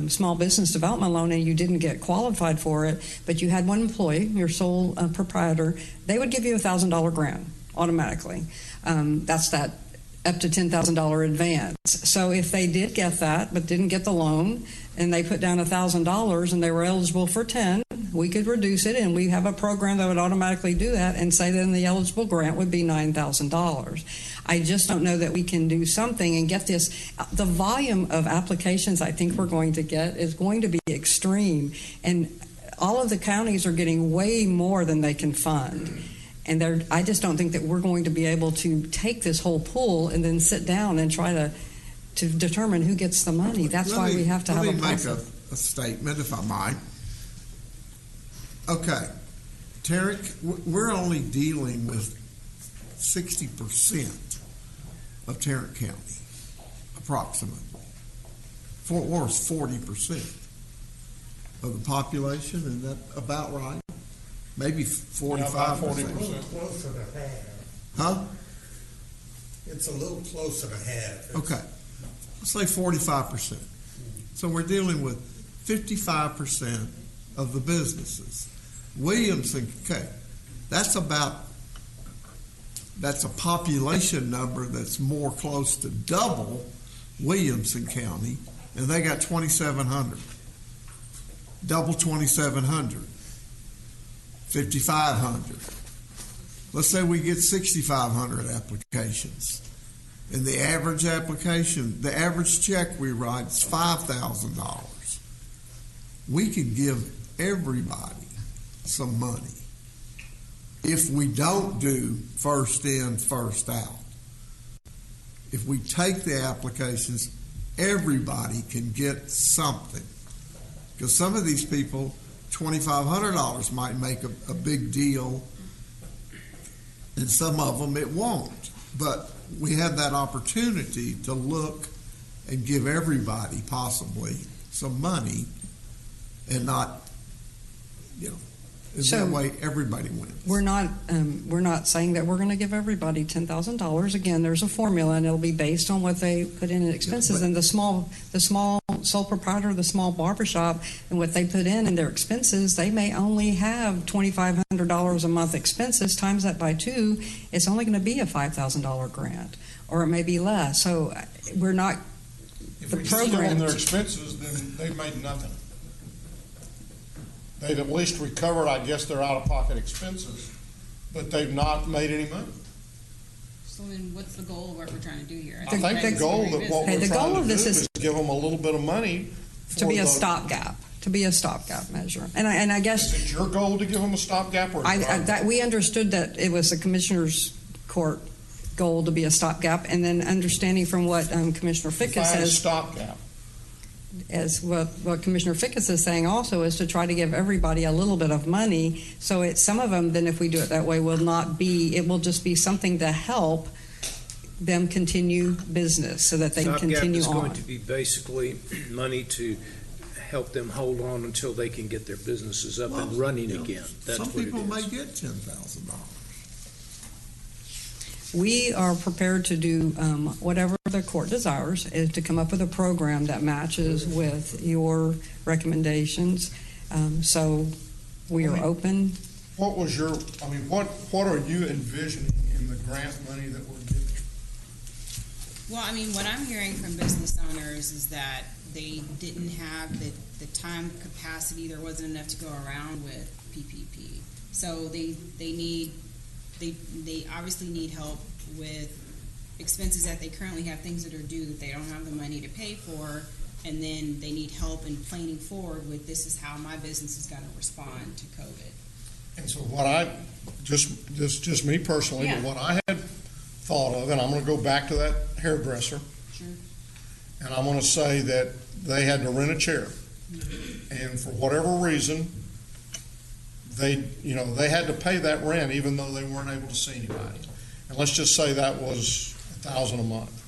small business development loan and you didn't get qualified for it, but you had one employee, your sole proprietor, they would give you a $1,000 grant automatically. That's that up to $10,000 advance. So if they did get that but didn't get the loan and they put down $1,000 and they were eligible for 10, we could reduce it, and we have a program that would automatically do that and say then the eligible grant would be $9,000. I just don't know that we can do something and get this. The volume of applications I think we're going to get is going to be extreme, and all of the counties are getting way more than they can fund. And I just don't think that we're going to be able to take this whole pool and then sit down and try to determine who gets the money. That's why we have to have a process. Let me make a statement, if I might. Okay, Tarek, we're only dealing with 60% of Tarrant County, approximately. Fort Worth's 40% of the population, is that about right? Maybe 45%. Closer to half. Huh? It's a little closer to half. Okay. Let's say 45%. So we're dealing with 55% of the businesses. Williamson, okay, that's a population number that's more close to double Williamson County, and they got 2,700. Double 2,700. 5,500. Let's say we get 6,500 applications. And the average application, the average check we write is $5,000. We could give everybody some money if we don't do first in, first out. If we take the applications, everybody can get something. Because some of these people, $2,500 might make a big deal, and some of them it won't. But we have that opportunity to look and give everybody possibly some money, and not, that way everybody wins. We're not saying that we're going to give everybody $10,000. Again, there's a formula, and it'll be based on what they put in expenses. And the small sole proprietor, the small barbershop, and what they put in their expenses, they may only have $2,500 a month expenses. Times that by 2, it's only going to be a $5,000 grant, or it may be less. So we're not. If the we program in their expenses, then they made nothing. They've at least recovered, I guess, their out-of-pocket expenses, but they've not made any money. So then what's the goal of what we're trying to do here? I think the goal of what we're trying to do is give them a little bit of money to be a stopgap. To be a stopgap measure, and I guess is it your goal to give them a stopgap, or that we understood that it was the Commissioner's Court goal to be a stopgap, and then understanding from what Commissioner Fickett says, stopgap. as what Commissioner Fickus is saying also, is to try to give everybody a little bit of money. So some of them, then if we do it that way, will not be, it will just be something to help them continue business so that they can continue Stopgap is going on. to be basically money to help them hold on until they can get their businesses up and running again. That's Some what it people may is. get $10,000. We are prepared to do whatever the court desires, is to come up with a program that matches with your recommendations. So we are open. What was your, I mean, what are you envisioning in the grant money that we're getting? Well, I mean, what I'm hearing from business owners is that they didn't have the time capacity, there wasn't enough to go around with PPP. So they obviously need help with expenses that they currently have, things that are due that they don't have the money to pay for, and then they need help in planning forward with, this is how my business is going to respond to COVID. And so what I, just me personally, Yeah. but what I had thought of, and I'm going to go back to that hairdresser, Sure. and I'm going to say that they had to rent a chair. And for whatever reason, they had to pay that rent even though they weren't able to see anybody. And let's just say that was $1,000 a month.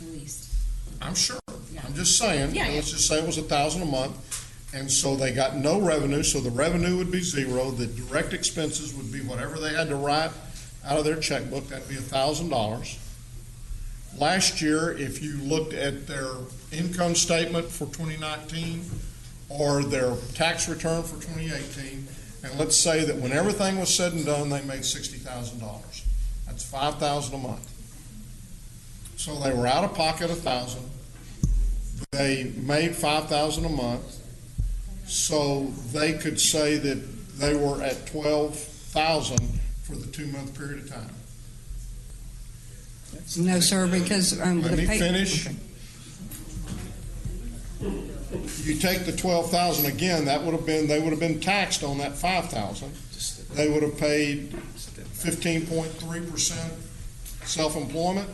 At least. I'm sure. Yeah. I'm just saying. Yeah, Let's just say it was $1,000 a month. And so they got no revenue, so the revenue would be zero. The direct expenses would be whatever they had to write out of their checkbook. That'd be $1,000. Last year, if you looked at their income statement for 2019 or their tax return for 2018, and let's say that when everything was said and done, they made $60,000. That's $5,000 a month. So they were out of pocket $1,000. They made $5,000 a month. So they could say that they were at $12,000 for the 2-month period of time. No, sir, because Let me finish. Okay. You take the $12,000 again, they would have been taxed on that $5,000. They would have paid 15.3% self-employment.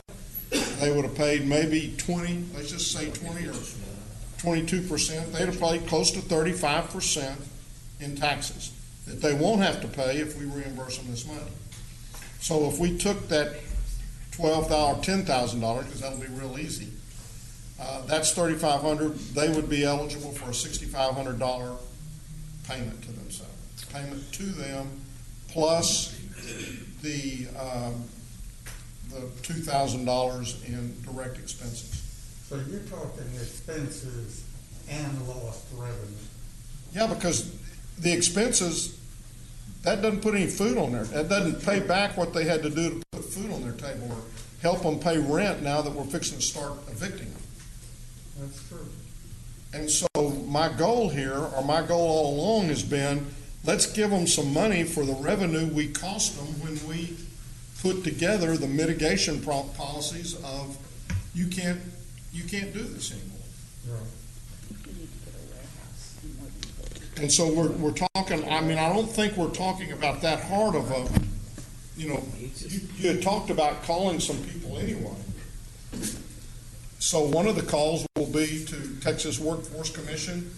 They would have paid maybe 20, let's just say 20 or 22%. They'd have paid close to 35% in taxes that they won't have to pay if we reimburse them this money. So if we took that $12,000, $10,000, because that'll be real easy, that's $3,500. They would be eligible for a $6,500 payment to themselves. Payment to them plus the $2,000 in direct expenses. So you're talking expenses and lost revenue. Yeah, because the expenses, that doesn't put any food on there. That doesn't pay back what they had to do to put food on their table or help them pay rent now that we're fixing to start evicting them. That's true. And so my goal here, or my goal all along has been, let's give them some money for the revenue we cost them when we put together the mitigation policies of you can't do this anymore. Right. And so we're talking, I mean, I don't think we're talking about that hard of a, you had talked about calling some people anyway. So one of the calls will be to Texas Workforce Commission.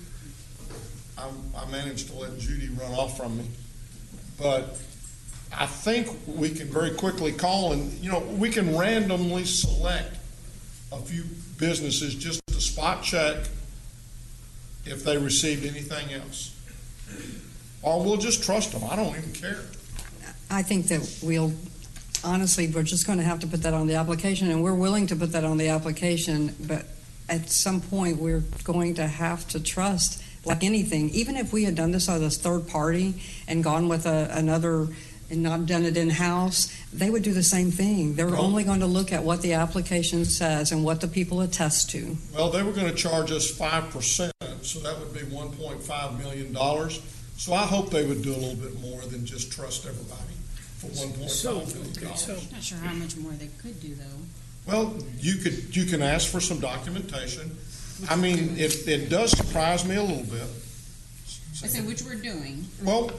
I managed to let Judy run off from me. But I think we can very quickly call and, we can randomly select a few businesses just to spot check if they received anything else. Or we'll just trust them. I don't even care. I think that honestly, we're just going to have to put that on the application, and we're willing to put that on the application, but at some point we're going to have to trust, like anything, even if we had done this as a third party and gone with another and not done it in-house, they would do the same thing. They're only going to look at what the application says and what the people attest to. Well, they were going to charge us 5%, so that would be $1.5 million. So I hope they would do a little bit more than just trust everybody for $1.5 million. I'm not sure how much more they could do, though. Well, you can ask for some documentation. I mean, it does surprise me a little bit. I said, which we're doing. Well,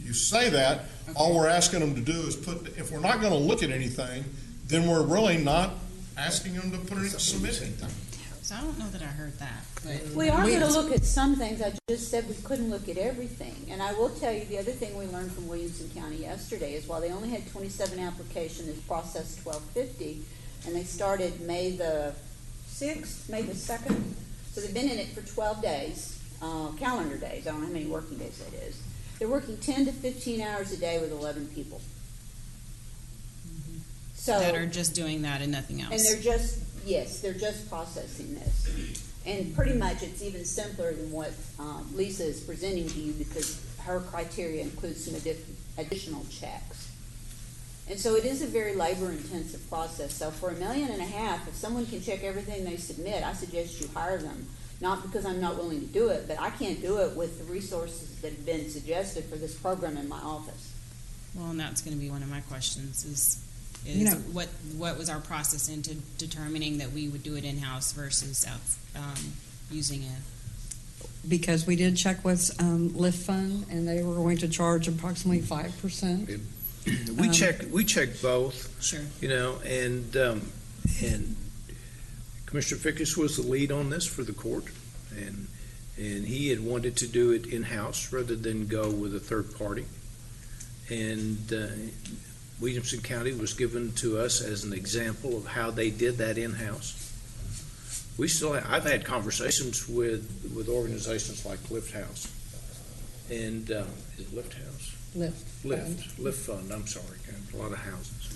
you say that, okay. All we're asking them to do is if we're not going to look at anything, then we're really not asking them to submit anything. So I don't know that I heard that. But We are going to look at some things. I just said we couldn't look at everything. And I will tell you, the other thing we learned from Williamson County yesterday is while they only had 27 applications, they processed 1250, and they started May the 6th, May the 2nd. So they've been in it for 12 days, calendar days. I don't know how many working days that is. They're working 10 to 15 hours a day with 11 people. So, that are just doing that and nothing else. and they're just processing this. And pretty much it's even simpler than what Lisa is presenting to you because her criteria includes some additional checks. And so it is a very labor-intensive process. So for $1.5 million, if someone can check everything they submit, I suggest you hire them. Not because I'm not willing to do it, but I can't do it with the resources that have been suggested for this program in my office. Well, and that's going to be one of my questions is You know- what was our process into determining that we would do it in-house versus using it? Because we did check with Lift Fund, and they were going to charge approximately 5%. We checked both. Sure. You know, and Commissioner Fickus was the lead on this for the court, and he had wanted to do it in-house rather than go with a third party. And Williamson County was given to us as an example of how they did that in-house. I've had conversations with organizations like Lift House and is it Lift House? Lift Fund. I'm sorry, a lot of houses.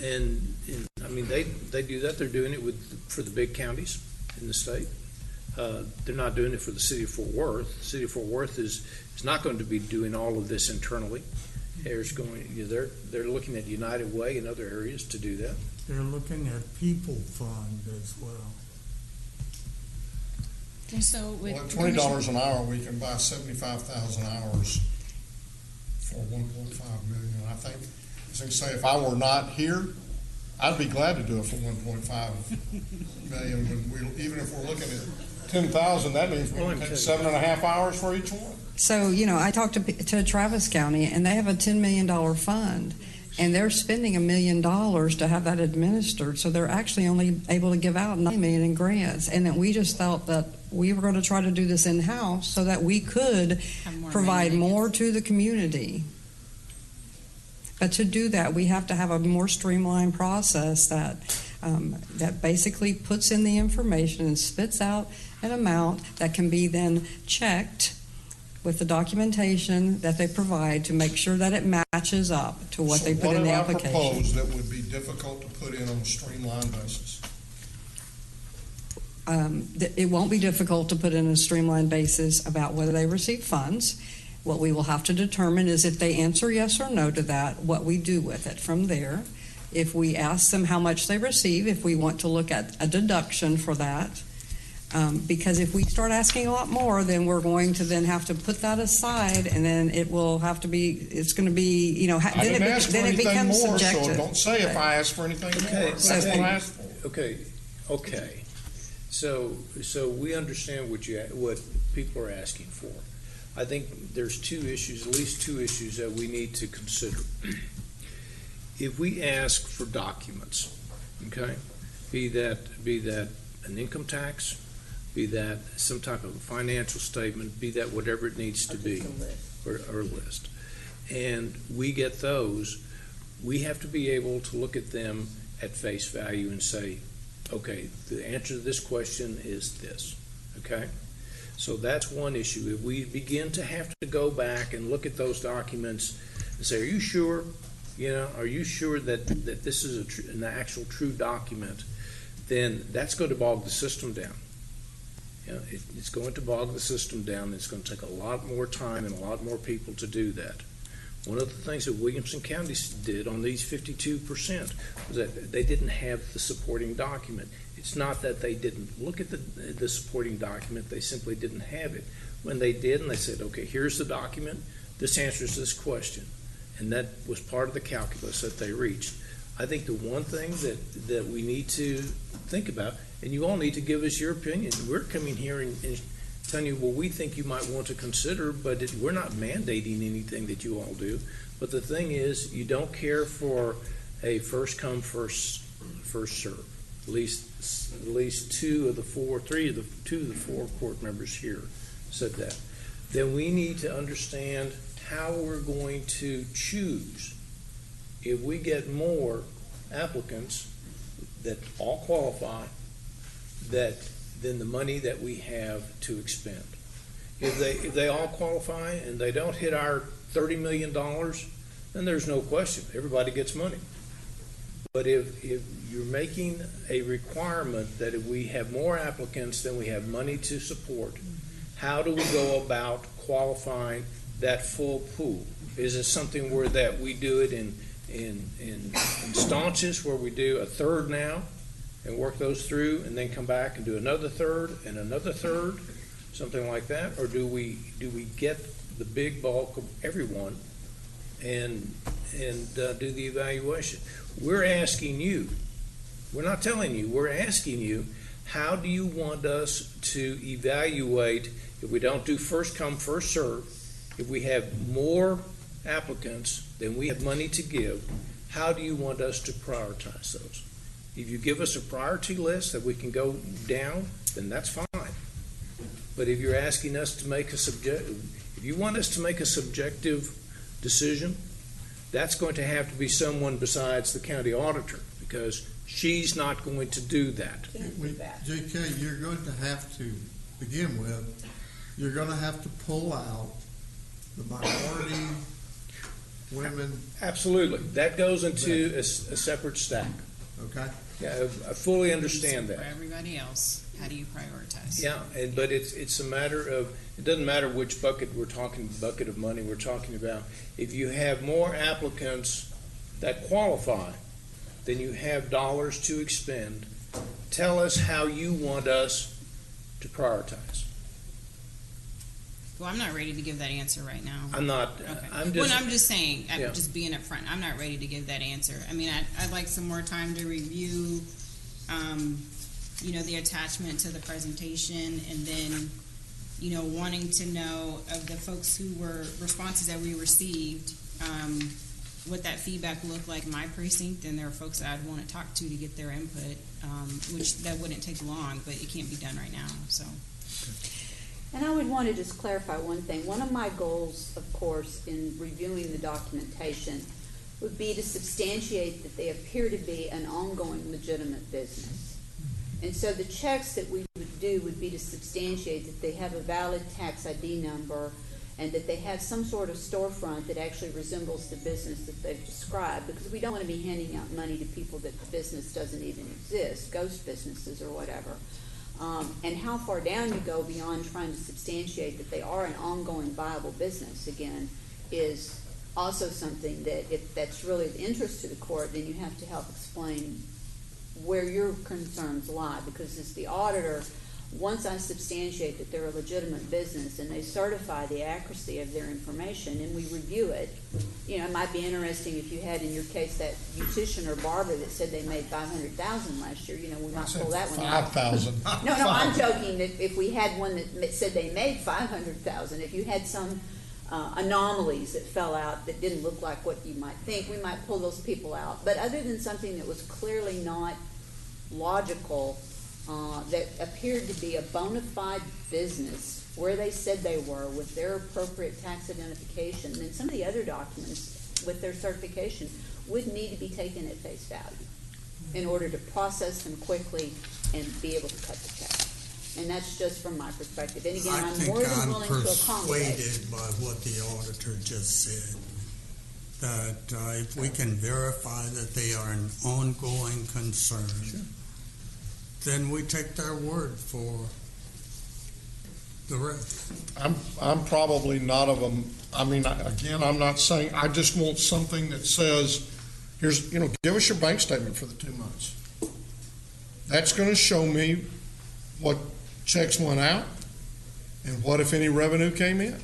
And I mean they do that. They're doing it for the big counties in the state. They're not doing it for the city of Fort Worth. The city of Fort Worth is not going to be doing all of this internally. They're looking at United Way and other areas to do that. They're looking at People Fund as well. So with Well, at $20 an hour, we can buy 75,000 hours for 1.5 million. I think, as I say, if I were not here, I'd be glad to do it for 1.5 million. Even if we're looking at 10,000, that means we can take 7.5 hours for each one. So, I talked to Travis County, and they have a $10 million fund, and they're spending $1 million to have that administered. So they're actually only able to give out $9 million in grants. And then we just thought that we were going to try to do this in-house so that we could provide more to the community. But to do that, we have to have a more streamlined process that basically puts in the information and spits out an amount that can be then checked with the documentation that they provide to make sure that it matches up to what they put in the application. What have I proposed that would be difficult to put in on a streamlined basis? It won't be difficult to put in a streamlined basis about whether they receive funds. What we will have to determine is if they answer yes or no to that, what we do with it from there. If we ask them how much they receive, if we want to look at a deduction for that. Because if we start asking a lot more, then we're going to then have to put that aside, and then it will have to be, it's going to be, I didn't ask for anything more, subjective. so don't say if I ask for anything more. That's what I asked for. Okay. So we understand what people are asking for. I think there's at least two issues that we need to consider. If we ask for documents, okay, be that an income tax, be that some type of a financial statement, be that whatever it needs to be, or a list, and we get those, we have to be able to look at them at face value and say, okay, the answer to this question is this, okay? So that's one issue. If we begin to have to go back and look at those documents and say, are you sure? Are you sure that this is an actual true document? Then that's going to bog the system down. It's going to bog the system down. It's going to take a lot more time and a lot more people to do that. One of the things that Williamson County did on these 52% was that they didn't have the supporting document. It's not that they didn't look at the supporting document, they simply didn't have it. When they did, and they said, okay, here's the document, this answers this question. And that was part of the calculus that they reached. I think the one thing that we need to think about, and you all need to give us your opinion. We're coming here and telling you what we think you might want to consider, but we're not mandating anything that you all do. But the thing is, you don't care for a first come, first serve. least two of the four court members here said that. Then we need to understand how we're going to choose. If we get more applicants that all qualify, then the money that we have to expend. If they all qualify and they don't hit our $30 million, then there's no question. Everybody gets money. But if you're making a requirement that if we have more applicants than we have money to support, how do we go about qualifying that full pool? Is it something where that we do it in staunches, where we do a third now and work those through and then come back and do another third and another third, something like that? Or do we get the big bulk of everyone and do the evaluation? We're asking you, we're not telling you, we're asking you, how do you want us to evaluate if we don't do first come, first serve, if we have more applicants than we have money to give, how do you want us to prioritize those? If you give us a priority list that we can go down, then that's fine. But if you're asking us to make if you want us to make a subjective decision, that's going to have to be someone besides the county auditor, because she's not going to do that. JK, you're going to have to begin with, you're going to have to pull out the minority women. Absolutely. That goes into a separate stack. Okay. Yeah, I fully understand that. For everybody else, how do you prioritize? Yeah, but it's a matter of, it doesn't matter which bucket of money we're talking about. If you have more applicants that qualify than you have dollars to expend, tell us how you want us to prioritize. Well, I'm not ready to give that answer right now. I'm not. Okay. I'm just. Well, I'm just saying. I'm Yeah. just being upfront. I'm not ready to give that answer. I mean, I'd like some more time to review, the attachment to the presentation, and then, wanting to know of the folks who were responses that we received, what that feedback looked like in my precinct, and there are folks that I'd want to talk to get their input, which that wouldn't take long, but it can't be done right now. So. And I would want to just clarify one thing. One of my goals, of course, in reviewing the documentation would be to substantiate that they appear to be an ongoing legitimate business. And so the checks that we would do would be to substantiate that they have a valid tax ID number and that they have some sort of storefront that actually resembles the business that they've described, because we don't want to be handing out money to people that the business doesn't even exist, ghost businesses or whatever. And how far down you go beyond trying to substantiate that they are an ongoing viable business, again, is also something that if that's really of interest to the court, then you have to help explain where your concerns lie. Because as the auditor, once I substantiate that they're a legitimate business and they certify the accuracy of their information and we review it, it might be interesting if you had in your case that beautician or barber that said they made $500,000 last year, we might pull that one out. 5,000. No, I'm joking that if we had one that said they made $500,000, if you had some anomalies that fell out that didn't look like what you might think, we might pull those people out. But other than something that was clearly not logical, that appeared to be a bona fide business where they said they were with their appropriate tax identification, then some of the other documents with their certification would need to be taken at face value in order to process them quickly and be able to cut the check. And that's just from my perspective. And again, I'm more than willing to accommodate. I'm persuaded by what the auditor just said, that if we can verify that they are an ongoing concern, then we take their word for the rest. I'm probably not of them. I mean, again, I'm not saying, I just want something that says, here's, give us your bank statement for the 2 months. That's going to show me what checks went out and what, if any, revenue came in.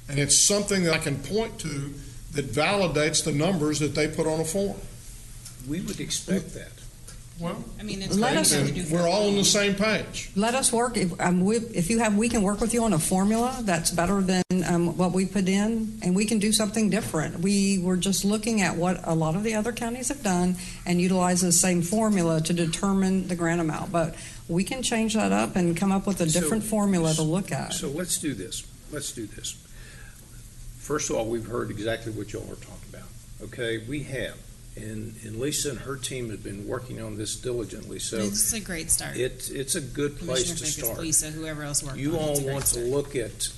And it's something that I can point to that validates the numbers that they put on a form. We would expect that. Well, I mean, it's Let great us- that we do for we're all on the loans. same page. Let us work. If you have, we can work with you on a formula that's better than what we put in, and we can do something different. We were just looking at what a lot of the other counties have done and utilize the same formula to determine the grant amount. But we can change that up and come up with a different formula to look at. So let's do this. First of all, we've heard exactly what y'all are talking about. Okay, we have. And Lisa and her team have been working on this diligently. So It's a great start. it's a good place to Commissioner Fickes, start. Lisa, whoever else worked You on it, all it's a great want to start. look at,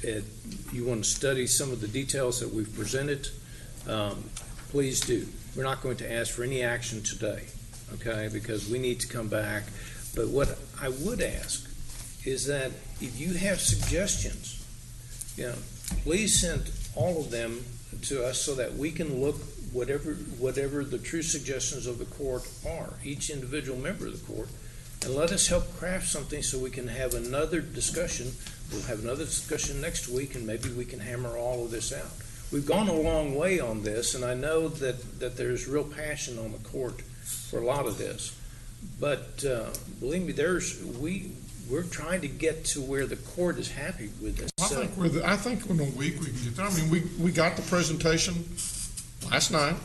you want to study some of the details that we've presented, please do. We're not going to ask for any action today, okay, because we need to come back. But what I would ask is that if you have suggestions, please send all of them to us so that we can look whatever the true suggestions of the court are, each individual member of the court, and let us help craft something so we can have another discussion. We'll have another discussion next week, and maybe we can hammer all of this out. We've gone a long way on this, and I know that there's real passion on the court for a lot of this. But believe me, we're trying to get to where the court is happy with this. I think in a week we can get there. I mean, we got the presentation last night,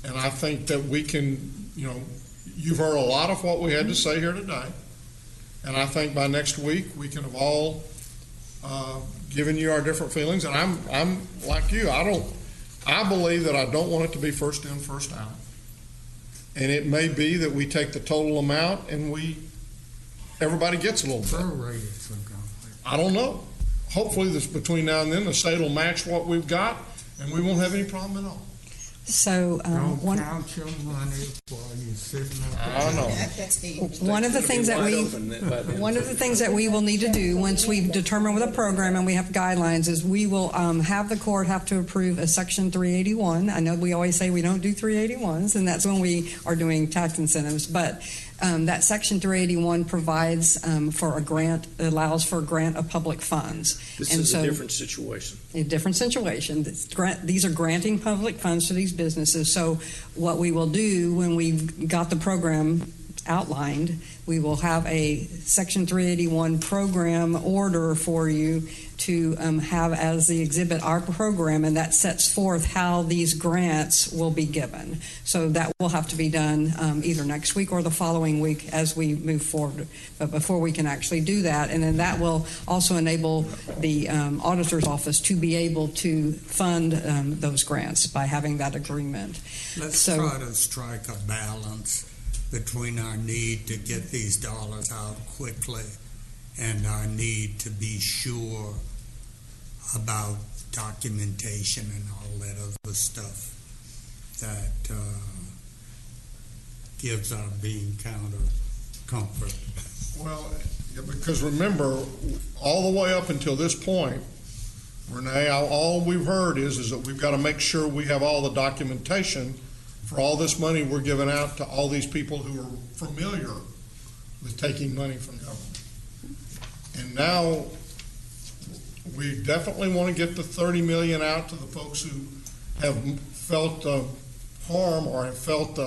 and I think that we can, you've heard a lot of what we had to say here today, and I think by next week we can have all given you our different feelings. And I'm like you. I believe that I don't want it to be first in, first out, and it may be that we take the total amount and everybody gets a little bit. I don't know. Hopefully, this between now and then, the state will match what we've got, and we won't have any problem at all. So Don't count your money while you're sitting up. I know. one of the things that we will need to do once we've determined with a program and we have guidelines is we will have the court have to approve a Section 381. I know we always say we don't do 381s, and that's when we are doing tax incentives, but that Section 381 provides for a grant, allows for a grant of public funds. This and is so, a different situation. a different situation. These are granting public funds to these businesses. So what we will do when we've got the program outlined, we will have a Section 381 program order for you to have as the exhibit our program, and that sets forth how these grants will be given. So that will have to be done either next week or the following week as we move forward, but before we can actually do that. And then that will also enable the auditor's office to be able to fund those grants by having that agreement. Let's try to strike a balance between our need to get these dollars out quickly and our need to be sure about documentation and all that other stuff that gives our bean counter comfort. Well, because remember, all the way up until this point, Renee, all we've heard is that we've got to make sure we have all the documentation for all this money we're giving out to all these people who are familiar with taking money from government. And now we definitely want to get the $30 million out to the folks who have felt harm or have felt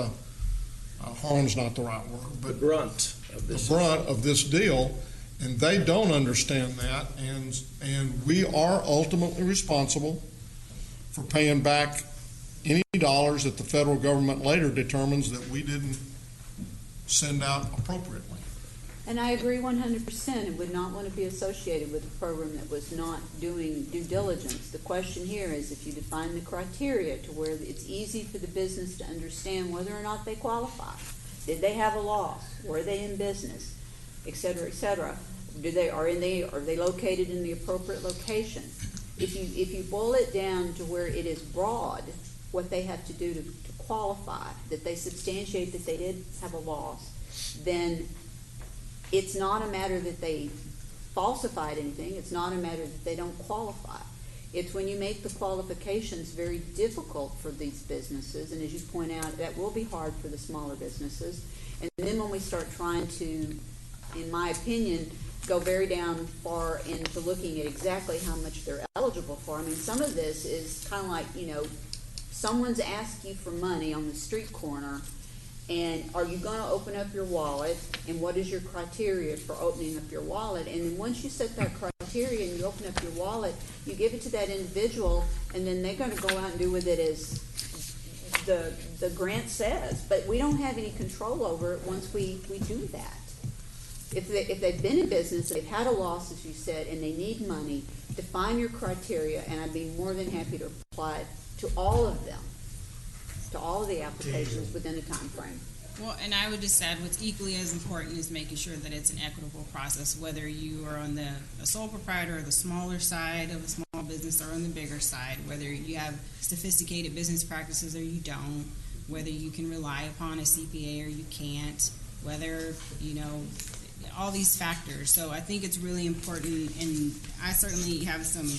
harm's not the right word, but the brunt of this deal, and they don't understand that, and we are ultimately responsible for paying back any dollars that the federal government later determines that we didn't send out appropriately. And I agree 100% and would not want to be associated with a program that was not doing due diligence. The question here is if you define the criteria to where it's easy for the business to understand whether or not they qualify. Did they have a loss? Were they in business? Et cetera, et cetera. Are they located in the appropriate location? If you boil it down to where it is broad, what they have to do to qualify, that they substantiate that they did have a loss, then it's not a matter that they falsified anything. It's not a matter that they don't qualify. It's when you make the qualifications very difficult for these businesses, and as you point out, that will be hard for the smaller businesses. And then when we start trying to, in my opinion, go very down far into looking at exactly how much they're eligible for. I mean, some of this is kind of like, someone's asked you for money on the street corner, And are you going to open up your wallet? And what is your criteria for opening up your wallet? And then once you set that criteria and you open up your wallet, you give it to that individual, and then they're going to go out and do with it as the grant says. But we don't have any control over it once we do that. If they've been in business, they've had a loss, as you said, and they need money, define your criteria, and I'd be more than happy to apply it to all of them, to all of the applications within a time frame. Well, and I would just add what's equally as important is making sure that it's an equitable process, whether you are on the sole proprietor or the smaller side of a small business or on the bigger side, whether you have sophisticated business practices or you don't, whether you can rely upon a CPA or you can't, whether, all these factors. So I think it's really important, and I certainly have some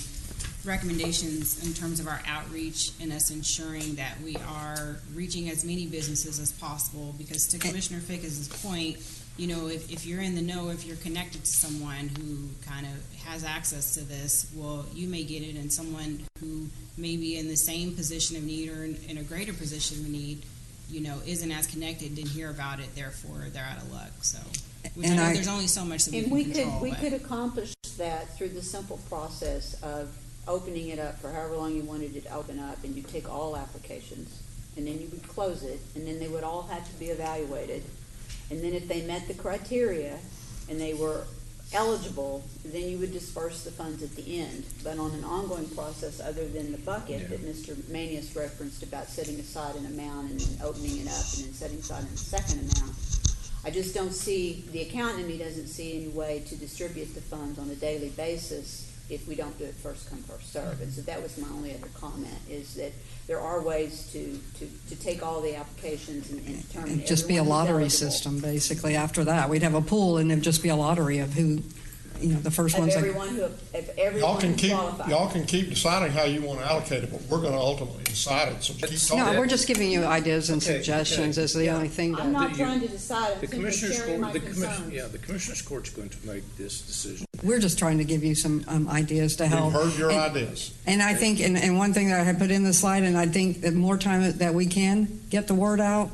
recommendations in terms of our outreach and us ensuring that we are reaching as many businesses as possible, because to Commissioner Fickett's point, if you're in the know, if you're connected to someone who kind of has access to this, well, you may get it, and someone who may be in the same position of need or in a greater position of need, isn't as connected, didn't hear about it, therefore they're out of luck. So, there's only so much that we can control. We could accomplish that through the simple process of opening it up for however long you wanted it to open up, and you take all applications, and then you would close it, and then they would all have to be evaluated, and then if they met the criteria and they were eligible, then you would disperse the funds at the end. But on an ongoing process, other than the bucket that Mr. Manius referenced about setting aside an amount and then opening it up and then setting aside a second amount, I just don't see, the accountant in me doesn't see any way to distribute the funds on a daily basis if we don't do it first come, first serve. And so that was my only other comment, is that there are ways to take all the applications and determine. It'd just be a lottery system, basically. After that, we'd have a pool, and it'd just be a lottery of who, the first ones. Y'all can keep deciding how you want to allocate it, but we're going to ultimately decide it. So keep talking. No, we're just giving you ideas and suggestions. Is the only thing. I'm not trying to decide. I'm the commissioner's sharing court. my concerns. The commissioner's court's going to make this decision. We're just trying to give you some ideas to help. We've heard your ideas. And I think, and one thing that I had put in the slide, and I think that more time that we can get the word out,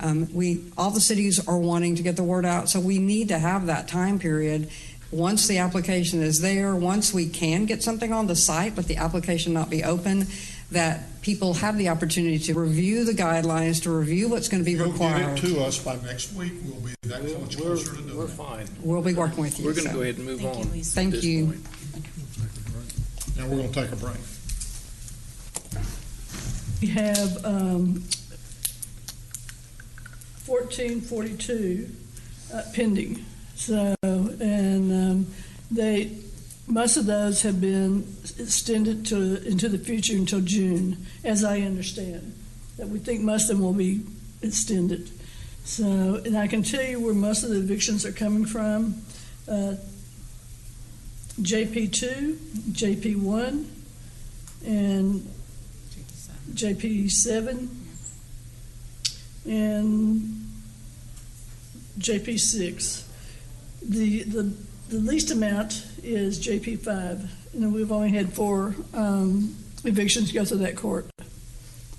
all the cities are wanting to get the word out, so we need to have that time period. Once the application is there, once we can get something on the site, but the application not be open, that people have the opportunity to review the guidelines, to review what's going to be required. You'll get it to us by next week. We'll be that much closer to doing it. We're fine. We'll be working with you. We're going to go ahead and move on. Thank you. Now we're going to take a break. We have 1442 pending. So, and most of those have been extended into the future until June, as I understand. That we think most of them will be extended. So, and I can tell you where most of the evictions are coming from. JP2, JP1, and JP7, and JP6. The least amount is JP5, and we've only had 4 evictions go through that court.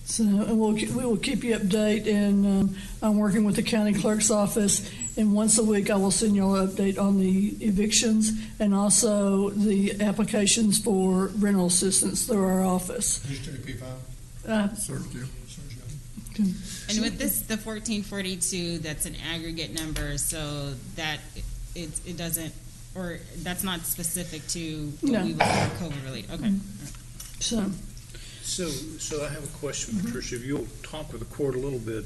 So, and we will keep you updated, and I'm working with the county clerk's office, and once a week I will send you an update on the evictions and also the applications for rental assistance through our office. Who's JP5? Sergio. And with this, the 1442, that's an aggregate number, so that it doesn't, or that's not specific to what we would call COVID related. Okay. So I have a question, Patricia. If you'll talk with the court a little bit.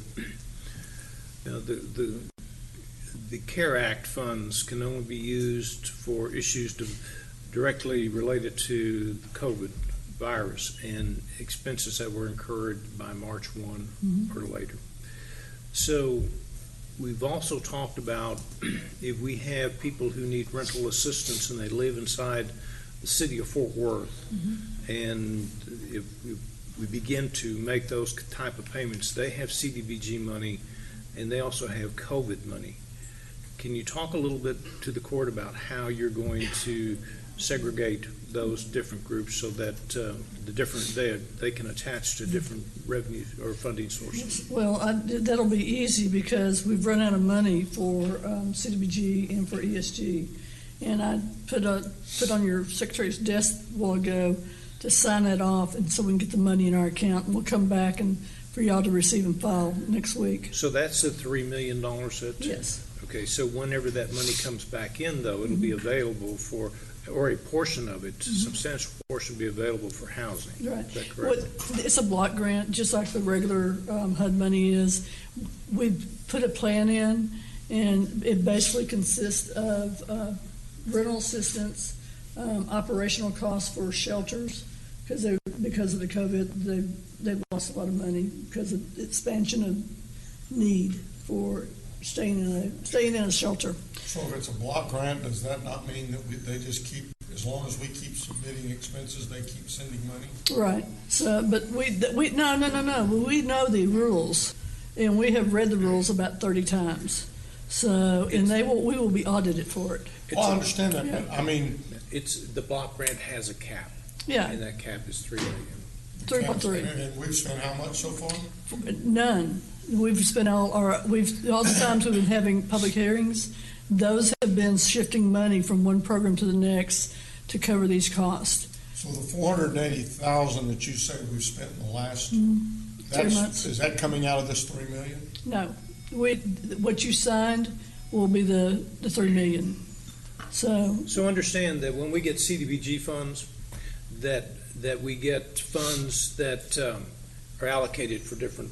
The CARE Act funds can only be used for issues directly related to the COVID virus and expenses that were incurred by March 1 or later. So we've also talked about if we have people who need rental assistance and they live inside the city of Fort Worth, and if we begin to make those type of payments, they have CDBG money and they also have COVID money. Can you talk a little bit to the court about how you're going to segregate those different groups so that they can attach to different revenue or funding sources. Well, that'll be easy because we've run out of money for CDBG and for ESG. And I put on your secretary's desk a while ago to sign that off, and so we can get the money in our account, and we'll come back and for y'all to receive and file next week. So that's the $3 million that? Yes. Okay, so whenever that money comes back in, though, it'll be available for, or a portion of it, a substantial portion will be available for housing. Right. Is that correct? It's a block grant, just like the regular HUD money is. We've put a plan in, and it basically consists of rental assistance, operational costs for shelters, because of the COVID, they've lost a lot of money because of expansion of need for staying in a shelter. So if it's a block grant, does that not mean that they just keep, as long as we keep submitting expenses, they keep sending money? Right. So, but we no. We know the rules, and we have read the rules about 30 times. So, and we will be audited for it. Well, I understand that, but I mean, the block grant has a cap. Yeah. And that cap is $3 million. 3.3. And we've spent how much so far? None. We've spent all the times we've been having public hearings, those have been shifting money from one program to the next to cover these costs. So the $480,000 that you say we've spent in the last 3 months. Is that coming out of this $3 million? No. What you signed will be the $3 million. So understand that when we get CDBG funds, that we get funds that are allocated for different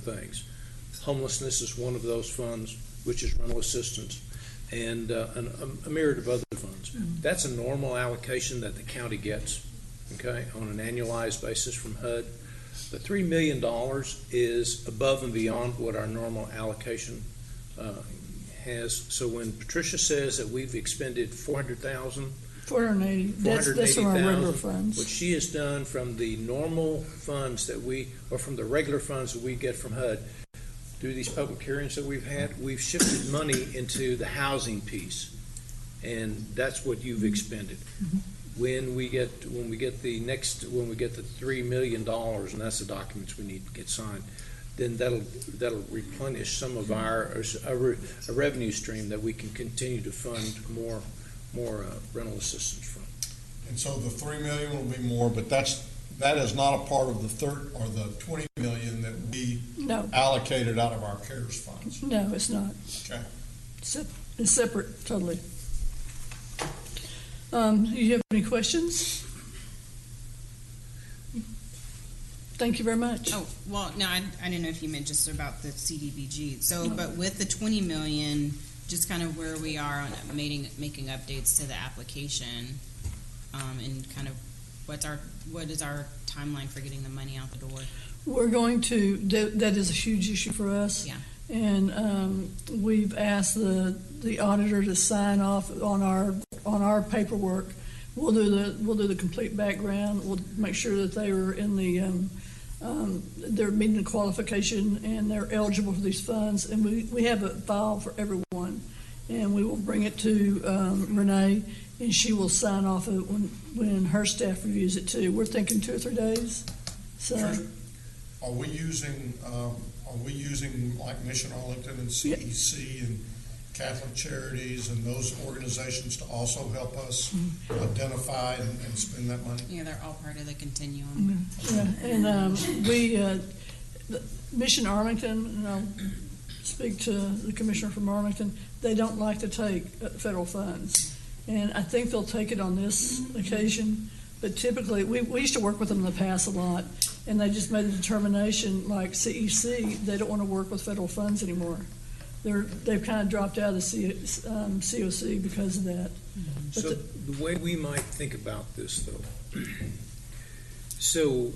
things. Homelessness is one of those funds, which is rental assistance, and a myriad of other funds. That's a normal allocation that the county gets, okay, on an annualized basis from HUD. The $3 million is above and beyond what our normal allocation has. So when Patricia says that we've expended $480,000, that's from our regular funds. what she has done from the normal funds or from the regular funds that we get from HUD, through these public hearings that we've had, we've shifted money into the housing piece, and that's what you've expended. When we get the $3 million, and that's the documents we need to get signed, then that'll replenish some of our revenue stream that we can continue to fund more rental assistance from. And so the $3 million will be more, but that is not a part of the $20 million that we allocated out of our CARES funds. No, it's not. Okay. It's separate, totally. You have any questions? Thank you very much. Oh, well, no, I didn't know if you meant just about the CDBG. So, but with the $20 million, just kind of where we are on making updates to the application, and kind of what is our timeline for getting the money out the door? We're going to, that is a huge issue for us. Yeah. And we've asked the auditor to sign off on our paperwork. We'll do the complete background. We'll make sure that they are in the they're meeting the qualification and they're eligible for these funds. And we have a file for everyone, and we will bring it to Renee, and she will sign off it when her staff reviews it too. We're thinking 2 or 3 days. So, are we using like Mission Arlington and CEC and Catholic Charities and those organizations to also help us identify and spend that money? Yeah, they're all part of the continuum. Yeah, and Mission Arlington, and I'll speak to the commissioner from Arlington, they don't like to take federal funds. And I think they'll take it on this occasion, but typically, we used to work with them in the past a lot, and they just made a determination, like CEC, they don't want to work with federal funds anymore. They've kind of dropped out of the COC because of that. But so the way we might think about this, though, so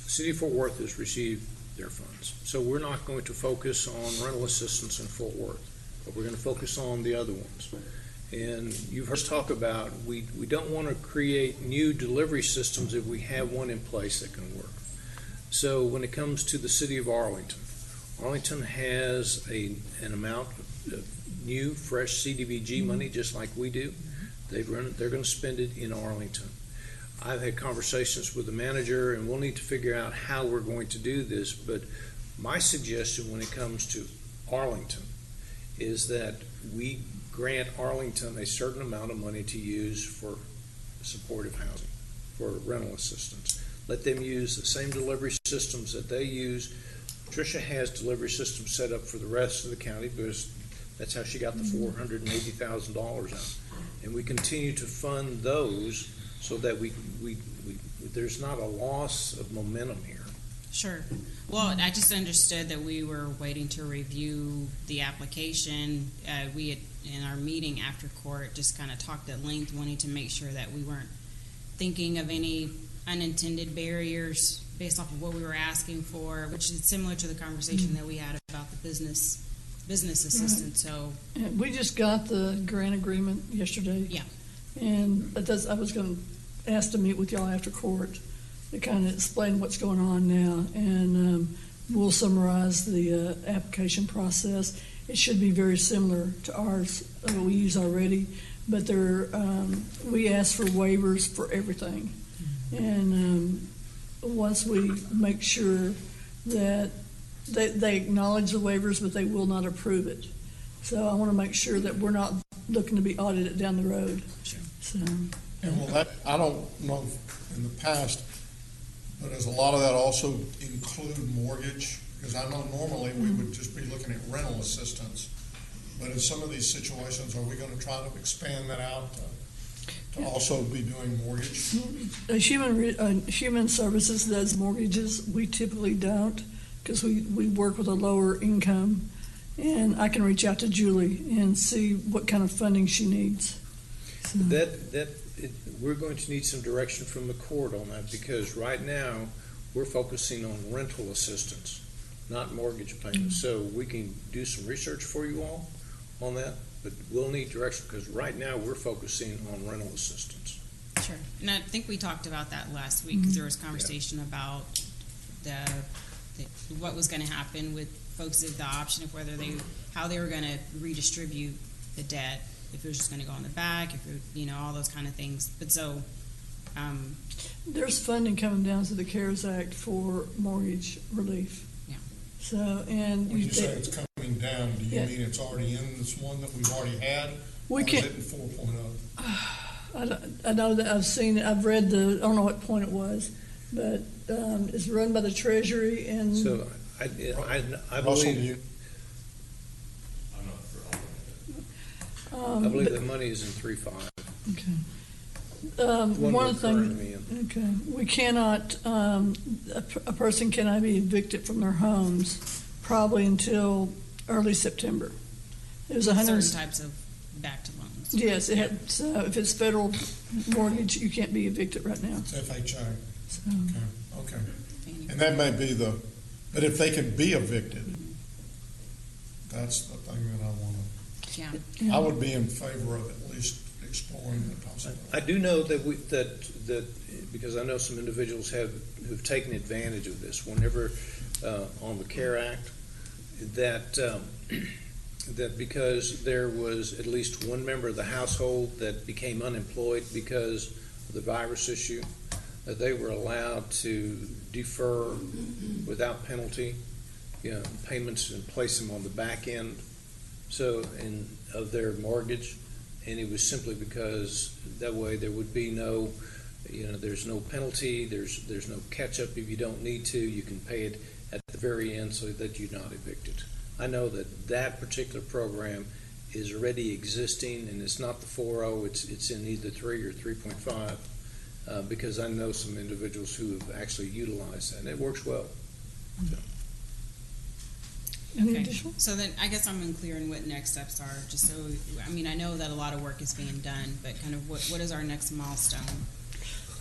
City of Fort Worth has received their funds. So we're not going to focus on rental assistance in Fort Worth, but we're going to focus on the other ones. And you've heard us talk about we don't want to create new delivery systems if we have one in place that can work. So when it comes to the City of Arlington, Arlington has an amount of new, fresh CDBG money, just like we do. They're going to spend it in Arlington. I've had conversations with the manager, and we'll need to figure out how we're going to do this, but my suggestion when it comes to Arlington is that we grant Arlington a certain amount of money to use for supportive housing, for rental assistance. Let them use the same delivery systems that they use. Tricia has delivery systems set up for the rest of the county because that's how she got the $480,000 out. And we continue to fund those so that we there's not a loss of momentum here. Sure. Well, I just understood that we were waiting to review the application. We had, in our meeting after court, just kind of talked at length, wanting to make sure that we weren't thinking of any unintended barriers based off of what we were asking for, which is similar to the conversation that we had about the business assistance. So And we just got the grant agreement yesterday. Yeah. And I was going to ask to meet with y'all after court to kind of explain what's going on now. And we'll summarize the application process. It should be very similar to ours we use already, but we ask for waivers for everything. And once we make sure that they acknowledge the waivers, but they will not approve it. So I want to make sure that we're not looking to be audited down the road. Sure. So, And will that, I don't know in the past, but does a lot of that also include mortgage? Because I know normally we would just be looking at rental assistance, but in some of these situations, are we going to try to expand that out to also be doing mortgage? Human Services does mortgages. We typically don't because we work with a lower income. And I can reach out to Julie and see what kind of funding she needs. So. We're going to need some direction from the court on that because right now we're focusing on rental assistance, not mortgage payments. So we can do some research for you all on that, but we'll need direction because right now we're focusing on rental assistance. Sure. And I think we talked about that last week because there was conversation about what was going to happen with folks at the option of how they were going to redistribute the debt, if it was just going to go on the back, if it, all those kind of things. But so, there's funding coming down to the CARES Act for mortgage relief. Yeah. So, and when you say it's coming down, do you mean it's already in this one that we've already had? We can't. Or is it in 4.0? I know that I've seen it. I've read I don't know what point it was, but it's run by the Treasury and. So I believe. I believe the money is in 3.5. Okay. One of the things. Okay. We cannot. A person cannot be evicted from their homes probably until early September. It was certain types of backed loans. Yes. So if it's federal mortgage, you can't be evicted right now. It's FHA. So. Okay. And that may be but if they can be evicted, that's the thing that I want to. Yeah. I would be in favor of at least exploring the possibility. I do know that because I know some individuals who've taken advantage of this. Whenever on the CARE Act, that because there was at least one member of the household that became unemployed because of the virus issue, that they were allowed to defer without penalty, payments and place them on the back end. So of their mortgage, and it was simply because that way there would be no, there's no penalty, there's no catch up if you don't need to. You can pay it at the very end so that you're not evicted. I know that particular program is already existing, and it's not the 4.0. It's in either 3 or 3.5 because I know some individuals who have actually utilized that, and it works well. So. Any additional? So then I guess I'm unclear on what next steps are. Just so, I know that a lot of work is being done, but kind of what is our next milestone?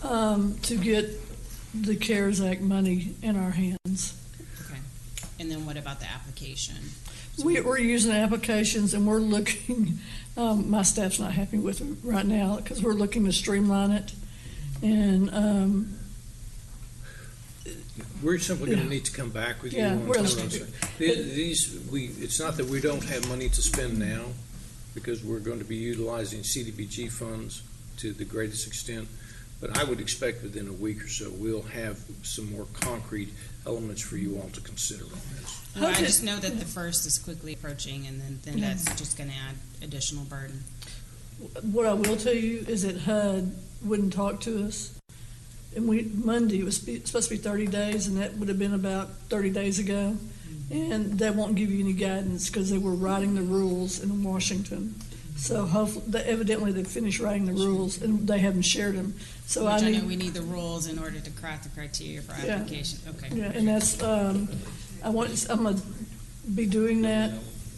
To get the CARES Act money in our hands. Okay. And then what about the application? So we're using applications and we're looking, my staff's not happy with it right now because we're looking to streamline it. And we're simply going to need to come back with you. On we're it's not that we don't have money to spend now. because we're going to be utilizing CDBG funds to the greatest extent. But I would expect within a week or so, we'll have some more concrete elements for you all to consider on this. Well, I just know that the first is quickly approaching, and then that's just going to add additional burden. What I will tell you is that HUD wouldn't talk to us. And Monday was supposed to be 30 days, and that would have been about 30 days ago. And they won't give you any guidance because they were writing the rules in Washington. So hopefully, evidently they finished writing the rules, and they haven't shared them. So I know we need the rules in order to craft the criteria for application. Okay. Yeah, and that's I'm gonna be doing that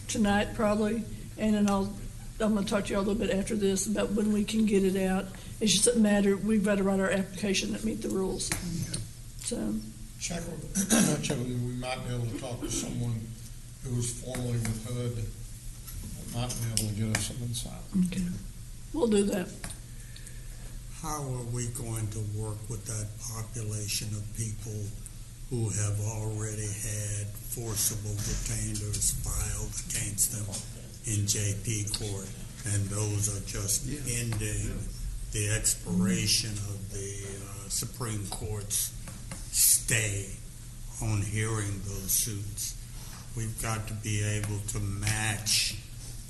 tonight probably, and then I'm gonna talk to you all a little bit after this about when we can get it out. It's just a matter, we've got to write our application that meet the rules. So check with you. We might be able to talk to someone who was formerly with HUD that might be able to get us some insight. Okay, we'll do that. How are we going to work with that population of people who have already had forcible detainers filed against them in JP court, and those are just ending the expiration of the Supreme Court's stay on hearing those suits? We've got to be able to match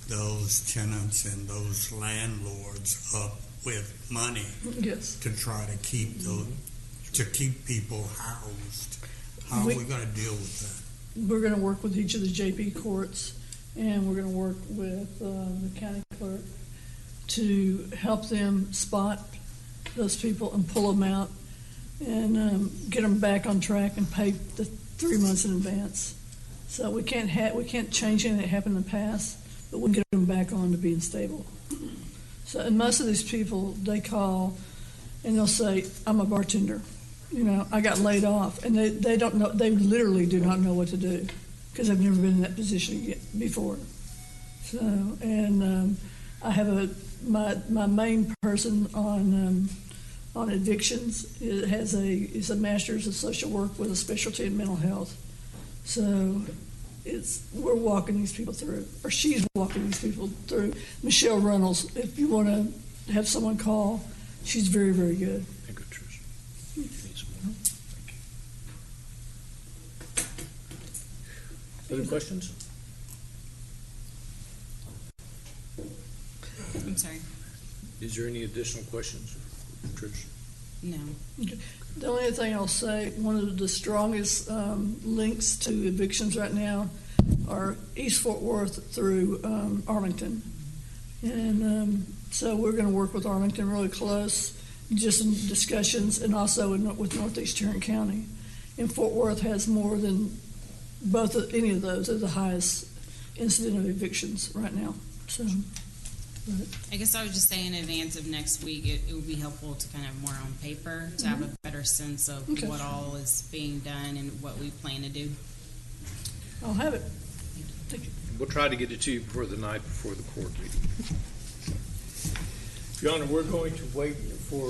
those tenants and those landlords up with money to try to keep people housed. How are we going to deal with that? We're going to work with each of the JP courts, and we're going to work with the county clerk to help them spot those people and pull them out and get them back on track and pay the 3 months in advance. So we can't change anything that happened in the past, but we can get them back on to being stable. So, and most of these people, they call and they'll say, I'm a bartender. You know, I got laid off. And they don't know, they literally do not know what to do because they've never been in that position before. So, and I have my main person on evictions is a master's of social work with a specialty in mental health. So we're walking these people through, or she's walking these people through. Michelle Reynolds, if you want to have someone call, she's very, very good. Thank you, Trish. Other questions? I'm sorry. Is there any additional questions, Trish? No. The only thing I'll say, one of the strongest links to evictions right now are East Fort Worth through Arlington. And so we're going to work with Arlington really close, just in discussions, and also with Northeast Tarrant County. And Fort Worth has more than any of those. They're the highest incident of evictions right now. So. I guess I would just say in advance of next week, it would be helpful to kind of more on paper to have a better sense of what all is being done and what we plan to do. I'll have it. Thank you. We'll try to get it to you before the night before the court meeting. Your Honor, we're going to wait for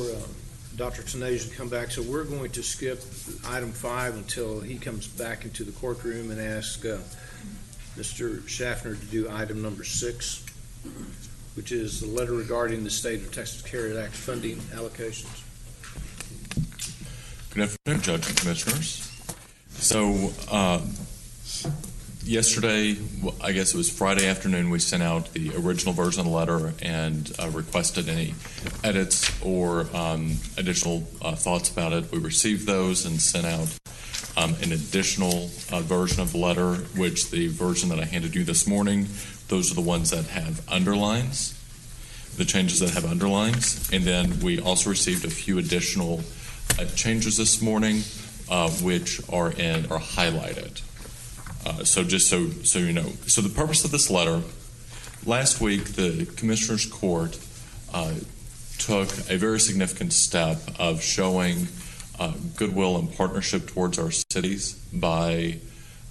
Dr. Tenasia to come back, so we're going to skip item 5 until he comes back into the courtroom and ask Mr. Schaffner to do item number 6. Which is the letter regarding the State of Texas CARES Act funding allocations. Good afternoon, Judge and Commissioners. So yesterday, I guess it was Friday afternoon, we sent out the original version of the letter and requested any edits or additional thoughts about it. We received those and sent out an additional version of the letter, which the version that I handed you this morning, those are the ones that have underlines, the changes that have underlines. And then we also received a few additional changes this morning, which are highlighted. So just so you know. So the purpose of this letter, last week the Commissioners Court took a very significant step of showing goodwill and partnership towards our cities by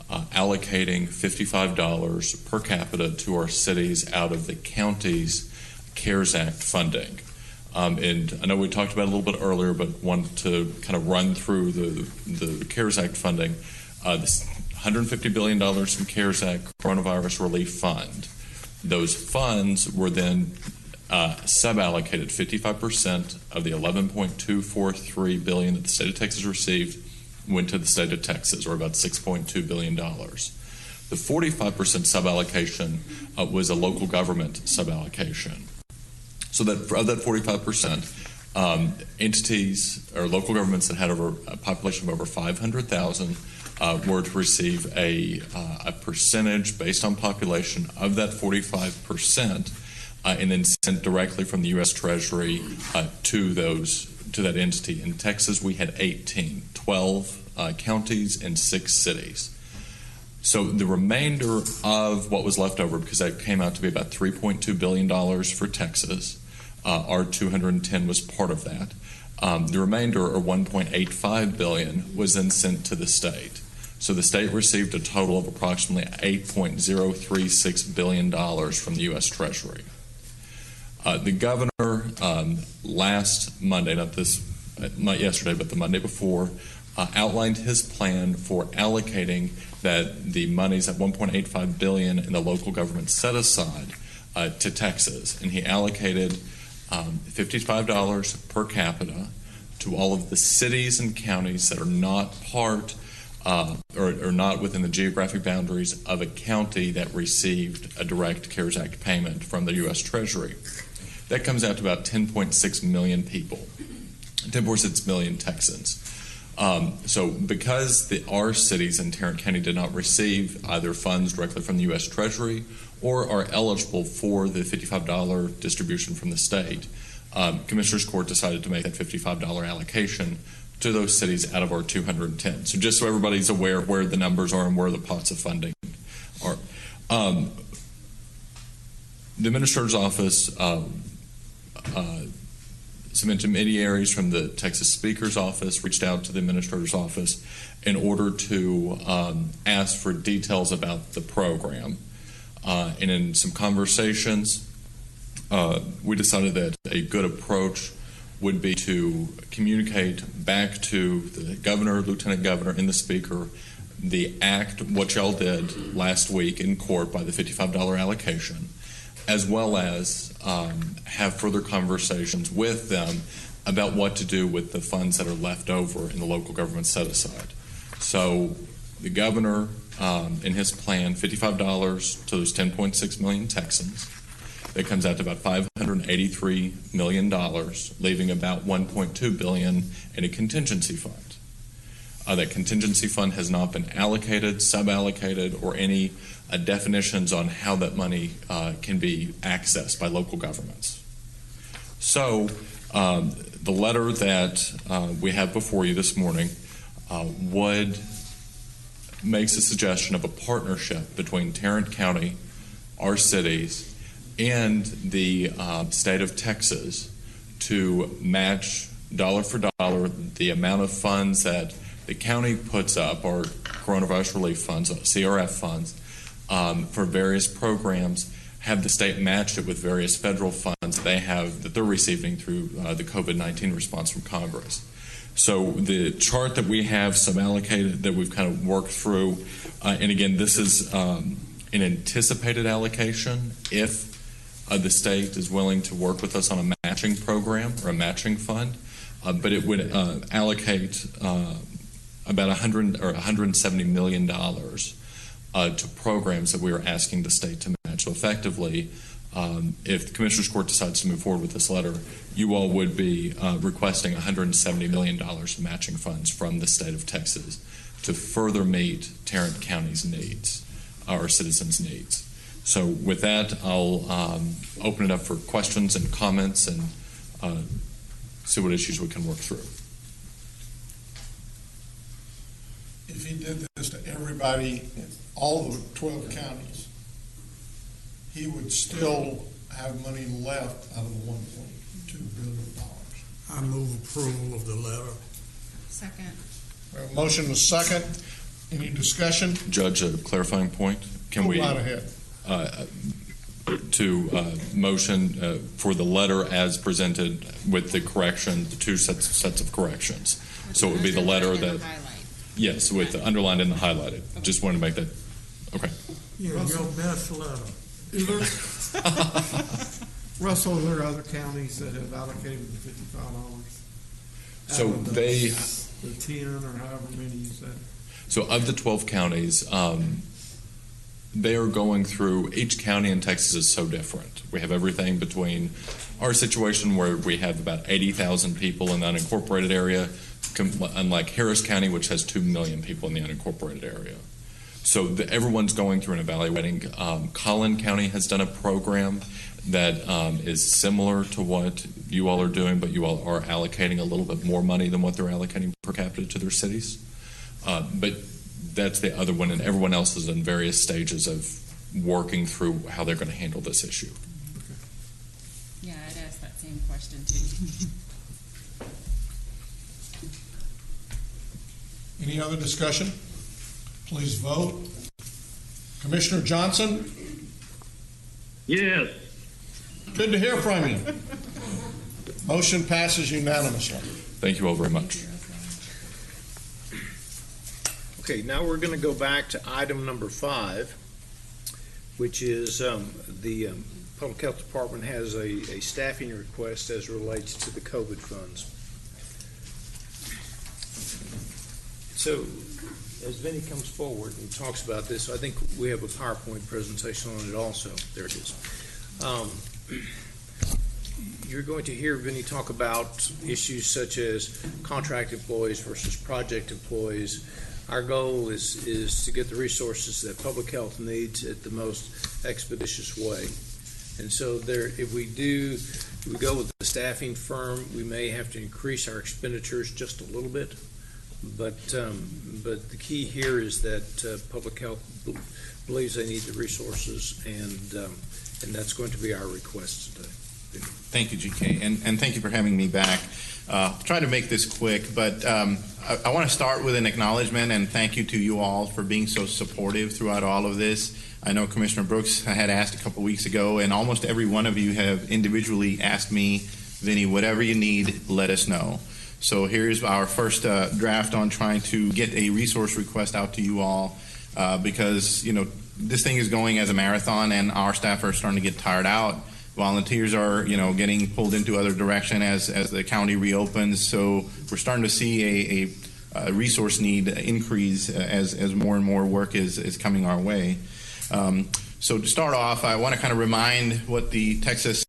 allocating $55 per capita to our cities out of the county's CARES Act funding. And I know we talked about it a little bit earlier, but want to kind of run through the CARES Act funding. This $150 billion from CARES Act Coronavirus Relief Fund. Those funds were then sub-allocated. 55% of the $11.243 billion that the state of Texas received went to the state of Texas, or about $6.2 billion. The 45% sub-allocation was a local government sub-allocation. So that of that 45%, entities or local governments that had over a population of over 500,000 were to receive a percentage based on population of that 45%, and then sent directly from the U.S. Treasury to that entity. In Texas, we had 12 counties and 6 cities. So the remainder of what was left over, because that came out to be about $3.2 billion for Texas, our 210 was part of that. The remainder, or $1.85 billion, was then sent to the state. So the state received a total of approximately $8.036 billion from the U.S. Treasury. The governor last Monday, not yesterday, but the Monday before, outlined his plan for allocating the monies, at $1.85 billion in the local government set aside to Texas, and he allocated $55 per capita to all of the cities and counties that are not part or not within the geographic boundaries of a county that received a direct CARES Act payment from the U.S. Treasury. That comes out to about 10.6 million people, 10.6 million Texans. So because our cities in Tarrant County did not receive either funds directly from the U.S. Treasury or are eligible for the $55 distribution from the state, Commissioners Court decided to make that $55 allocation to those cities out of our 210. So just so everybody's aware of where the numbers are and where the pots of funding are. The Administrator's Office, some intermediaries from the Texas Speaker's Office reached out to the Administrator's Office in order to ask for details about the program. And in some conversations, we decided that a good approach would be to communicate back to the governor, lieutenant governor, and the speaker the act, what y'all did last week in court by the $55 allocation, as well as have further conversations with them about what to do with the funds that are left over in the local government set aside. So the governor, in his plan, $55 to those 10.6 million Texans. That comes out to about $583 million, leaving about $1.2 billion in a contingency fund. That contingency fund has not been allocated, sub-allocated, or any definitions on how that money can be accessed by local governments. So the letter that we have before you this morning makes a suggestion of a partnership between Tarrant County, our cities, and the state of Texas to match dollar for dollar the amount of funds that the county puts up, our coronavirus relief funds, CRF funds, for various programs, have the state match it with various federal funds that they're receiving through the COVID-19 response from Congress. So the chart that we have sub-allocated that we've kind of worked through, and again, this is an anticipated allocation if the state is willing to work with us on a matching program or a matching fund, but it would allocate about $170 million to programs that we are asking the state to match. So effectively, if the Commissioners Court decides to move forward with this letter, you all would be requesting $170 million of matching funds from the state of Texas to further meet Tarrant County's needs, our citizens' needs. So with that, I'll open it up for questions and comments and see what issues we can work through. If he did this to everybody in all the 12 counties, he would still have money left out of the $1.2 billion. I move approval of the letter. Second. We have a motion and a second. Any discussion? Judge, a clarifying point. Go right ahead. To motion for the letter as presented with the correction, the two sets of corrections. So it would be the letter that, yes, with the underlined and the highlighted. Just wanted to make that, okay. Yeah, your best letter. Is there, Russell, are there other counties that have allocated the $55? So Out of they, the 10 or however many you said. so of the 12 counties, they are going through, each county in Texas is so different. We have everything between our situation where we have about 80,000 people in the unincorporated area, unlike Harris County, which has 2 million people in the unincorporated area. So everyone's going through and evaluating. Collin County has done a program that is similar to what you all are doing, but you all are allocating a little bit more money than what they're allocating per capita to their cities. But that's the other one, and everyone else is in various stages of working through how they're going to handle this issue. Yeah, I'd ask that same question too. Any other discussion? Please vote. Commissioner Johnson? Yes. Good to hear from you. Motion passes unanimously. Thank you all very much. Okay, now we're going to go back to item number 5, which is the Public Health Department has a staffing request as relates to the COVID funds. So, as Vinny comes forward and talks about this, I think we have a PowerPoint presentation on it also. There it is. You're going to hear Vinny talk about issues such as contract employees versus project employees. Our goal is to get the resources that public health needs at the most expeditious way. And so if we go with the staffing firm, we may have to increase our expenditures just a little bit. But the key here is that public health believes they need the resources, and that's going to be our request today. Thank you, GK, and thank you for having me back. I'll try to make this quick, but I want to start with an acknowledgement and thank you to you all for being so supportive throughout all of this. I know Commissioner Brooks had asked a couple weeks ago, and almost every one of you have individually asked me, Vinny, whatever you need, let us know. So here's our first draft on trying to get a resource request out to you all because, this thing is going as a marathon and our staff are starting to get tired out. Volunteers are, getting pulled into other direction as the county reopens. So we're starting to see a resource need increase as more and more work is coming our way. So to start off, I want to kind of remind what the Texas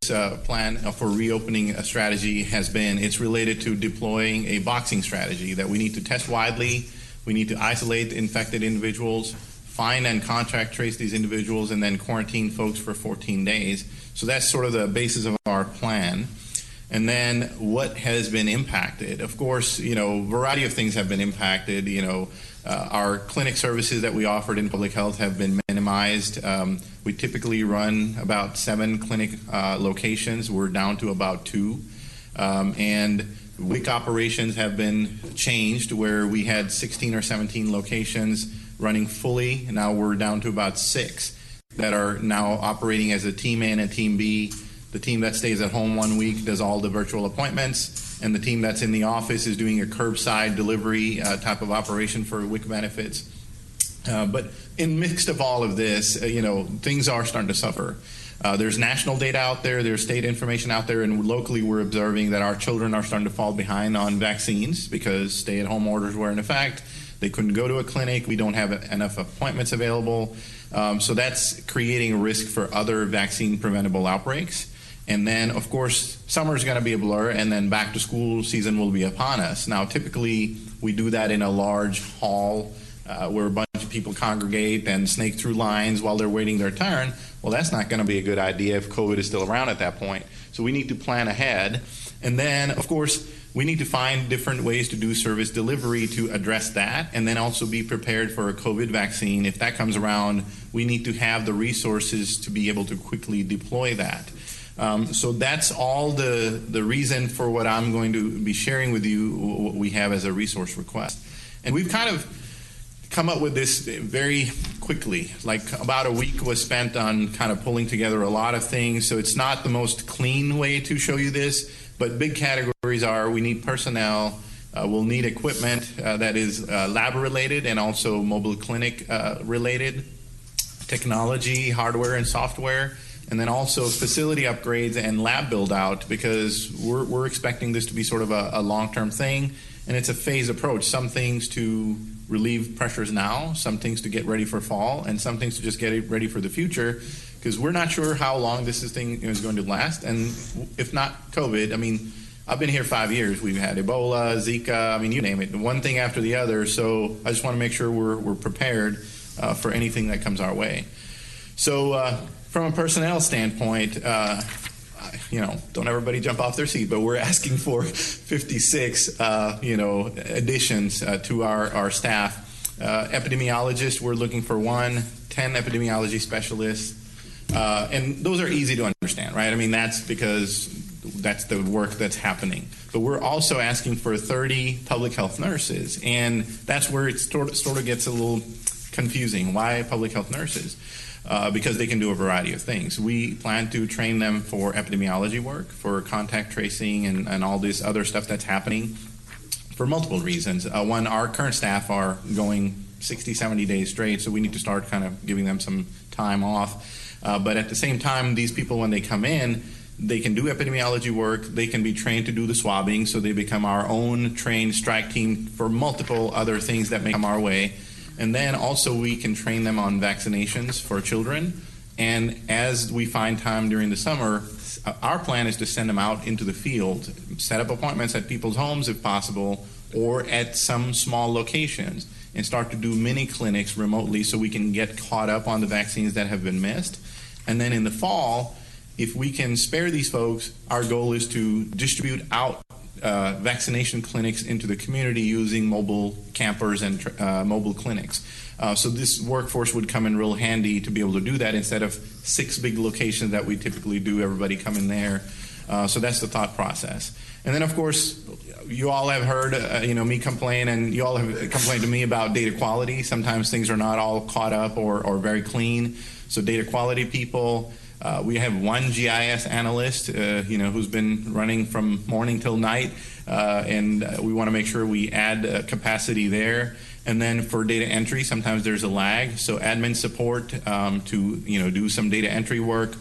plan for reopening a strategy has been. It's related to deploying a boxing strategy that we need to test widely. We need to isolate infected individuals, find and contact trace these individuals, and then quarantine folks for 14 days. So that's sort of the basis of our plan. And then what has been impacted? Of course, a variety of things have been impacted. Our clinic services that we offered in public health have been minimized. We typically run about 7 clinic locations. We're down to about 2. And WIC operations have been changed where we had 16 or 17 locations running fully. Now we're down to about 6 that are now operating as a Team A and a Team B. The team that stays at home 1 week does all the virtual appointments, and the team that's in the office is doing a curbside delivery type of operation for WIC benefits. But in midst of all of this, things are starting to suffer. There's national data out there, there's state information out there, and locally we're observing that our children are starting to fall behind on vaccines because stay-at-home orders were in effect. They couldn't go to a clinic. We don't have enough appointments available. So that's creating a risk for other vaccine-preventable outbreaks. And then, of course, summer is going to be a blur, and then back to school season will be upon us. Now, typically, we do that in a large hall where a bunch of people congregate and snake through lines while they're waiting their turn. Well, that's not going to be a good idea if COVID is still around at that point. So we need to plan ahead. And then, of course, we need to find different ways to do service delivery to address that, and then also be prepared for a COVID vaccine. If that comes around, we need to have the resources to be able to quickly deploy that. So that's all the reason for what I'm going to be sharing with you, what we have as a resource request. And we've kind of come up with this very quickly. Like about a week was spent on kind of pulling together a lot of things. So it's not the most clean way to show you this, but big categories are we need personnel, we'll need equipment that is lab related and also mobile clinic related. technology, hardware and software, and then also facility upgrades and lab build out, because we're expecting this to be sort of a long-term thing, and it's a phased approach. Some things to relieve pressures now, some things to get ready for fall, and some things to just get it ready for the future, because we're not sure how long this thing is going to last. And if not COVID, I mean, I've been here 5 years. We've had Ebola, Zika, I mean, you name it, one thing after the other. So I just want to make sure we're prepared for anything that comes our way. So from a personnel standpoint, don't everybody jump off their seat, but we're asking for 56, additions to our staff. Epidemiologists, we're looking for 10 epidemiology specialists, and those are easy to understand, right? I mean, that's because that's the work that's happening. But we're also asking for 30 public health nurses, and that's where it sort of gets a little confusing. Why public health nurses? Because they can do a variety of things. We plan to train them for epidemiology work, for contact tracing, and all this other stuff that's happening for multiple reasons. One, our current staff are going 60, 70 days straight, so we need to start kind of giving them some time off. But at the same time, these people, when they come in, they can do epidemiology work, they can be trained to do the swabbing, so they become our own trained strike team for multiple other things that may come our way. And then also we can train them on vaccinations for children. And as we find time during the summer, our plan is to send them out into the field, set up appointments at people's homes if possible, or at some small locations, and start to do mini clinics remotely so we can get caught up on the vaccines that have been missed. And then in the fall, if we can spare these folks, our goal is to distribute out vaccination clinics into the community using mobile campers and mobile clinics. So this workforce would come in real handy to be able to do that instead of 6 big locations that we typically do, everybody come in there. So that's the thought process. And then, of course, you all have heard me complain, and you all have complained to me about data quality. Sometimes things are not all caught up or very clean. So data quality people. We have one GIS analyst, who's been running from morning till night, and we want to make sure we add capacity there. And then for data entry, sometimes there's a lag, so admin support to do some data entry work.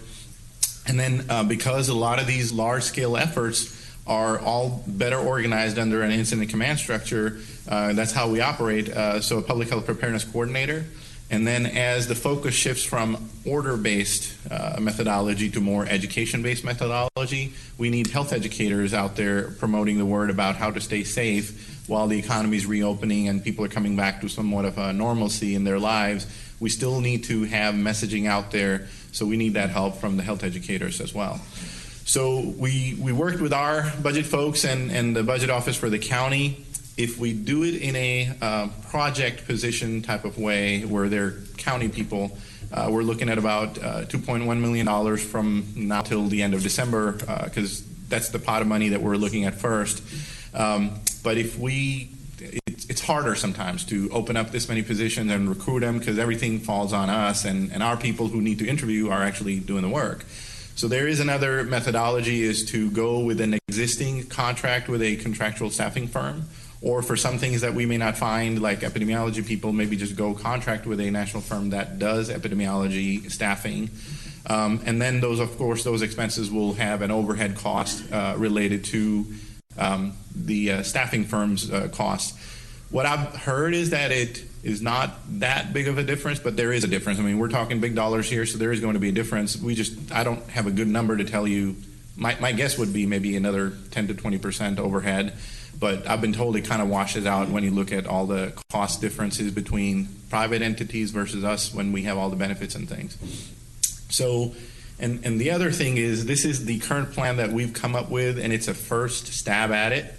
And then because a lot of these large-scale efforts are all better organized under an incident command structure, that's how we operate. So a public health preparedness coordinator. And then as the focus shifts from order-based methodology to more education-based methodology, we need health educators out there promoting the word about how to stay safe while the economy is reopening and people are coming back to somewhat of a normalcy in their lives. We still need to have messaging out there, so we need that help from the health educators as well. So we worked with our budget folks and the budget office for the county. If we do it in a project position type of way where they're county people, we're looking at about $2.1 million from now till the end of December, because that's the pot of money that we're looking at first. But if it's harder sometimes to open up this many positions and recruit them because everything falls on us, and our people who need to interview are actually doing the work. So there is another methodology, is to go with an existing contract with a contractual staffing firm, or for some things that we may not find, like epidemiology people, maybe just go contract with a national firm that does epidemiology staffing. And then those expenses will have an overhead cost related to the staffing firm's costs. What I've heard is that it is not that big of a difference, but there is a difference. I mean, we're talking big dollars here, so there is going to be a difference. I don't have a good number to tell you. My guess would be maybe another 10 to 20% overhead, but I've been told it kind of washes out when you look at all the cost differences between private entities versus us when we have all the benefits and things. So, and the other thing is, this is the current plan that we've come up with, and it's a first stab at it.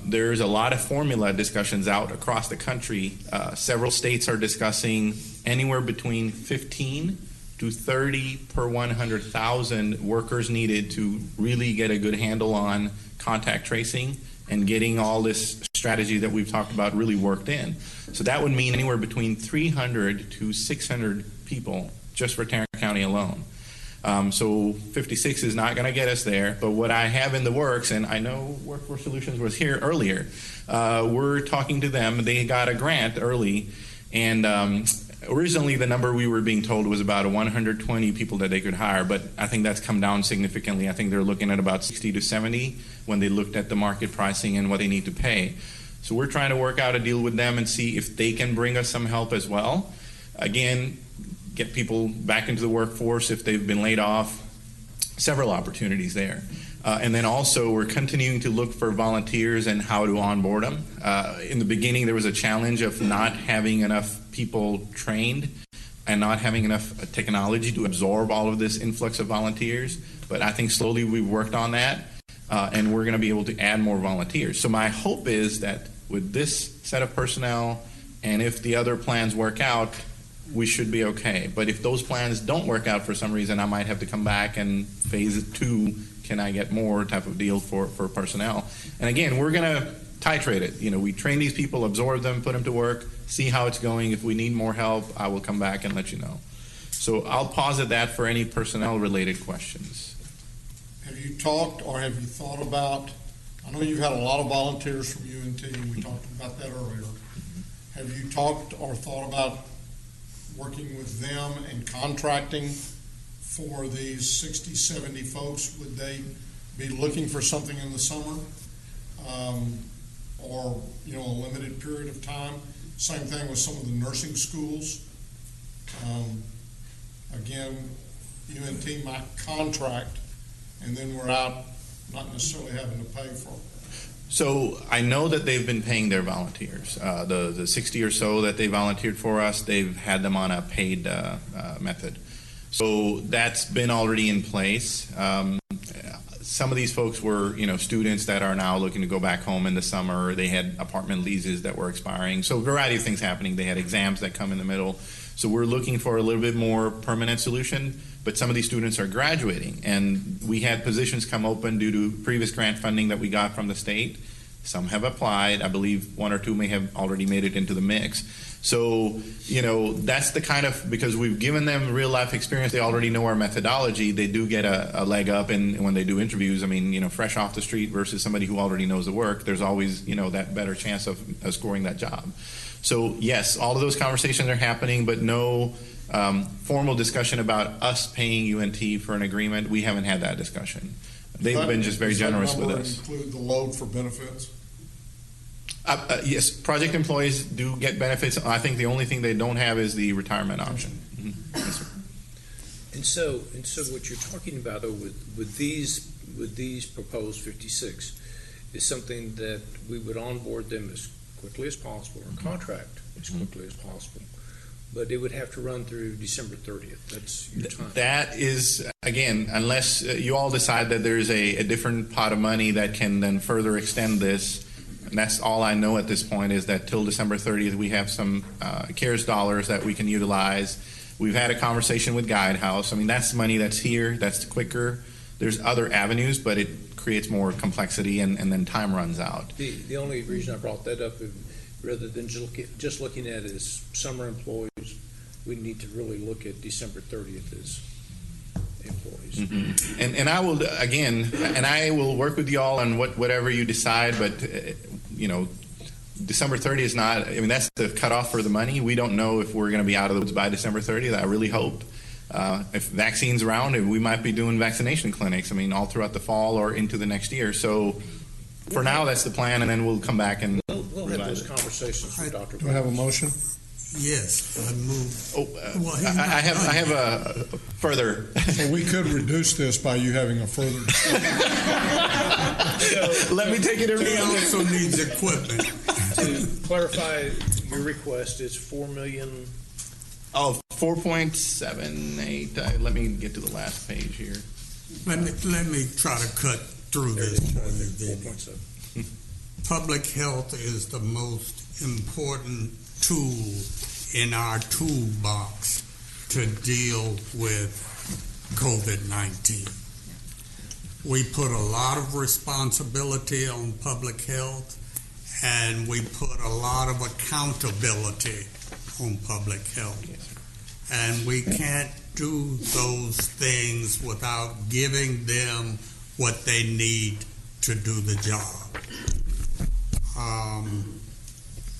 There's a lot of formula discussions out across the country. Several states are discussing anywhere between 15 to 30 per 100,000 workers needed to really get a good handle on contact tracing and getting all this strategy that we've talked about really worked in. So that would mean anywhere between 300 to 600 people just for Tarrant County alone. So 56 is not going to get us there, but what I have in the works, and I know Workforce Solutions was here earlier, we're talking to them. They got a grant early, and Originally, the number we were being told was about 120 people that they could hire, but I think that's come down significantly. I think they're looking at about 60 to 70 when they looked at the market pricing and what they need to pay. So we're trying to work out a deal with them and see if they can bring us some help as well. Again, get people back into the workforce if they've been laid off. Several opportunities there. And then also we're continuing to look for volunteers and how to onboard them. In the beginning, there was a challenge of not having enough people trained and not having enough technology to absorb all of this influx of volunteers. But I think slowly we've worked on that, and we're going to be able to add more volunteers. So my hope is that with this set of personnel, and if the other plans work out, we should be okay. But if those plans don't work out for some reason, I might have to come back and phase 2, can I get more type of deal for personnel. And again, we're going to titrate it. You know, we train these people, absorb them, put them to work, see how it's going. If we need more help, I will come back and let you know. So I'll pause at that for any personnel-related questions. Have you talked or have you thought about, I know you've had a lot of volunteers from UNT, we talked about that earlier. Have you talked or thought about working with them and contracting for these 60, 70 folks? Would they be looking for something in the summer or, you know, a limited period of time? Same thing with some of the nursing schools. Again, UNT might contract, and then we're out not necessarily having to pay for it. So I know that they've been paying their volunteers. The 60 or so that they volunteered for us, they've had them on a paid method. So that's been already in place. Some of these folks were, you know, students that are now looking to go back home in the summer. They had apartment leases that were expiring. So a variety of things happening. They had exams that come in the middle. So we're looking for a little bit more permanent solution. But some of these students are graduating, and we had positions come open due to previous grant funding that we got from the state. Some have applied. I believe 1 or 2 may have already made it into the mix. So, you know, that's the kind of, because we've given them real life experience, they already know our methodology, they do get a leg up in when they do interviews. I mean, you know, fresh off the street versus somebody who already knows the work, there's always, you know, that better chance of scoring that job. So yes, all of those conversations are happening, but no formal discussion about us paying UNT for an agreement. We haven't had that discussion. They've been just very generous with us. Include the load for benefits? Yes, project employees do get benefits. I think the only thing they don't have is the retirement option. Mm-hmm. Yes, sir. And so what you're talking about with these proposed 56 is something that we would onboard them as quickly as possible, or contract as quickly as possible. But it would have to run through December 30th. That's your time. That is, again, unless you all decide that there's a different pot of money that can then further extend this. And that's all I know at this point, is that till December 30th we have some CARES dollars that we can utilize. We've had a conversation with Guidehouse. I mean, that's money that's here, that's quicker. There's other avenues, but it creates more complexity, and then time runs out. The only reason I brought that up is rather than just looking at it as summer employees, we need to really look at December 30th as employees. Mm-hmm. And I will, again, and I will work with you all on whatever you decide, but, you know, December 30th is not, I mean, that's the cutoff for the money. We don't know if we're going to be out of the woods by December 30th. I really hope. If vaccines around, we might be doing vaccination clinics, I mean, all throughout the fall or into the next year. So for now, that's the plan, and then we'll come back and we'll have those conversations with Dr. Do I have a motion? Yes, I move. I have a further. So we could reduce this by you having a further. Let me take it around. He also needs equipment. To clarify your request, it's $4 million. Oh, 4.78. Let me get to the last page here. Let me try to cut through this for you. Public health is the most important tool in our toolbox to deal with COVID-19. We put a lot of responsibility on public health, and we put a lot of accountability on public health. And we can't do those things without giving them what they need to do the job.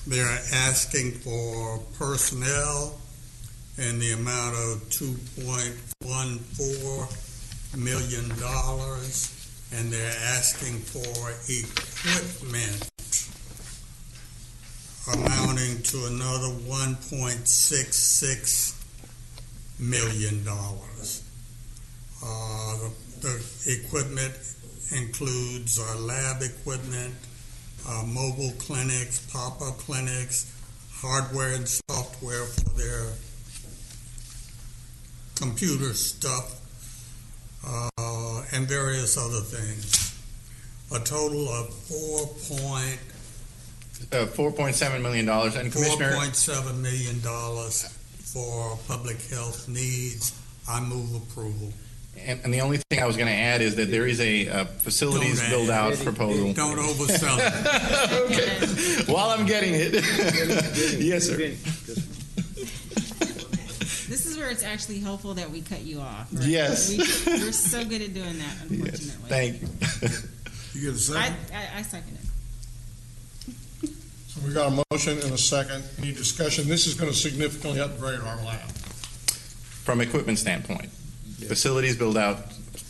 They're asking for personnel in the amount of $2.14 million, and they're asking for equipment amounting to another $1.66 million. The equipment includes lab equipment, mobile clinics, pop-up clinics, hardware and software for their computer stuff, and various other things. A total of $4.7 million. And Commissioner, $4.7 million for public health needs. I move approval. and the only thing I was going to add is that there is a facilities build-out proposal. Don't oversell it. Okay. While I'm getting it. Yes, sir. This is where it's actually helpful that we cut you off. Right? Yes. We're so good at doing that, unfortunately. Yes, thank you. You get a second? I second it. So we got a motion and a second. Any discussion? This is going to significantly upgrade our lab. From equipment standpoint, facilities build-out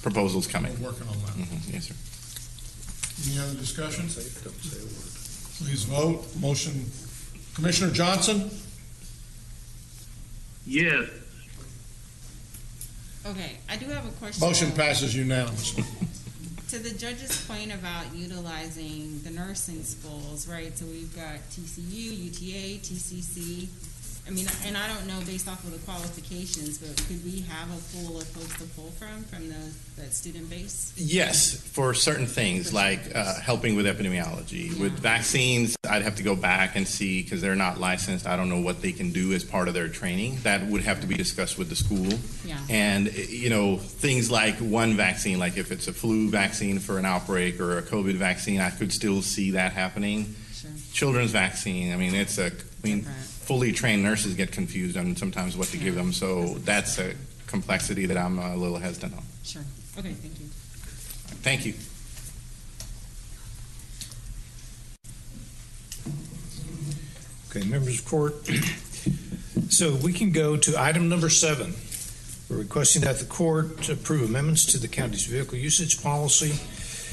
proposals coming. We're working on that. Yes, sir. Any other discussion? Please vote. Motion. Commissioner Johnson? Yes. Okay, I do have a question. Motion passes unanimously. To the judge's point about utilizing the nursing schools, right? So we've got TCU, UTA, TCC. I mean, and I don't know based off of the qualifications, but could we have a pool of folks to pull from that student base? Yes, for certain things like helping with epidemiology. With vaccines, I'd have to go back and see because they're not licensed. I don't know what they can do as part of their training. That would have to be discussed with the school. Yeah. And, you know, things like one vaccine, like if it's a flu vaccine for an outbreak or a COVID vaccine, I could still see that happening. Sure. Children's vaccine, I mean, fully trained nurses get confused on sometimes what to give them. So that's a complexity that I'm a little hesitant on. Sure. Okay, thank you. Thank you. Okay, members of court. So we can go to item number 7. We're requesting that the court approve amendments to the county's vehicle usage policy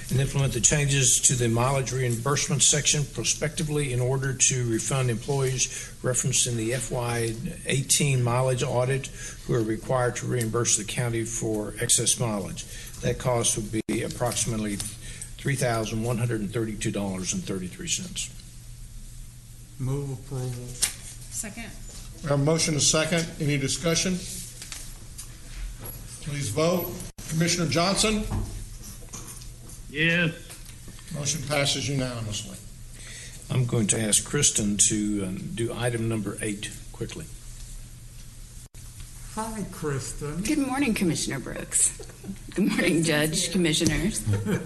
and implement the changes to the mileage reimbursement section prospectively in order to refund employees referenced in the FY18 mileage audit who are required to reimburse the county for excess mileage. That cost would be approximately $3,132.33. Move approval. Second. We have a motion and a second. Any discussion? Please vote. Commissioner Johnson? Yes. Motion passes unanimously. I'm going to ask Kristen to do item number 8 quickly. Hi, Kristen. Good morning, Commissioner Brooks. Good morning, Judge, Commissioners.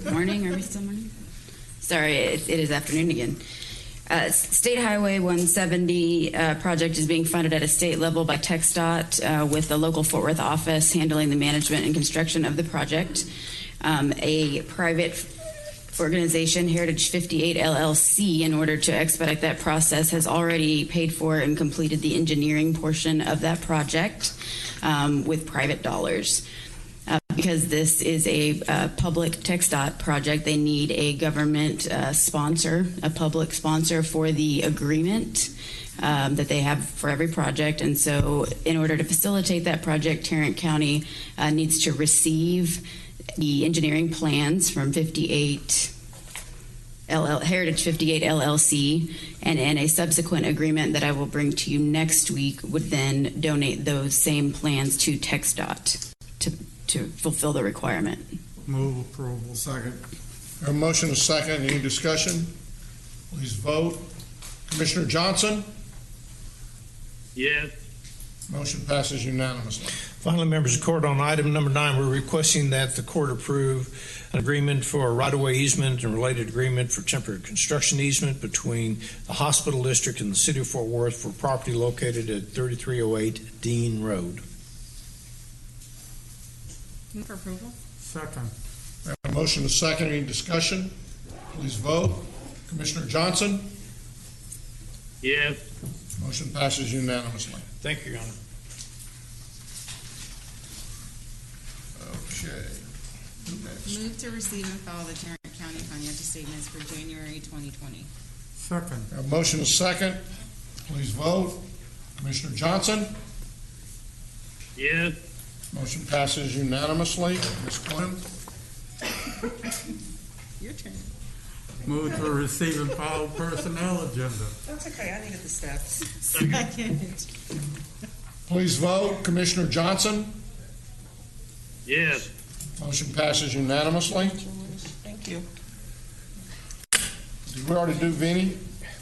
Morning, are we still morning? Sorry, it is afternoon again. State Highway 170 project is being funded at a state level by TxDOT with the local Fort Worth office handling the management and construction of the project. A private organization, Heritage 58 LLC, in order to expedite that process, has already paid for and completed the engineering portion of that project with private dollars. Because this is a public TxDOT project, they need a government sponsor, a public sponsor for the agreement that they have for every project. And so in order to facilitate that project, Tarrant County needs to receive the engineering plans from Heritage 58 LLC, and in a subsequent agreement that I will bring to you next week would then donate those same plans to TxDOT to fulfill the requirement. Move approval. Second. A motion and a second. Any discussion? Please vote. Commissioner Johnson? Yes. Motion passes unanimously. Finally, members of court, on item number 9, we're requesting that the court approve an agreement for a right-of-way easement and related agreement for temporary construction easement between the hospital district and the city of Fort Worth for property located at 3308 Dean Road. Move for approval. Second. We have a motion and a second. Any discussion? Please vote. Commissioner Johnson? Yes. Motion passes unanimously. Thank you, Your Honor. Okay. Who next? Move to receive and file the Tarrant County financial statements for January 2020. Second. A motion is second. Please vote. Commissioner Johnson? Yes. Motion passes unanimously. Ms. Quinn? Your turn. Move to receive and file personnel agenda. That's okay, I needed the steps. Second. Please vote. Commissioner Johnson? Yes. Motion passes unanimously. Thank you. Did we already do Vinnie?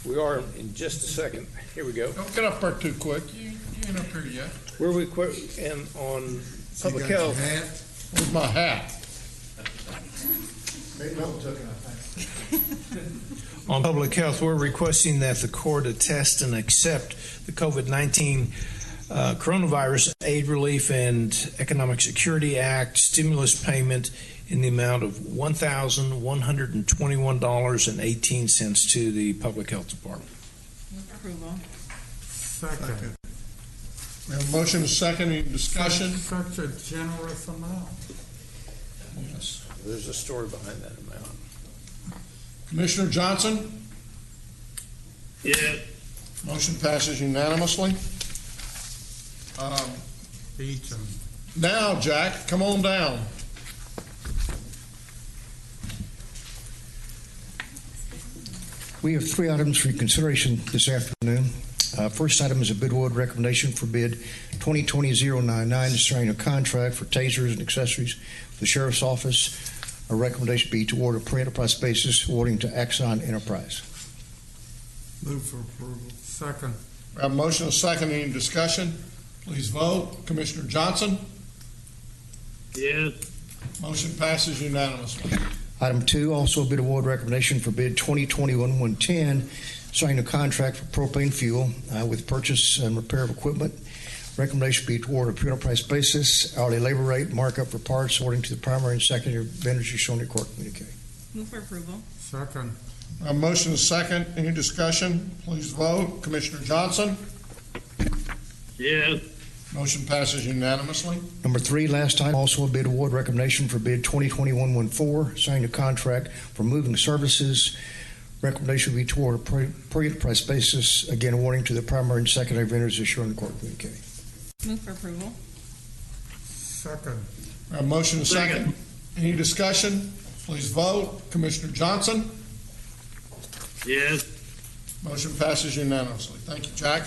We are in just a second. Here we go. Don't get up there too quick. You ain't up here yet. Where we and on public health. Where's my hat? On public health, we're requesting that the court attest and accept the COVID-19 Coronavirus Aid Relief and Economic Security Act stimulus payment in the amount of $1,121.18 to the Public Health Department. Move approval. Second. We have a motion and a second. Any discussion? Such a generous amount. Yes. There's a story behind that amount. Commissioner Johnson? Yes. Motion passes unanimously. Beecham. Now, Jack, come on down. We have 3 items for consideration this afternoon. First item is a bid award recommendation for bid 2020-099 to sign a contract for tasers and accessories for the Sheriff's Office. A recommendation be to award a per enterprise basis awarding to Axon Enterprise. Move for approval. Second. We have a motion and a second. Any discussion? Please vote. Commissioner Johnson? Yes. Motion passes unanimously. Item 2, also a bid award recommendation for bid 2020-110, signing a contract for propane fuel with purchase and repair of equipment. Recommendation be to award a per enterprise basis, hourly labor rate, markup for parts according to the primary and secondary vendors as shown in court communique. Move for approval. Second. A motion and a second. Any discussion? Please vote. Commissioner Johnson? Yes. Motion passes unanimously. Number 3, last item, also a bid award recommendation for bid 2020-114, signing a contract for moving services. Recommendation would be toward a per enterprise basis, again awarding to the primary and secondary vendors as shown in the court communique. Move for approval. Second. A motion and a second. Any discussion? Please vote. Commissioner Johnson? Yes. Motion passes unanimously. Thank you, Jack.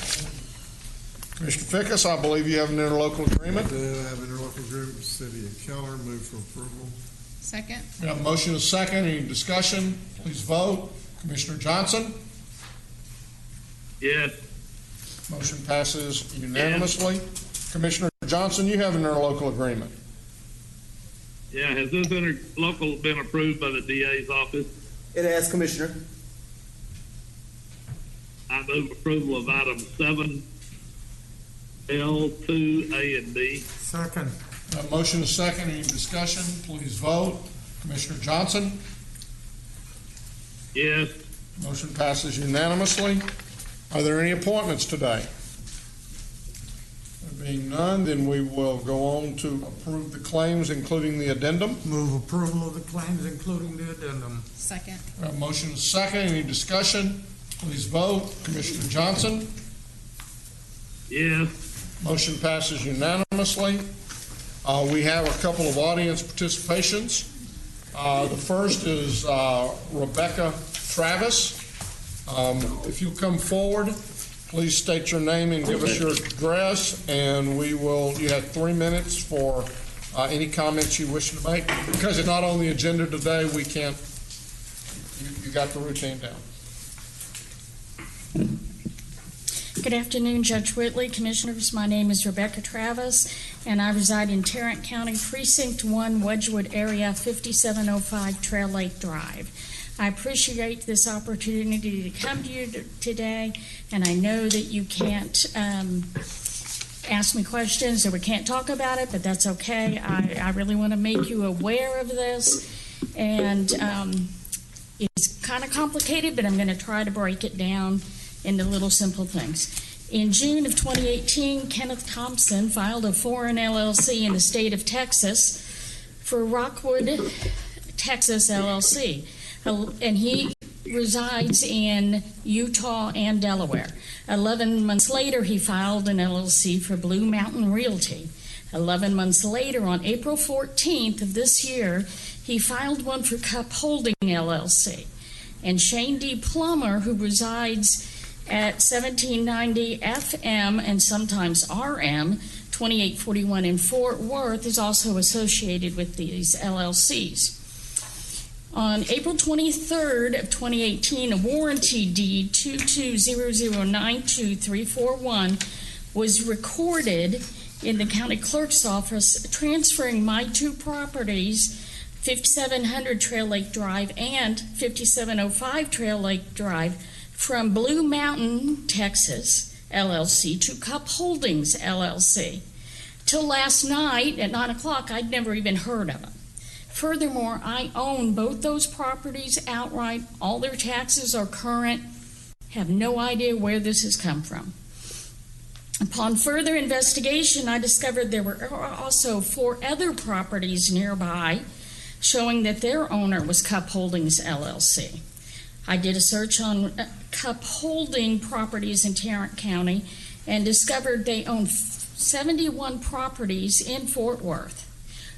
Commissioner Fickus, I believe you have an interlocal agreement. I do have an interlocal agreement with the City of Keller. Move for approval. Second. We have a motion and a second. Any discussion? Please vote. Commissioner Johnson? Yes. Motion passes unanimously. Commissioner Johnson, you have an interlocal agreement. Yeah. Has this interlocal been approved by the DA's office? It has, Commissioner. I move approval of item 7L, 2, A, and B. Second. A motion and a second. Any discussion? Please vote. Commissioner Johnson? Yes. Motion passes unanimously. Are there any appointments today? There being none, then we will go on to approve the claims, including the addendum. Move approval of the claims, including the addendum. Second. We have a motion and a second. Any discussion? Please vote. Commissioner Johnson? Yes. Motion passes unanimously. We have a couple of audience participations. The first is Rebecca Travis. If you'll come forward, please state your name and give us your address, and we will. You have 3 minutes for any comments you wish to make. Because it's not on the agenda today, we can't. You got the routine down. Good afternoon, Judge Whitley, Commissioners. My name is Rebecca Travis, and I reside in Tarrant County, Precinct 1, Wedgewood area, 5705 Trail Lake Drive. I appreciate this opportunity to come to you today, and I know that you can't ask me questions or we can't talk about it, but that's okay. I really want to make you aware of this, and it's kind of complicated, but I'm going to try to break it down into little simple things. In June of 2018, Kenneth Thompson filed a foreign LLC in the state of Texas for Rockwood, Texas LLC. And he resides in Utah and Delaware. 11 months later, he filed an LLC for Blue Mountain Realty. 11 months later, on April 14th of this year, he filed one for Cup Holding LLC. And Shane D. Plummer, who resides at 1790 FM and sometimes RM, 2841 in Fort Worth, is also associated with these LLCs. On April 23rd of 2018, a warranty deed 220092-341 was recorded in the county clerk's office, transferring my two properties, 5700 Trail Lake Drive and 5705 Trail Lake Drive, from Blue Mountain, Texas, LLC to Cup Holdings, LLC. Till last night at 9 o'clock, I'd never even heard of them. Furthermore, I own both those properties outright. All their taxes are current. Have no idea where this has come from. Upon further investigation, I discovered there were also 4 other properties nearby showing that their owner was Cup Holdings, LLC. I did a search on Cup Holding properties in Tarrant County and discovered they own 71 properties in Fort Worth.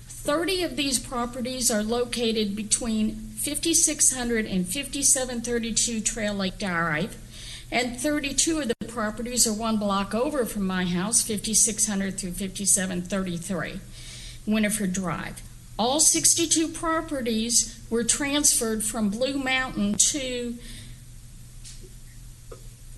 30 of these properties are located between 5600 and 5732 Trail Lake Drive, and 32 of the properties are 1 block over from my house, 5600 through 5733 Winifred Drive. All 62 properties were transferred from Blue Mountain to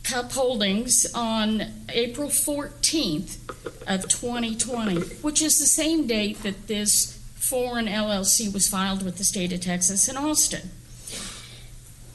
Cup Holdings on April 14th of 2020, which is the same date that this foreign LLC was filed with the state of Texas in Austin.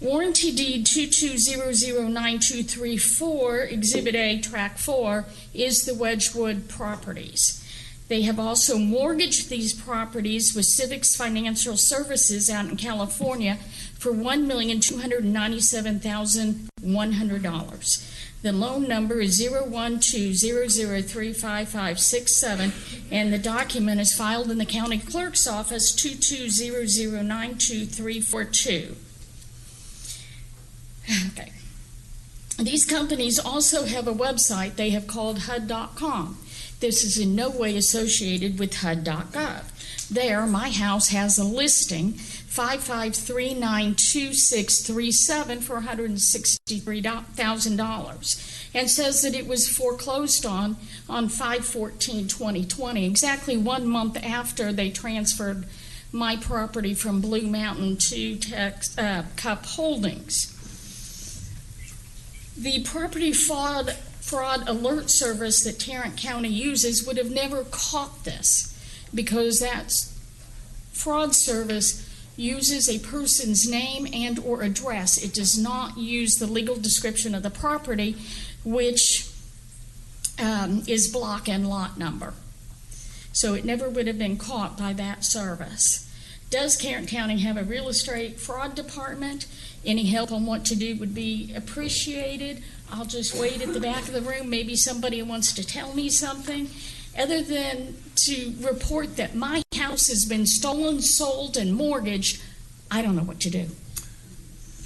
Warranty deed 22009234, Exhibit A, Track 4, is the Wedgwood properties. They have also mortgaged these properties with Civics Financial Services out in California for $1,297,100. The loan number is 01200355567, and the document is filed in the county clerk's office 2200922342. Okay. These companies also have a website they have called HUD.com. This is in no way associated with HUD.gov. There, my house has a listing, 55392637 for $163,000, and says that it was foreclosed on 5/14/2020, exactly 1 month after they transferred my property from Blue Mountain to Cup Holdings. The property fraud alert service that Tarrant County uses would have never caught this, because that fraud service uses a person's name and or address. It does not use the legal description of the property, which is block and lot number. So it never would have been caught by that service. Does Tarrant County have a real estate fraud department? Any help on what to do would be appreciated. I'll just wait at the back of the room. Maybe somebody wants to tell me something. Other than to report that my house has been stolen, sold, and mortgaged, I don't know what to do.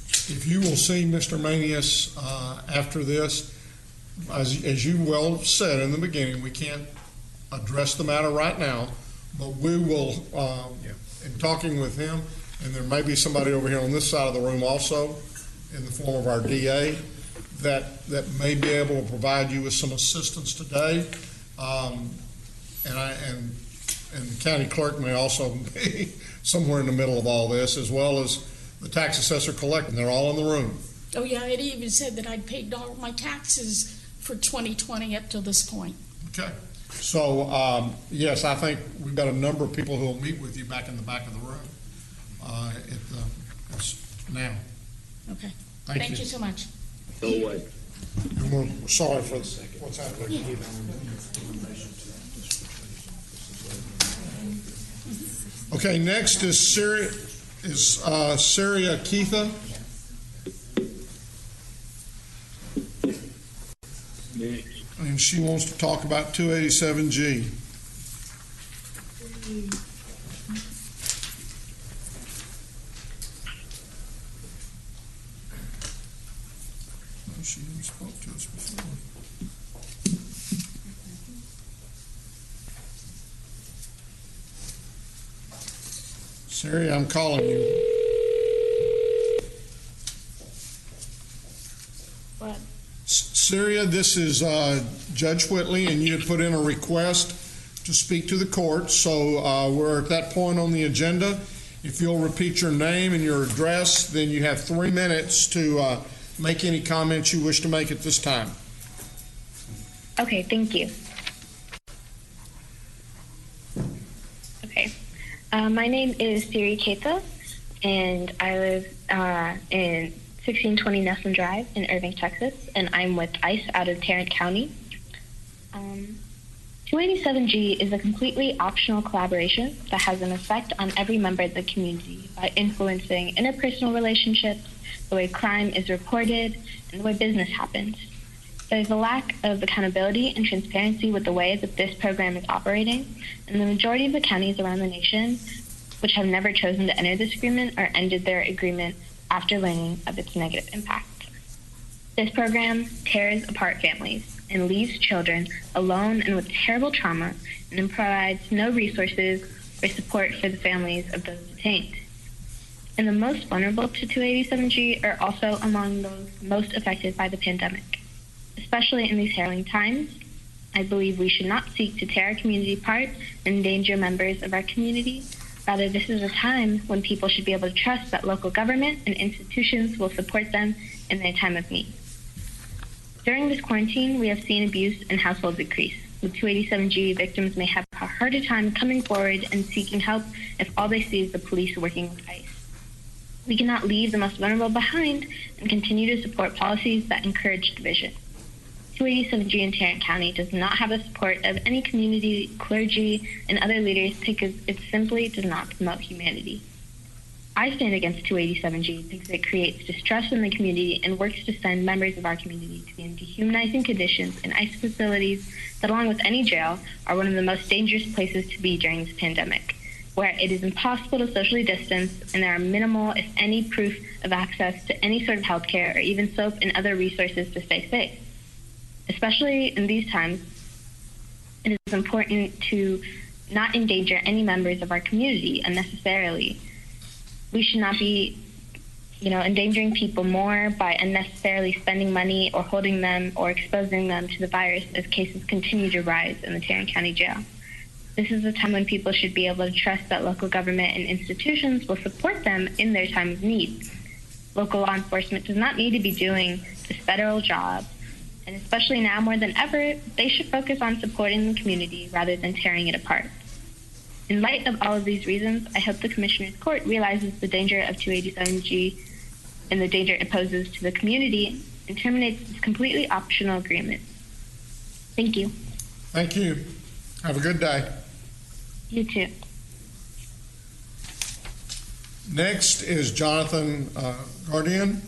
If you will see Mr. Manius after this, as you well said in the beginning, we can't address the matter right now, but we will, in talking with him, and there may be somebody over here on this side of the room also, in the form of our DA, that may be able to provide you with some assistance today. And the county clerk may also be somewhere in the middle of all this, as well as the tax assessor collecting. They're all in the room. Oh yeah, it even said that I'd paid all my taxes for 2020 up till this point. Okay. So, yes, I think we've got a number of people who will meet with you back in the back of the room now. Okay. Thank you so much. And we're sorry for what's happening. Okay, next is Syria Keitha. And she wants to talk about 287G. Siri, I'm calling you. What? Syria, this is Judge Whitley, and you had put in a request to speak to the court. So we're at that point on the agenda. If you'll repeat your name and your address, then you have 3 minutes to make any comments you wish to make at this time. Okay, thank you. Okay. My name is Siri Keita, and I live in 1620 Nelson Drive in Irving, Texas, and I'm with ICE out of Tarrant County. 287G is a completely optional collaboration that has an effect on every member of the community by influencing interpersonal relationships, the way crime is reported, and the way business happens. There's a lack of accountability and transparency with the way that this program is operating, and the majority of the counties around the nation which have never chosen to enter this agreement or ended their agreement after learning of its negative impact. This program tears apart families and leaves children alone and with terrible trauma, and then provides no resources or support for the families of those detained. And the most vulnerable to 287G are also among those most affected by the pandemic. Especially in these harrowing times, I believe we should not seek to tear our community apart and endanger members of our community. Rather, this is a time when people should be able to trust that local government and institutions will support them in their time of need. During this quarantine, we have seen abuse in households increase. With 287G, victims may have a harder time coming forward and seeking help if all they see is the police working with ICE. We cannot leave the most vulnerable behind and continue to support policies that encourage division. 287G in Tarrant County does not have the support of any community, clergy, and other leaders because it simply does not promote humanity. I stand against 287G because it creates distrust in the community and works to send members of our community to be in dehumanizing conditions in ICE facilities that, along with any jail, are one of the most dangerous places to be during this pandemic, where it is impossible to socially distance and there are minimal, if any, proof of access to any sort of health care or even soap and other resources to stay safe. Especially in these times, it is important to not endanger any members of our community unnecessarily. We should not be, endangering people more by unnecessarily spending money or holding them or exposing them to the virus as cases continue to rise in the Tarrant County Jail. This is a time when people should be able to trust that local government and institutions will support them in their time of need. Local law enforcement does not need to be doing this federal job, and especially now more than ever, they should focus on supporting the community rather than tearing it apart. In light of all of these reasons, I hope the Commissioner's Court realizes the danger of 287G and the danger it poses to the community and terminates this completely optional agreement. Thank you. Thank you. Have a good day. You too. Next is Jonathan Guardian.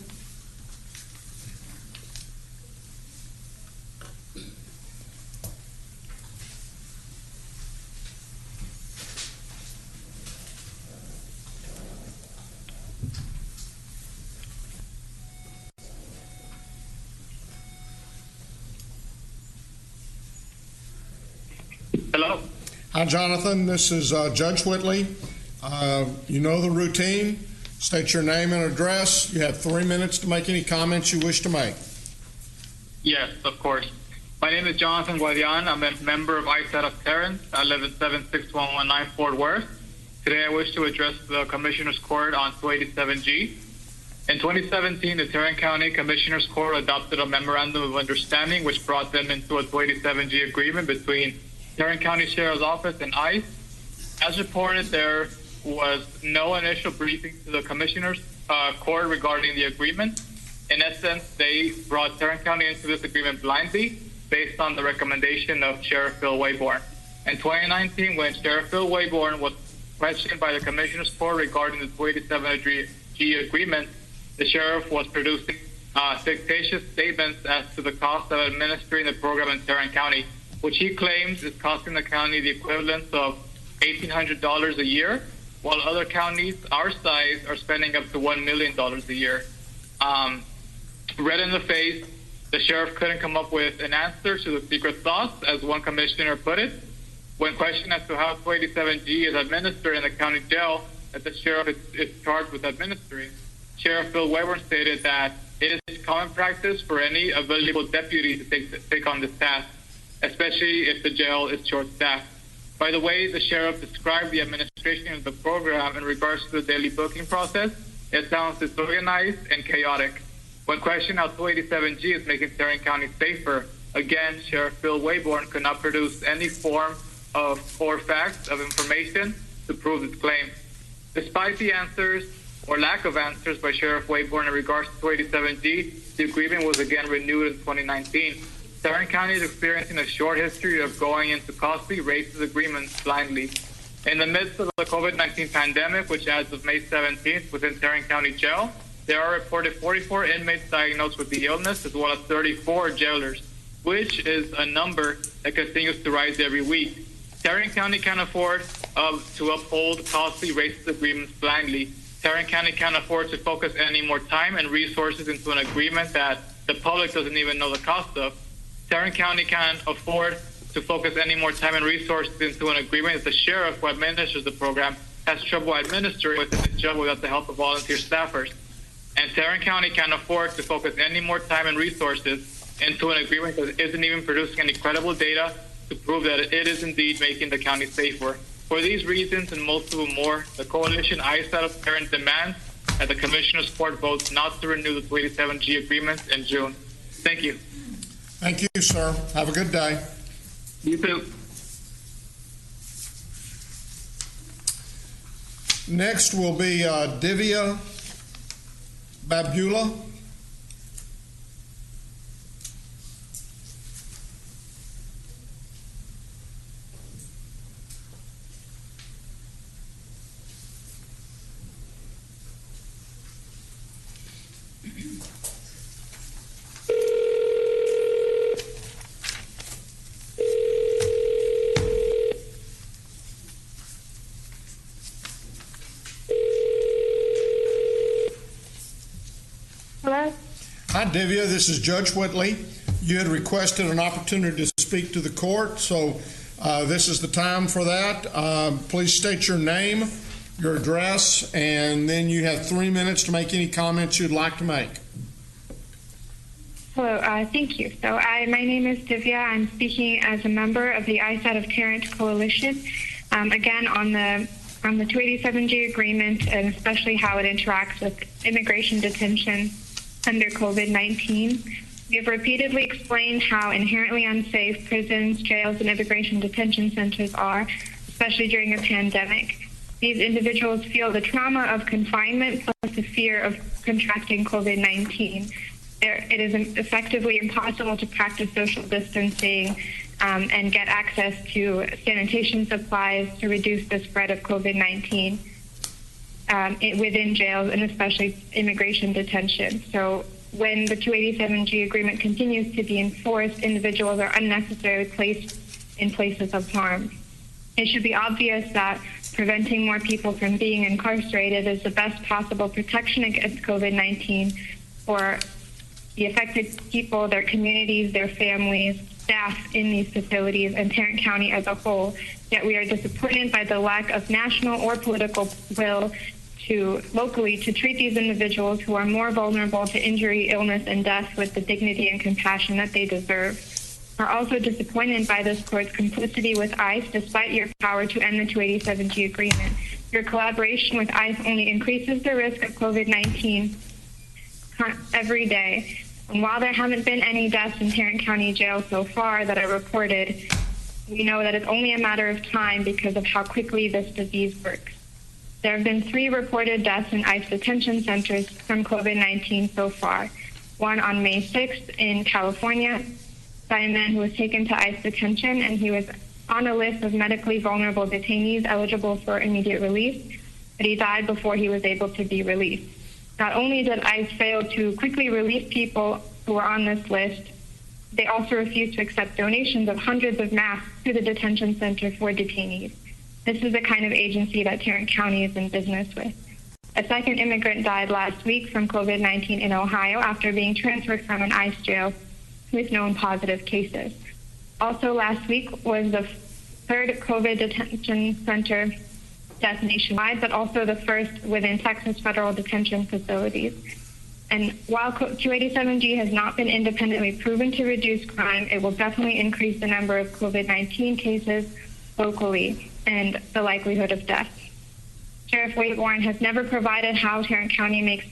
Hello. Hi, Jonathan. This is Judge Whitley. You know the routine. State your name and address. You have 3 minutes to make any comments you wish to make. Yes, of course. My name is Jonathan Guardian. I'm a member of ICE out of Tarrant. I live at 76119 Fort Worth. Today I wish to address the Commissioner's Court on 287G. In 2017, the Tarrant County Commissioner's Court adopted a memorandum of understanding which brought them into a 287G agreement between Tarrant County Sheriff's Office and ICE. As reported, there was no initial briefing to the Commissioner's Court regarding the agreement. In essence, they brought Tarrant County into this agreement blindly based on the recommendation of Sheriff Bill Wayborn. In 2019, when Sheriff Bill Wayborn was questioned by the Commissioner's Court regarding the 287G agreement, the Sheriff was producing fictitious statements as to the cost of administering the program in Tarrant County, which he claims is costing the county the equivalent of $1,800 a year, while other counties our size are spending up to $1 million a year. Red in the face, the sheriff couldn't come up with an answer to the secret sauce, as one commissioner put it. When questioned as to how 287G is administered in the county jail, that the sheriff is charged with administering, Sheriff Bill Wayborn stated that it is common practice for any available deputy to take on this task, especially if the jail is short-staffed. By the way, the sheriff described the administration of the program in regards to the daily booking process. It sounds disorganized and chaotic. When questioned how 287G is making Tarrant County safer, again, Sheriff Bill Wayborn could not produce any form of core facts of information to prove this claim. Despite the answers or lack of answers by Sheriff Wayborn in regards to 287G, the agreement was again renewed in 2019. Tarrant County is experiencing a short history of going into costly racist agreements blindly. In the midst of the COVID-19 pandemic, which as of May 17th within Tarrant County Jail, there are reported 44 inmates diagnosed with the illness, as well as 34 jailers, which is a number that continues to rise every week. Tarrant County can't afford to uphold costly racist agreements blindly. Tarrant County can't afford to focus any more time and resources into an agreement that the public doesn't even know the cost of. Tarrant County can't afford to focus any more time and resources into an agreement that the sheriff who administers the program has trouble administering within the jail without the help of volunteer staffers. And Tarrant County can't afford to focus any more time and resources into an agreement that isn't even producing any credible data to prove that it is indeed making the county safer. For these reasons and multiple more, the coalition ISAT of Tarrant demands that the Commissioner's Court votes not to renew the 287G agreement in June. Thank you. Thank you, sir. Have a good day. You too. Next will be Divya Babula. Hello? Hi, Divya. This is Judge Whitley. You had requested an opportunity to speak to the court, so this is the time for that. Please state your name, your address, and then you have 3 minutes to make any comments you'd like to make. Hello, thank you. So my name is Divya. I'm speaking as a member of the ISAT of Tarrant Coalition. Again, on the 287G agreement, and especially how it interacts with immigration detention under COVID-19. We have repeatedly explained how inherently unsafe prisons, jails, and immigration detention centers are, especially during a pandemic. These individuals feel the trauma of confinement plus the fear of contracting COVID-19. It is effectively impossible to practice social distancing and get access to sanitation supplies to reduce the spread of COVID-19 within jails and especially immigration detention. So when the 287G agreement continues to be enforced, individuals are unnecessarily placed in places of harm. It should be obvious that preventing more people from being incarcerated is the best possible protection against COVID-19 for the affected people, their communities, their families, staff in these facilities, and Tarrant County as a whole. Yet we are disappointed by the lack of national or political will locally to treat these individuals who are more vulnerable to injury, illness, and death with the dignity and compassion that they deserve. We're also disappointed by this court's complicity with ICE despite your power to end the 287G agreement. Your collaboration with ICE only increases the risk of COVID-19 every day. And while there haven't been any deaths in Tarrant County Jail so far that are reported, we know that it's only a matter of time because of how quickly this disease works. There have been 3 reported deaths in ICE detention centers from COVID-19 so far. One on May 6th in California by a man who was taken to ICE detention, and he was on a list of medically vulnerable detainees eligible for immediate release, but he died before he was able to be released. Not only did ICE fail to quickly release people who were on this list, they also refused to accept donations of hundreds of masks to the detention center for detainees. This is the kind of agency that Tarrant County is in business with. A second immigrant died last week from COVID-19 in Ohio after being transferred from an ICE jail with known positive cases. Also last week was the third COVID detention center death nationwide, but also the first within Texas federal detention facilities. And while 287G has not been independently proven to reduce crime, it will definitely increase the number of COVID-19 cases locally and the likelihood of death. Sheriff Wade Warren has never provided how Tarrant County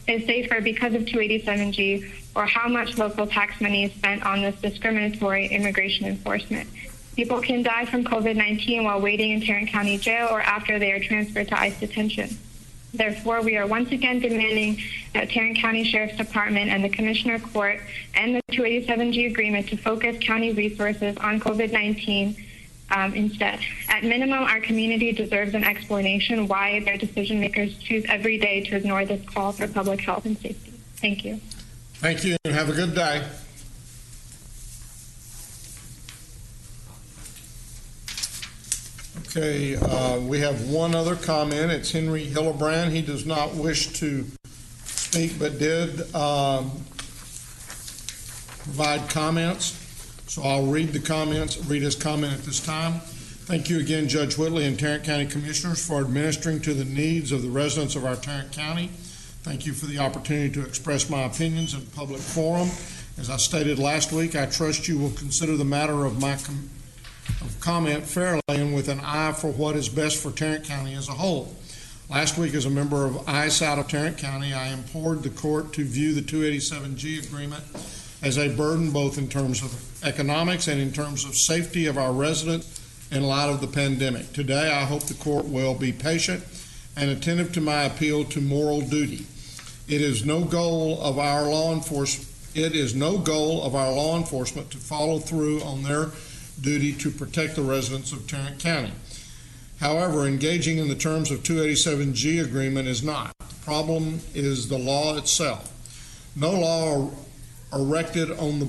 is safer because of 287G or how much local tax money is spent on this discriminatory immigration enforcement. People can die from COVID-19 while waiting in Tarrant County Jail or after they are transferred to ICE detention. Therefore, we are once again demanding that Tarrant County Sheriff's Department and the Commissioner Court end the 287G agreement to focus county resources on COVID-19 instead. At minimum, our community deserves an explanation why their decision makers choose every day to ignore this call for public health and safety. Thank you. Thank you, and have a good day. Okay, we have one other comment. It's Henry Hillebrand. He does not wish to speak, but did provide comments. So I'll read his comment at this time. Thank you again, Judge Whitley and Tarrant County Commissioners, for administering to the needs of the residents of our Tarrant County. Thank you for the opportunity to express my opinions in public forum. As I stated last week, I trust you will consider the matter of my comment fairly and with an eye for what is best for Tarrant County as a whole. Last week, as a member of ICE out of Tarrant County, I implored the court to view the 287G agreement as a burden both in terms of economics and in terms of safety of our residents in light of the pandemic. Today, I hope the court will be patient and attentive to my appeal to moral duty. It is no goal of our law enforcement to follow through on their duty to protect the residents of Tarrant County. However, engaging in the terms of 287G agreement is not. The problem is the law itself. No law erected on the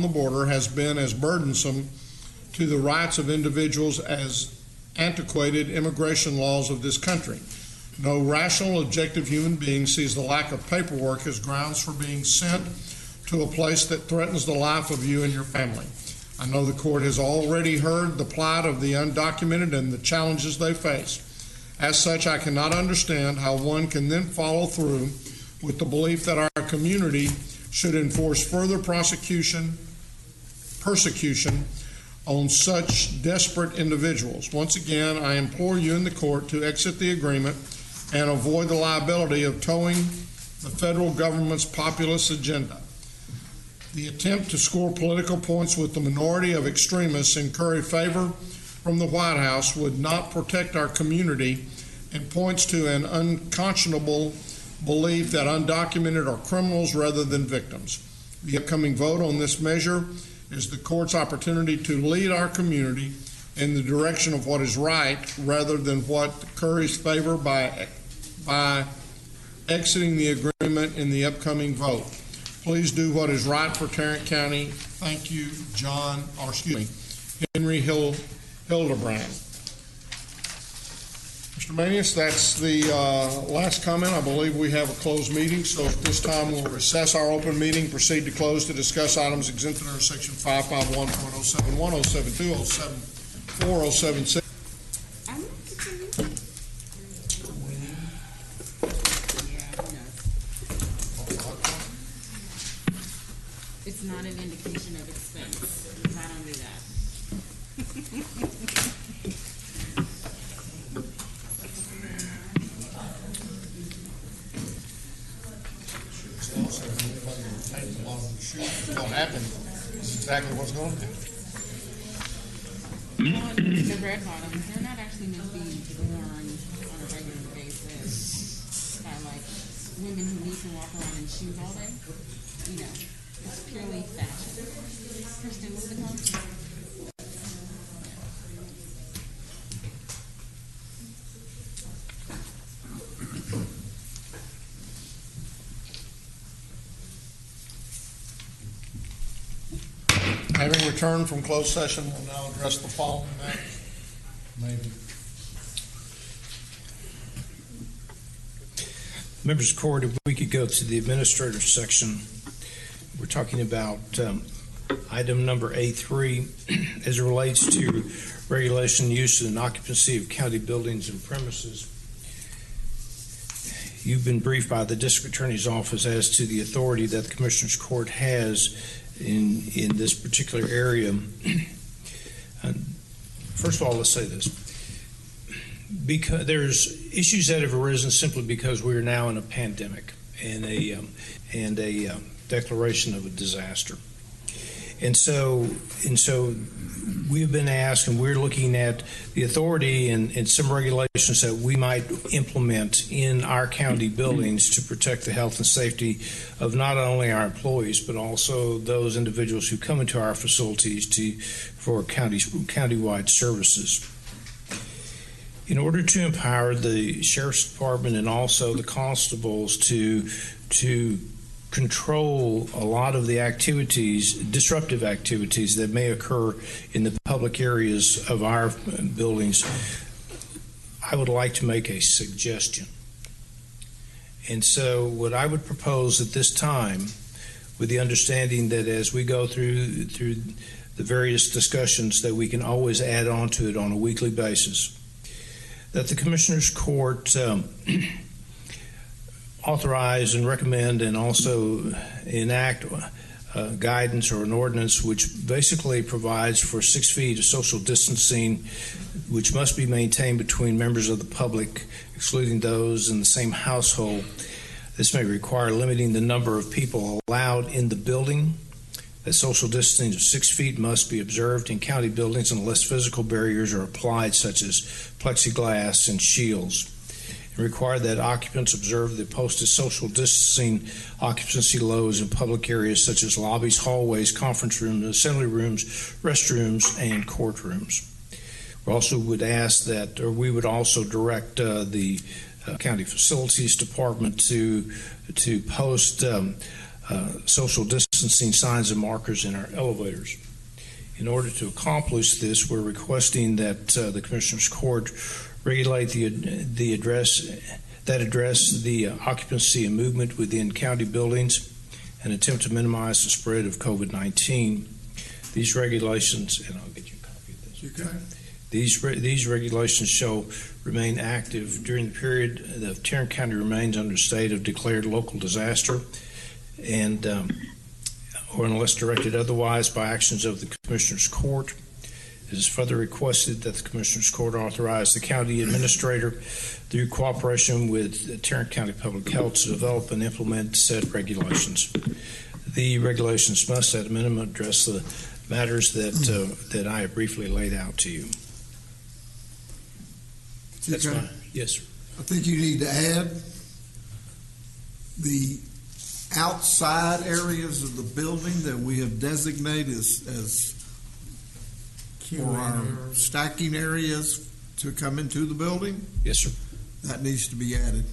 border has been as burdensome to the rights of individuals as antiquated immigration laws of this country. No rational, objective human being sees the lack of paperwork as grounds for being sent to a place that threatens the life of you and your family. I know the court has already heard the plight of the undocumented and the challenges they face. As such, I cannot understand how one can then follow through with the belief that our community should enforce further persecution on such desperate individuals. Once again, I implore you in the court to exit the agreement and avoid the liability of towing the federal government's populist agenda. The attempt to score political points with the minority of extremists and curry favor from the White House would not protect our community and points to an unconscionable belief that undocumented are criminals rather than victims. The upcoming vote on this measure is the court's opportunity to lead our community in the direction of what is right rather than what curries favor by exiting the agreement in the upcoming vote. Please do what is right for Tarrant County. Thank you, Henry Hillebrand. Mr. Manius, that's the last comment. I believe we have a closed meeting, so at this time we'll recess our open meeting, proceed to close to discuss items exempted under Section 551.071, 072, 074, 076. It's not an indication of expense, because I don't do that. What happened is exactly what's going to happen. The red bottoms, they're not actually meant to be worn on a regular basis by like women who need to walk around in shoes all day. You know, it's purely fashion. Kristen, what's the code? Having returned from closed session, we'll now address the following matters. Maybe. Members of the court, if we could go to the administrator section. We're talking about Item number A3, as it relates to regulation, use, and occupancy of county buildings and premises. You've been briefed by the District Attorney's Office as to the authority that the Commissioners Court has in this particular area. First of all, let's say this. Because there's issues that have arisen simply because we are now in a pandemic and a declaration of a disaster. And so we've been asked, and we're looking at the authority and some regulations that we might implement in our county buildings to protect the health and safety of not only our employees, but also those individuals who come into our facilities for countywide services. In order to empower the Sheriff's Department and also the constables to control a lot of the activities, disruptive activities that may occur in the public areas of our buildings, I would like to make a suggestion. And so what I would propose at this time, with the understanding that as we go through the various discussions that we can always add on to it on a weekly basis, that the Commissioners Court authorize and recommend and also enact guidance or an ordinance which basically provides for 6 feet of social distancing, which must be maintained between members of the public, excluding those in the same household. This may require limiting the number of people allowed in the building. That social distancing of 6 feet must be observed in county buildings unless physical barriers are applied, such as plexiglass and shields. Require that occupants observe the posted social distancing occupancy lows in public areas such as lobbies, hallways, conference rooms, assembly rooms, restrooms, and courtrooms. We also would ask that, or we would also direct the County Facilities Department to post social distancing signs and markers in our elevators. In order to accomplish this, we're requesting that the Commissioners Court regulate the address the occupancy and movement within county buildings and attempt to minimize the spread of COVID-19. These regulations, and I'll get you a copy of this. Okay. These regulations shall remain active during the period that Tarrant County remains under a state of declared local disaster, and or unless directed otherwise by actions of the Commissioners Court. It is further requested that the Commissioners Court authorize the county administrator, through cooperation with Tarrant County Public Health, to develop and implement said regulations. The regulations must, at a minimum, address the matters that I have briefly laid out to you. That's fine. Yes, sir. I think you need to add the outside areas of the building that we have designated as for our stacking areas to come into the building. Yes, sir. That needs to be added.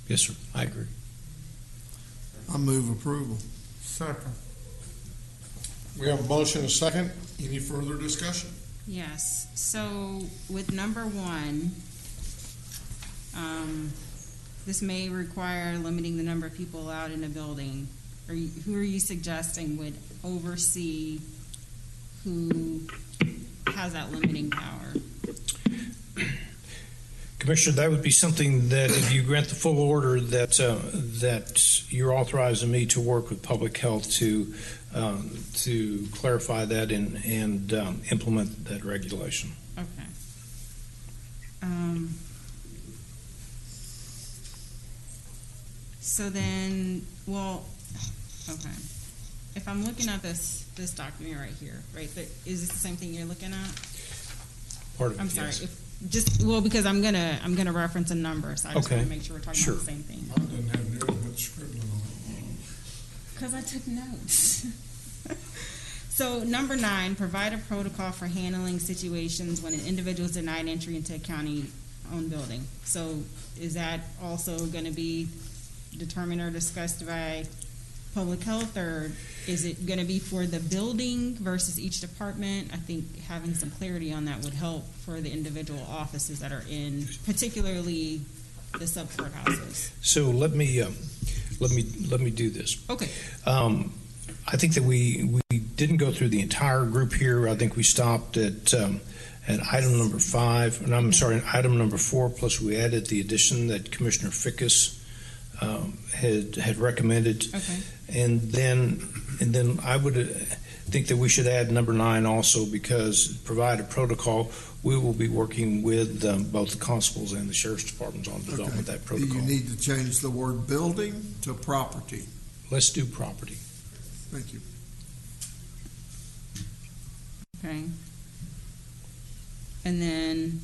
Yes, sir. I agree. I move approval. Second. We have a motion and a second. Any further discussion? Yes. So with number 1, this may require limiting the number of people allowed in a building. Who are you suggesting would oversee who has that limiting power? Commissioner, that would be something that if you grant the full order that you're authorizing me to work with public health to clarify that and implement that regulation. Okay. So then, well, okay. If I'm looking at this document right here, right? Is this the same thing you're looking at? Part of it, I'm sorry. yes. Because I'm gonna reference a number, so I just want to make sure we're talking about the same thing. Mine doesn't have nearly much scribbling on it. Because I took notes. So number 9, provide a protocol for handling situations when an individual is denied entry into a county-owned building. So is that also going to be determined or discussed by public health, or is it going to be for the building versus each department? I think having some clarity on that would help for the individual offices that are in, particularly the sub-courthouses. So let me do this. Okay. I think that we didn't go through the entire group here. I think we stopped at item number 5, and I'm sorry, item number 4, plus we added the addition that Commissioner Fickus had recommended. Okay. And then I would think that we should add number 9 also, because provide a protocol. We will be working with both the constables and the sheriff's departments on development of that protocol. Do you need to change the word building to property? Let's do property. Thank you. Okay. And then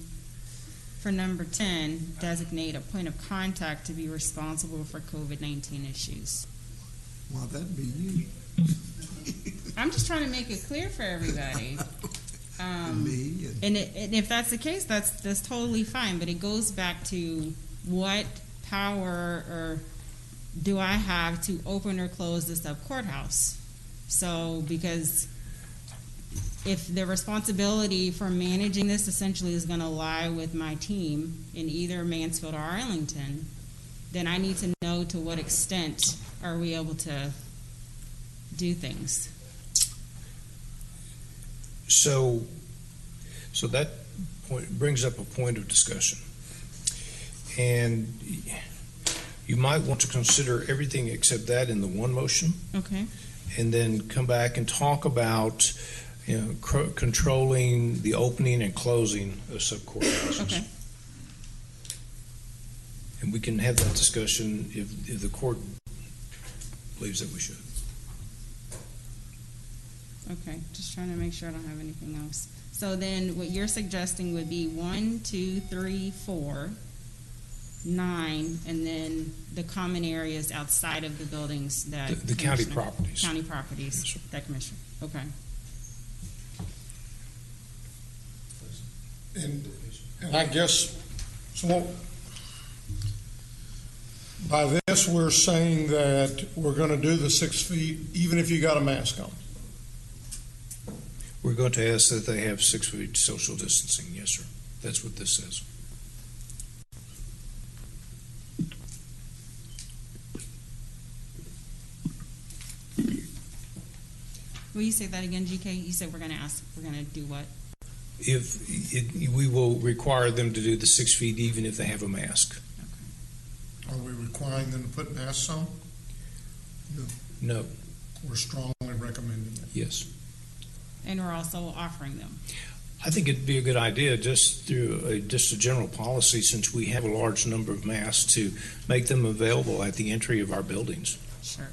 for number 10, designate a point of contact to be responsible for COVID-19 issues. Well, that'd be you. I'm just trying to make it clear for everybody. Me and if that's the case, that's totally fine. But it goes back to what power or do I have to open or close the sub courthouse? So because if the responsibility for managing this essentially is going to lie with my team in either Mansfield or Arlington, then I need to know to what extent are we able to do things. So that point brings up a point of discussion. And you might want to consider everything except that in the one motion. Okay. And then come back and talk about, controlling the opening and closing of sub-courthouses. Okay. And we can have that discussion if the court believes that we should. Okay, just trying to make sure I don't have anything else. So then what you're suggesting would be 1, 2, 3, 4, 9, and then the common areas outside of the buildings that the county properties. County properties, yes, that Commissioner. Okay. And I guess, so by this, we're saying that we're going to do the 6 feet even if you got a mask on. We're going to ask that they have 6 feet social distancing. Yes, sir. That's what this says. Will you say that again, GK? You said we're going to do what? We will require them to do the 6 feet even if they have a mask. Okay. Are we requiring them to put masks on? No. We're strongly recommending it. Yes. And we're also offering them. I think it'd be a good idea just through just a general policy, since we have a large number of masks, to make them available at the entry of our buildings. Sure.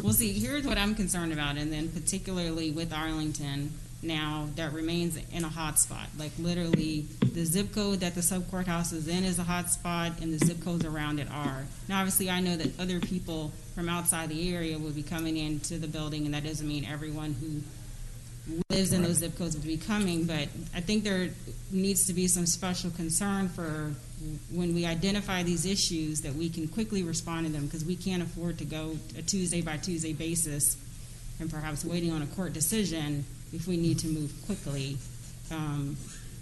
Well, see, here's what I'm concerned about, and then particularly with Arlington now that remains in a hot spot. Like literally the zip code that the sub courthouse is in is a hot spot, and the zip codes around it are. Now, obviously, I know that other people from outside the area will be coming into the building, and that doesn't mean everyone who lives in those zip codes will be coming, but I think there needs to be some special concern for when we identify these issues that we can quickly respond to them, because we can't afford to go a Tuesday by Tuesday basis and perhaps waiting on a court decision if we need to move quickly,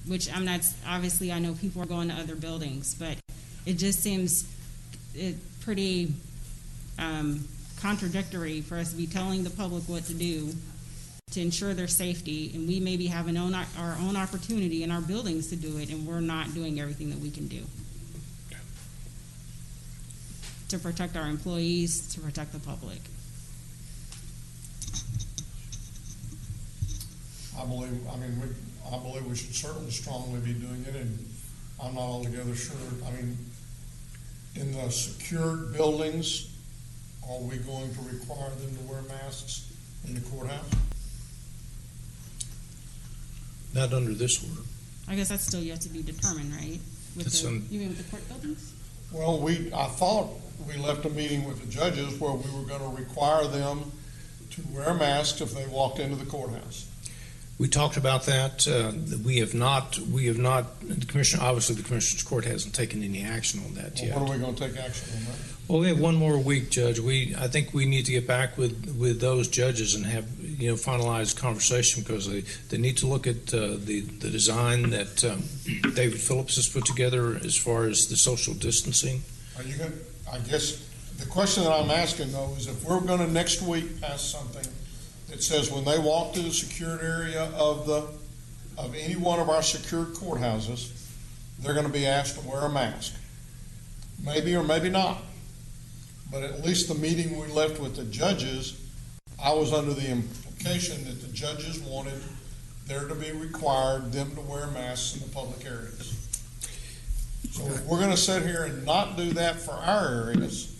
which I'm not, obviously I know people are going to other buildings, but it just seems pretty contradictory for us to be telling the public what to do to ensure their safety, and we maybe have our own opportunity in our buildings to do it, and we're not doing everything that we can do to protect our employees, to protect the public. I believe we should certainly strongly be doing it, and I'm not altogether sure. I mean, in the secured buildings, are we going to require them to wear masks in the courthouse? Not under this order. I guess that's still yet to be determined, right? You mean with the court buildings? Well, I thought we left a meeting with the judges where we were going to require them to wear masks if they walked into the courthouse. We talked about that. We have not, the Commissioner, obviously the Commissioner's Court hasn't taken any action on that yet. When are we going to take action on that? Well, we have one more week, Judge. I think we need to get back with those judges and have, finalize the conversation, because they need to look at the design that David Phillips has put together as far as the social distancing. Are you going to, I guess, the question that I'm asking though is if we're going to next week pass something that says when they walk through the secured area of any one of our secured courthouses, they're going to be asked to wear a mask. Maybe or maybe not. But at least the meeting we left with the judges, I was under the implication that the judges wanted there to be required them to wear masks in the public areas. So if we're going to sit here and not do that for our areas,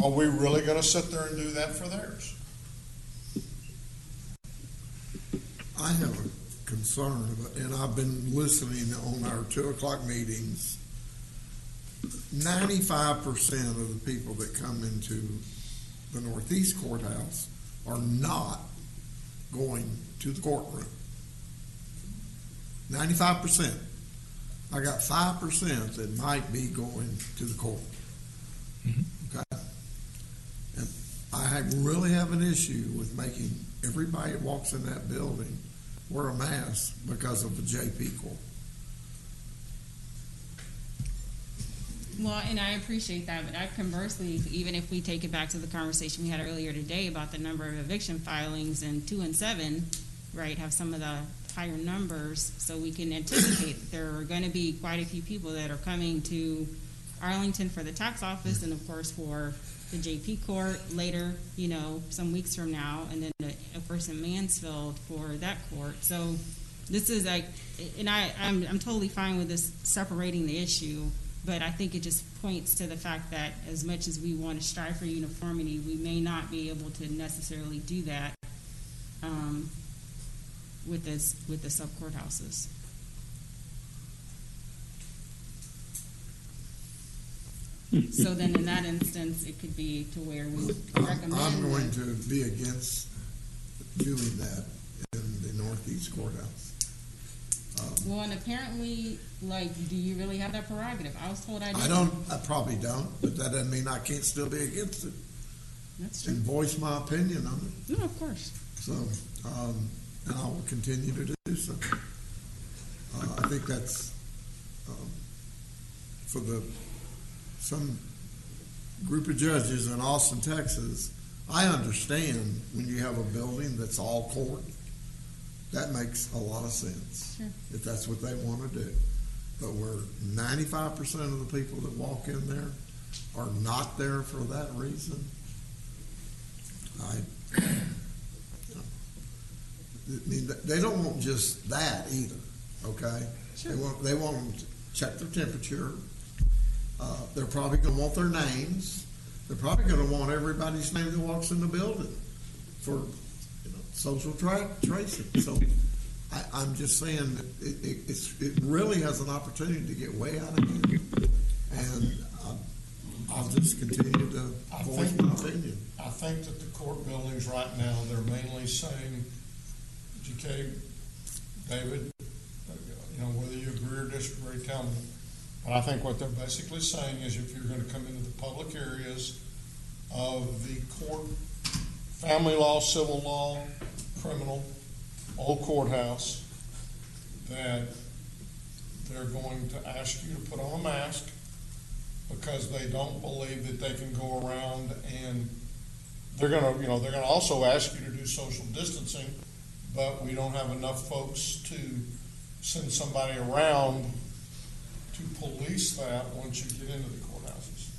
are we really going to sit there and do that for theirs? I have a concern about, and I've been listening on our 2 o'clock meetings. 95% of the people that come into the Northeast Courthouse are not going to the courtroom. 95%. I got 5% that might be going to the court. Okay? And I really have an issue with making everybody that walks in that building wear a mask because of the JP Corps. Well, and I appreciate that, but conversely, even if we take it back to the conversation we had earlier today about the number of eviction filings, and 2 and 7, right, have some of the higher numbers, so we can anticipate that there are going to be quite a few people that are coming to Arlington for the tax office, and of course for the JP court later, you know, some weeks from now, and then of course in Mansfield for that court. So this is like, and I'm totally fine with this separating the issue. But I think it just points to the fact that as much as we want to strive for uniformity, we may not be able to necessarily do that with the sub courthouses. So then, in that instance, it could be to where we recommend. I'm going to be against doing that in the Northeast Courthouse. Well, and apparently, like, do you really have that prerogative? I was told I did. I probably don't, but that doesn't mean I can't still be against it. That's true. And voice my opinion on it. No, of course. So, and I will continue to do so. I think that's for some group of judges in Austin, Texas. I understand when you have a building that's all court. That makes a lot of sense, sure, if that's what they want to do. But where 95% of the people that walk in there are not there for that reason, I mean, they don't want just that either, okay? Sure. They want them to check their temperature. They're probably going to want their names. They're probably going to want everybody's name that walks in the building for social tracing. So I'm just saying that it really has an opportunity to get way out of hand. And I'll just continue to voice my opinion. I think that the court buildings right now, they're mainly saying, GK, David, whether you agree or disagree, tell me. But I think what they're basically saying is if you're going to come into the public areas of the court, family law, civil law, criminal, old courthouse, that they're going to ask you to put on a mask because they don't believe that they can go around, and they're going to also ask you to do social distancing, but we don't have enough folks to send somebody around to police that once you get into the courthouses.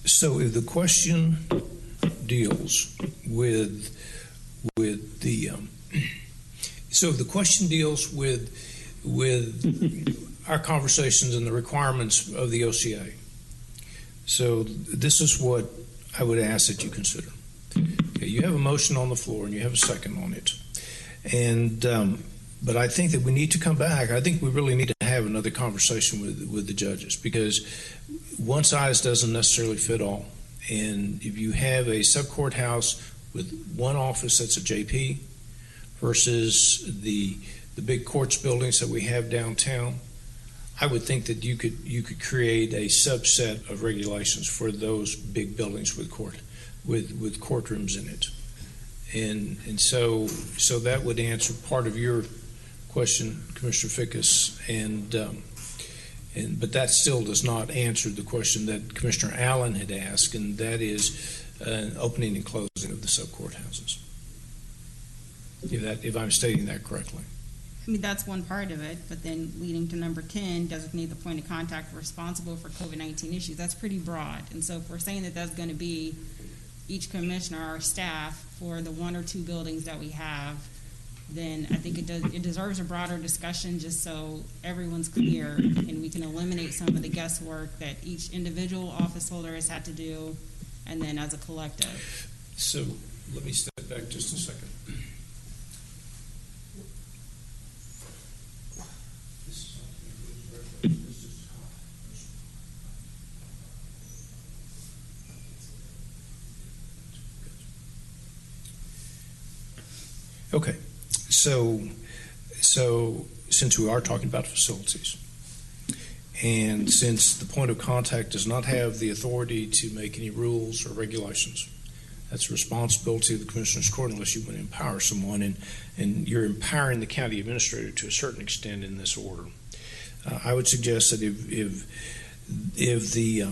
So if the question deals with the so the question deals with our conversations and the requirements of the OCA. So this is what I would ask that you consider. Okay, you have a motion on the floor and you have a second on it, and but I think that we need to come back. I think we really need to have another conversation with the judges, because one size doesn't necessarily fit all. And if you have a sub-courthouse with one office that's a JP versus the big courts buildings that we have downtown, I would think that you could create a subset of regulations for those big buildings with courtrooms in it. And so that would answer part of your question, Commissioner Fickus, but that still does not answer the question that Commissioner Allen had asked, and that is, opening and closing of the sub-courthouses. If I'm stating that correctly. I mean, that's one part of it, but then leading to number 10, designate the point of contact responsible for COVID-19 issues. That's pretty broad. And so if we're saying that that's going to be each commissioner or staff for the 1 or 2 buildings that we have, then I think it deserves a broader discussion just so everyone's clear and we can eliminate some of the guesswork that each individual office holder has had to do and then as a collective. So let me step back just a second. Okay, so since we are talking about facilities, and since the point of contact does not have the authority to make any rules or regulations, that's a responsibility of the Commissioner's Court unless you want to empower someone, and you're empowering the county administrator to a certain extent in this order. I would suggest that if the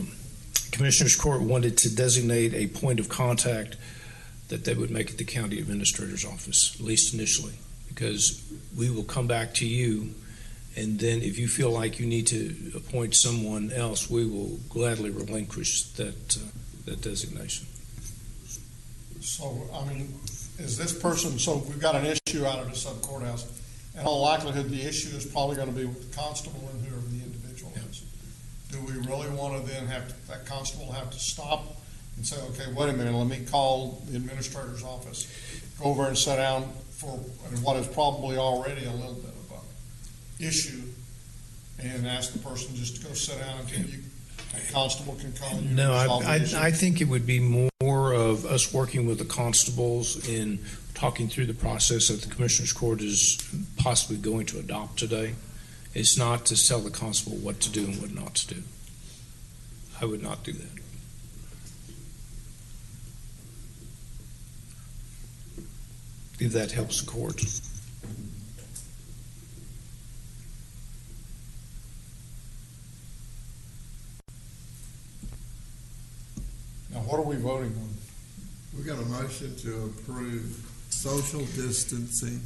Commissioner's Court wanted to designate a point of contact, that they would make it the county administrator's office, at least initially, because we will come back to you, and then if you feel like you need to appoint someone else, we will gladly relinquish that designation. So, I mean, is this person, so we've got an issue out of the sub-courthouse, in all likelihood, the issue is probably going to be with the constable and whoever the individual is. Do we really want to then have that constable have to stop and say, okay, wait a minute, let me call the administrator's office, go over and sit down for what is probably already a little bit of a issue, and ask the person just to go sit down until a constable can call you? No, I think it would be more of us working with the constables in talking through the process that the Commissioner's Court is possibly going to adopt today. It's not to tell the constable what to do and what not to do. I would not do that. If that helps the court. Now, what are we voting on? We got a motion to approve social distancing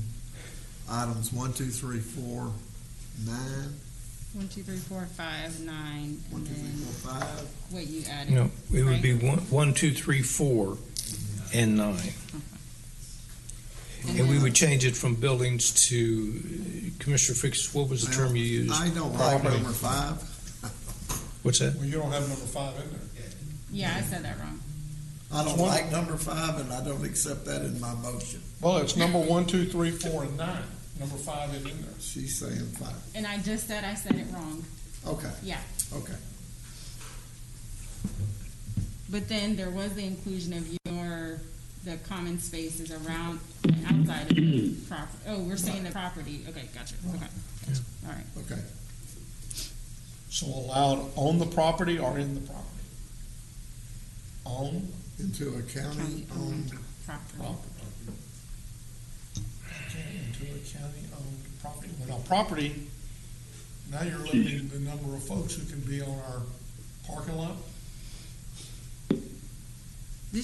items 1, 2, 3, 4, 9. 1, 2, 3, 4, 5, 9. 1, 2, 3, 4, 5. Wait, you added. No, it would right? be 1, 2, 3, 4, and 9. Okay. And we would change it from buildings to, Commissioner Fix, what was the term you used? I don't like number 5. What's that? Well, you don't have number 5 in there. Yeah, I said that wrong. I don't like number 5, and I don't accept that in my motion. Well, it's number 1, 2, 3, 4, and 9. Number 5 is in there. She's saying 5. And I just said I said it wrong. Okay. Yeah. Okay. But then there was the inclusion of the common spaces around and outside of the property. Oh, we're saying the property. Okay, gotcha. Okay. Gotcha. All right. Okay. So allowed on the property or in the property? On? Into a county-owned property. Okay, into a county-owned property. Well, now property, now you're limiting the number of folks who can be on our parking lot. I'm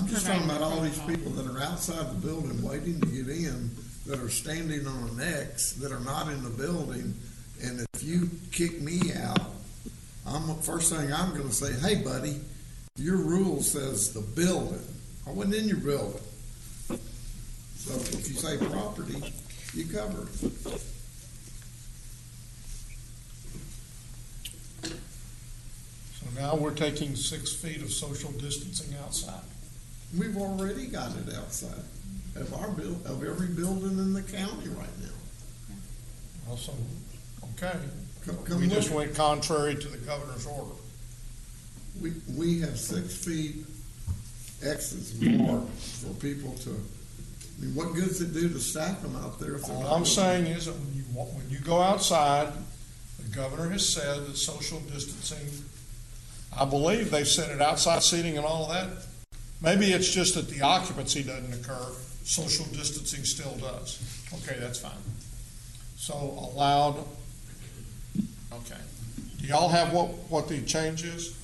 just talking about all these people that are outside the building waiting to get in, that are standing on an X, that are not in the building, and if you kick me out, first thing I'm going to say, hey, buddy, your rule says the building. I wasn't in your building. So if you say property, you cover it. So now we're taking 6 feet of social distancing outside. We've already got it outside of every building in the county right now. Also, okay. Come We just look. went contrary to the governor's order. We have 6 feet X's marked for people to, I mean, what good's it do to stack them out there? If they're All not I'm saying is that when you go outside, the governor has said that social distancing, I believe they've said it, outside seating and all of that. Maybe it's just that the occupancy doesn't occur, social distancing still does. Okay, that's fine. So allowed, okay. Do y'all have what the change is?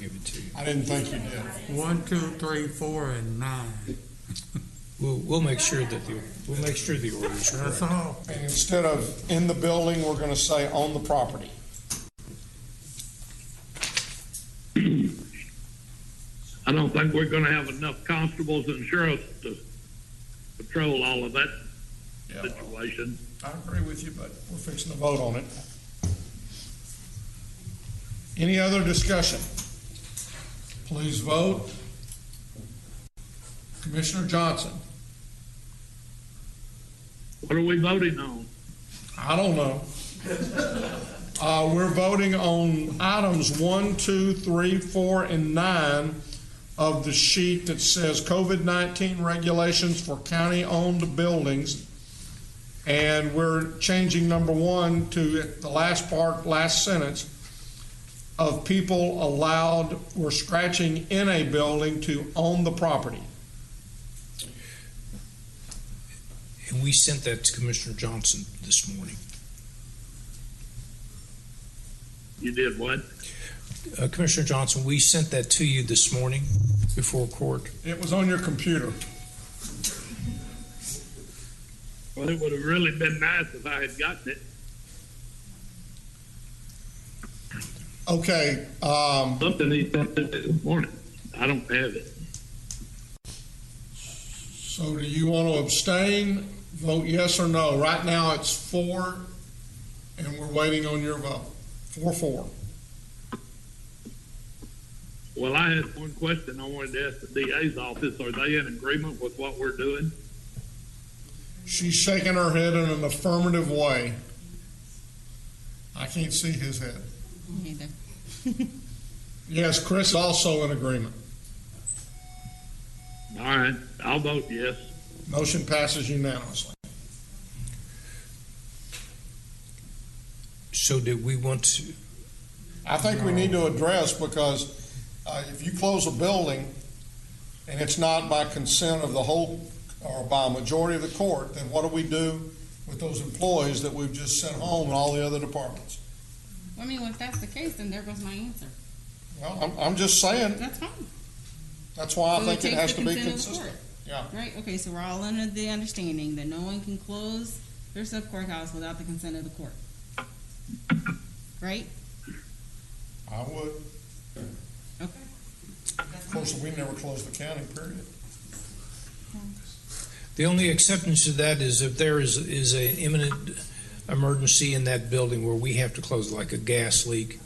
give it to you. I didn't think you did. 1, 2, 3, 4, and 9. We'll make sure that the order is correct. That's all. And instead of in the building, we're going to say on the property. I don't think we're going to have enough constables and sheriffs to patrol all of that situation. I agree with you, but we're fixing to vote on it. Any other discussion? Please vote. Commissioner Johnson. What are we voting on? I don't know. We're voting on items 1, 2, 3, 4, and 9 of the sheet that says COVID-19 regulations for county-owned buildings. And we're changing number 1 to the last part, last sentence, of people allowed, we're scratching in a building to own the property. And we sent that to Commissioner Johnson this morning. You did what? Commissioner Johnson, we sent that to you this morning before court. It was on your computer. Well, it would have really been nice if I had gotten it. Okay. Something he sent it this morning. I don't have it. So do you want to abstain, vote yes or no? Right now it's 4, and we're waiting on your vote. 4-4. Well, I had one question I wanted to ask the DA's office. Are they in agreement with what we're doing? She's shaking her head in an affirmative way. I can't see his head. Neither. Yes, Chris is also in agreement. All right, I'll vote yes. Motion passes unanimously. So did we want to? I think we need to address, because if you close a building and it's not by consent of the whole or by a majority of the court, then what do we do with those employees that we've just sent home in all the other departments? I mean, if that's the case, then there goes my answer. Well, I'm just saying. That's fine. That's why So I think it has to be consent of the consistent. court. Yeah. Right, okay, so we're all under the understanding that no one can close their sub-courthouse without the consent of the court. Right? I would. Okay. Of course, we never close the county, period. The only acceptance to that is if there is an imminent emergency in that building where we have to close, like a gas leak,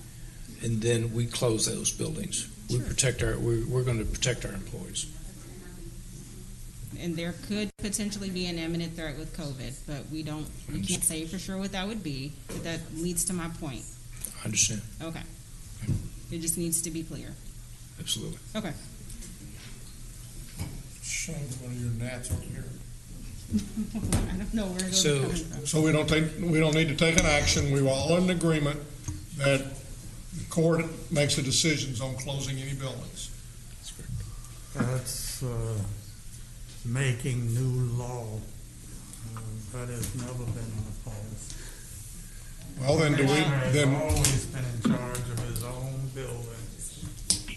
and then we close those buildings. We protect we're going to protect our employees. And there could potentially be an imminent threat with COVID, but we can't say for sure what that would be, but that leads to my point. I understand. Okay. It just needs to be clear. Absolutely. Okay. Shame one of your gnats over here. I don't know where those are coming from. So we don't need to take an action. We're all in agreement that the court makes the decisions on closing any buildings. That's making new law. That has never been our policy. Well, then He's always been in charge of his own building.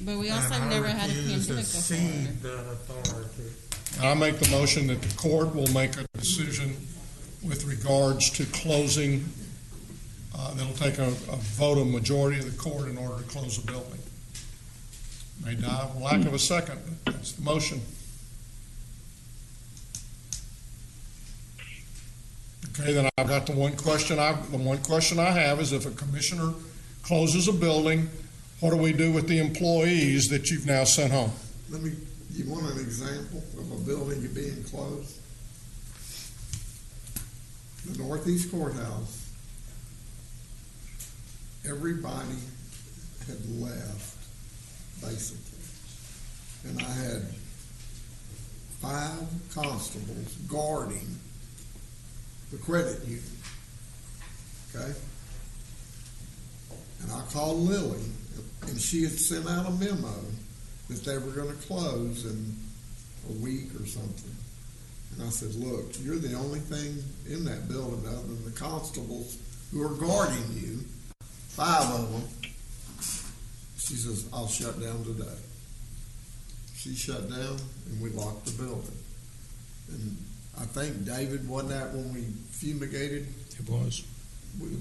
But we also have never had a pandemic to before. cede that authority. I make the motion that the court will make a decision with regards to closing. That'll take a vote of majority of the court in order to close a building. May die of lack of a second, but that's the motion. Okay, then I've got the one question I have is, if a commissioner closes a building, what do we do with the employees that you've now sent home? You want an example of a building being closed? The Northeast Courthouse, everybody had left, basically. And I had 5 constables guarding the credit union, okay? And I called Lily, and she had sent out a memo that they were going to close in a week or something. And I said, look, you're the only thing in that building other than the constables who are guarding you, 5 of them. She says, I'll shut down today. She shut down and we locked the building. And I think, David, wasn't that when we fumigated? It was.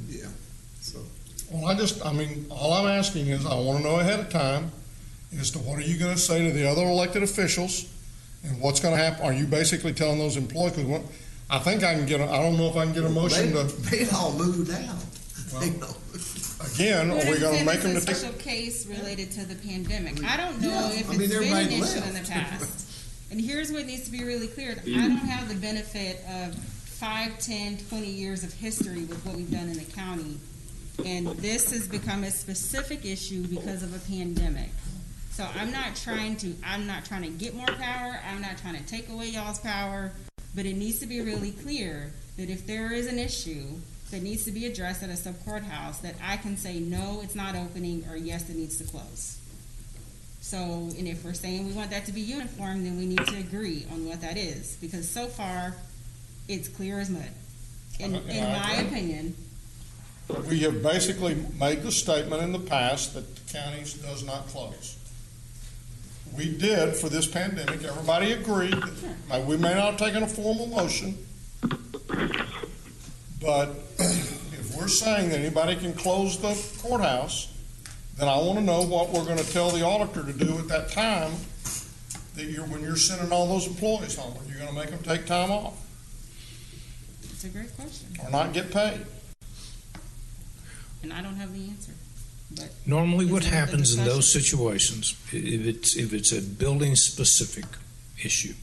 Yeah, so. Well, all I'm asking is, I want to know ahead of time as to what are you going to say to the other elected officials and what's going to happen. Are you basically telling those employees, because I think I don't know if I can get a motion to. They all moved out. Again, are we going to make them to It's a take? special case related to the pandemic. I don't know Yeah, if I mean, it's been an everybody issue left. in the past. And here's what needs to be really clear. I don't have the benefit of 5, 10, 20 years of history with what we've done in the county. And this has become a specific issue because of a pandemic. So I'm not trying to get more power. I'm not trying to take away y'all's power. But it needs to be really clear that if there is an issue that needs to be addressed at a sub-courthouse, that I can say, no, it's not opening, or yes, it needs to close. So, and if we're saying we want that to be uniform, then we need to agree on what that is. Because so far, it's clear as mud. In my opinion. We have basically made the statement in the past that the counties does not close. We did for this pandemic. Everybody agreed. We may not have taken a formal motion, but if we're saying that anybody can close the courthouse, then I want to know what we're going to tell the auditor to do at that time, when you're sending all those employees home. Are you going to make them take time off? It's a great question. Or not get paid? And I don't have the answer. But Normally, what it's worth the happens in those discussion. situations, if it's a building-specific issue,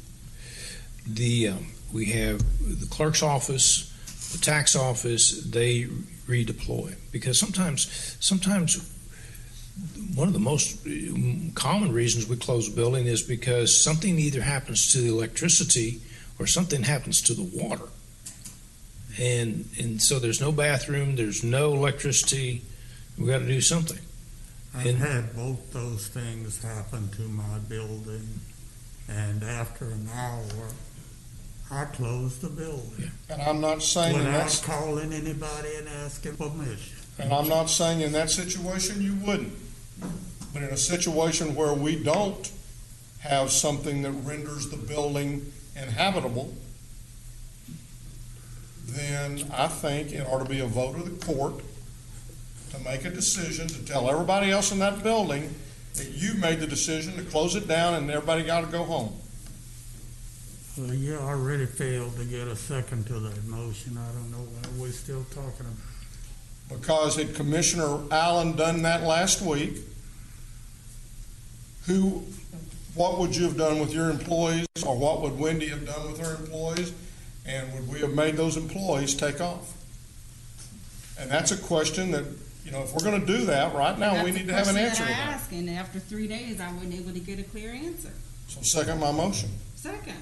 we have the clerk's office, the tax office, they redeploy. Because sometimes one of the most common reasons we close a building is because something either happens to the electricity or something happens to the water. And so there's no bathroom, there's no electricity. We got to do something. I've had both those things happen to my building, and after an hour, I closed the building. And I'm not saying without calling anybody and asking permission. And I'm not saying in that situation you wouldn't. But in a situation where we don't have something that renders the building inhabitable, then I think it ought to be a vote of the court to make a decision to tell everybody else in that building that you made the decision to close it down and everybody got to go home. Well, you already failed to get a second to that motion. I don't know why we're still talking about. Because had Commissioner Allen done that last week, what would you have done with your employees, or what would Wendy have done with her employees, and would we have made those employees take off? And that's a question that, if we're going to do that right now, we need to have an answer to That's the question that I that. asked, and after 3 days, I wasn't able to get a clear answer. So second my motion. Second.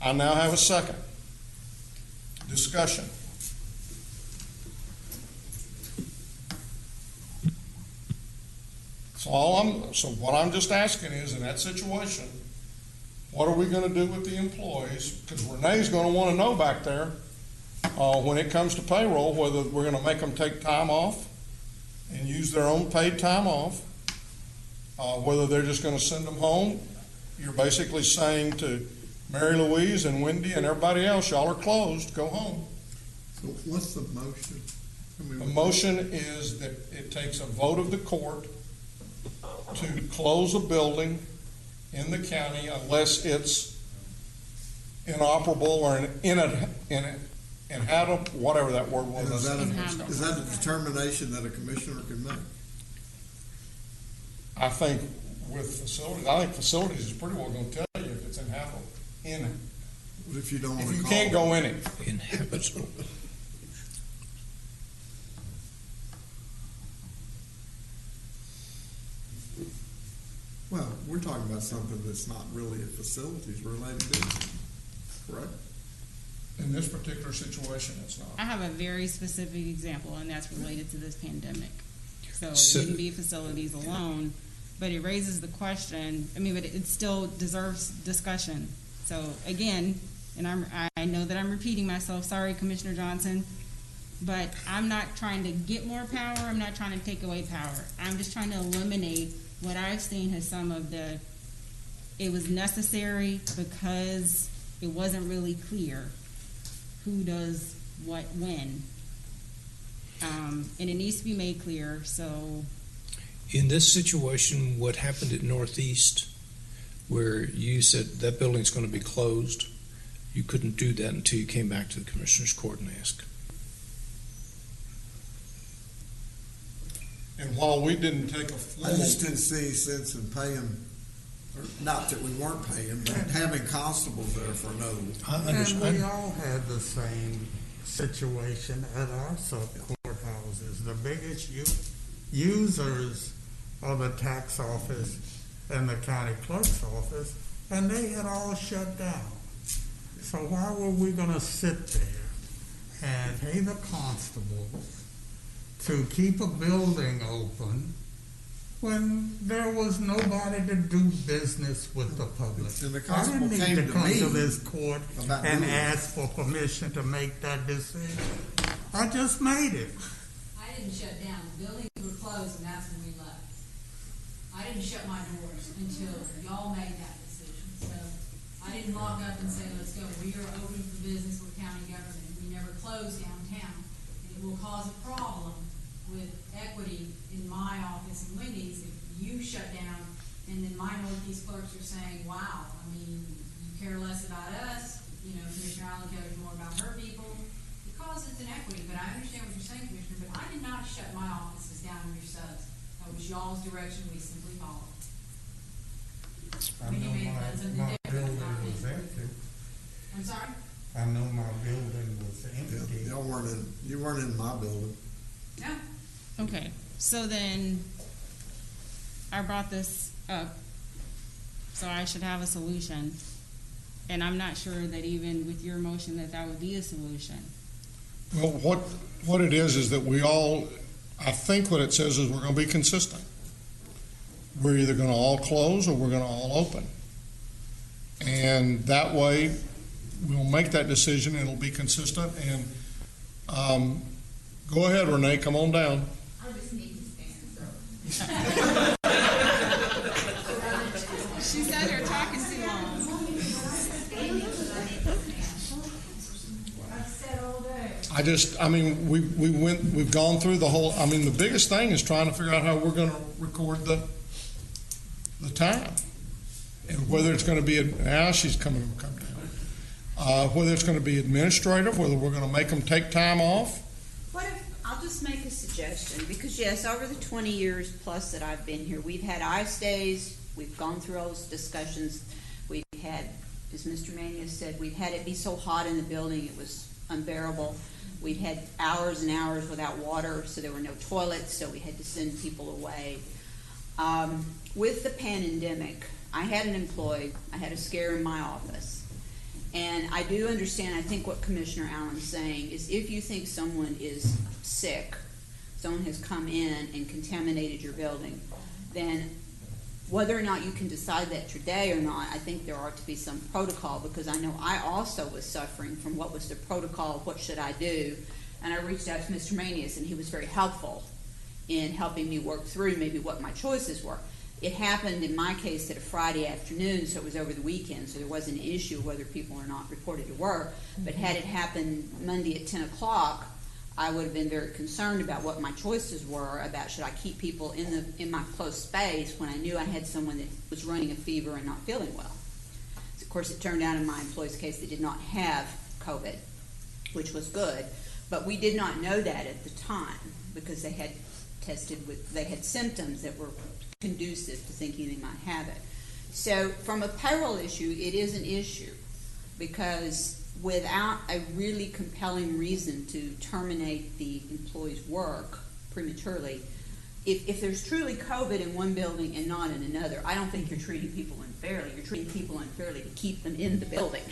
I now have a second. Discussion. So what I'm just asking is, in that situation, what are we going to do with the employees? Because Renee's going to want to know back there, when it comes to payroll, whether we're going to make them take time off and use their own paid time off, whether they're just going to send them home. You're basically saying to Mary Louise and Wendy and everybody else, y'all are closed, go home. So what's the motion? The motion is that it takes a vote of the court to close a building in the county unless it's inoperable or inhabitable, whatever that word was. Is that a determination that a commissioner can make? I think with facilities is pretty well going to tell you if it's inhabitable. But if you don't want If to you call can't it go in it. Inhabitable. Well, we're talking about something that's not really a facilities related issue, correct? In this particular situation, it's not. I have a very specific example, and that's related to this pandemic. So So- it wouldn't be facilities alone, but it raises the question, but it still deserves discussion. So again, and I know that I'm repeating myself, sorry, Commissioner Johnson, but I'm not trying to get more power, I'm not trying to take away power. I'm just trying to eliminate what I've seen has some of it was necessary because it wasn't really clear who does what when. And it needs to be made clear, so. In this situation, what happened at Northeast, where you said that building's going to be closed, you couldn't do that until you came back to the Commissioner's Court and asked. And while we didn't take a I formal, just didn't see any sense in paying, or not that we weren't paying, but having constables there for no. And we all had the same situation at our sub-courthouses. The biggest users of the tax office and the county clerk's office, and they had all shut down. So why were we gonna sit there and pay the constables to keep a building open when there was nobody to do business with the public? And the I constable didn't came need to to come me to this court about and doing it. ask for permission to make that decision. I just made it. I didn't shut down. The buildings were closed, and that's when we left. I didn't shut my doors until y'all made that decision. So I didn't log up and say, let's go. We are open for business with county government. We never closed downtown. And it will cause a problem with equity in my office and Wendy's if you shut down and then my Northeast clerks are saying, wow, I mean, you care less about us. You know, Commissioner Allen cares more about her people. It causes an equity, but I understand what you're saying, Commissioner, but I did not shut my offices down on your subs. That was y'all's direction, we simply followed. I know my building was empty. I'm sorry? I know my building was empty. You weren't in my building. No. Okay, so then I brought this up, so I should have a solution. And I'm not sure that even with your motion that would be a solution. well, what it is that we all, I think what it says is we're gonna be consistent. We're either gonna all close or we're gonna all open. And that way, we'll make that decision and it'll be consistent. And go ahead, Renee, come on down. I just need to stand, so. She said you're talking too long. We've gone through the whole, the biggest thing is trying to figure out how we're gonna record the time. And whether it's gonna be, now she's come down. Whether it's gonna be administrative, whether we're gonna make them take time off. What if, I'll just make a suggestion, because yes, over the 20 years plus that I've been here, we've had ice days, we've gone through all those discussions, we've had, as Mr. Mania said, we've had it be so hot in the building it was unbearable. We've had hours and hours without water, so there were no toilets, so we had to send people away. With the pandemic, I had an employee, I had a scare in my office. And I do understand, I think what Commissioner Allen's saying is if you think someone is sick, someone has come in and contaminated your building, then whether or not you can decide that today or not, I think there ought to be some protocol, because I know I also was suffering from what was the protocol, what should I do, and I reached out to Mr. Manius, and he was very helpful in helping me work through maybe what my choices were. It happened in my case at a Friday afternoon, so it was over the weekend, so there wasn't an issue whether people are not reported to work, but had it happened Monday at 10 o'clock, I would have been very concerned about what my choices were about should I keep people in my close space when I knew I had someone that was running a fever and not feeling well. So of course, it turned out in my employee's case they did not have COVID, which was good, but we did not know that at the time because they had they had symptoms that were conducive to thinking they might have it. So from a payroll issue, it is an issue because without a really compelling reason to terminate the employee's work prematurely, if there's truly COVID in one building and not in another, I don't think you're treating people unfairly. You're treating people unfairly to keep them in the building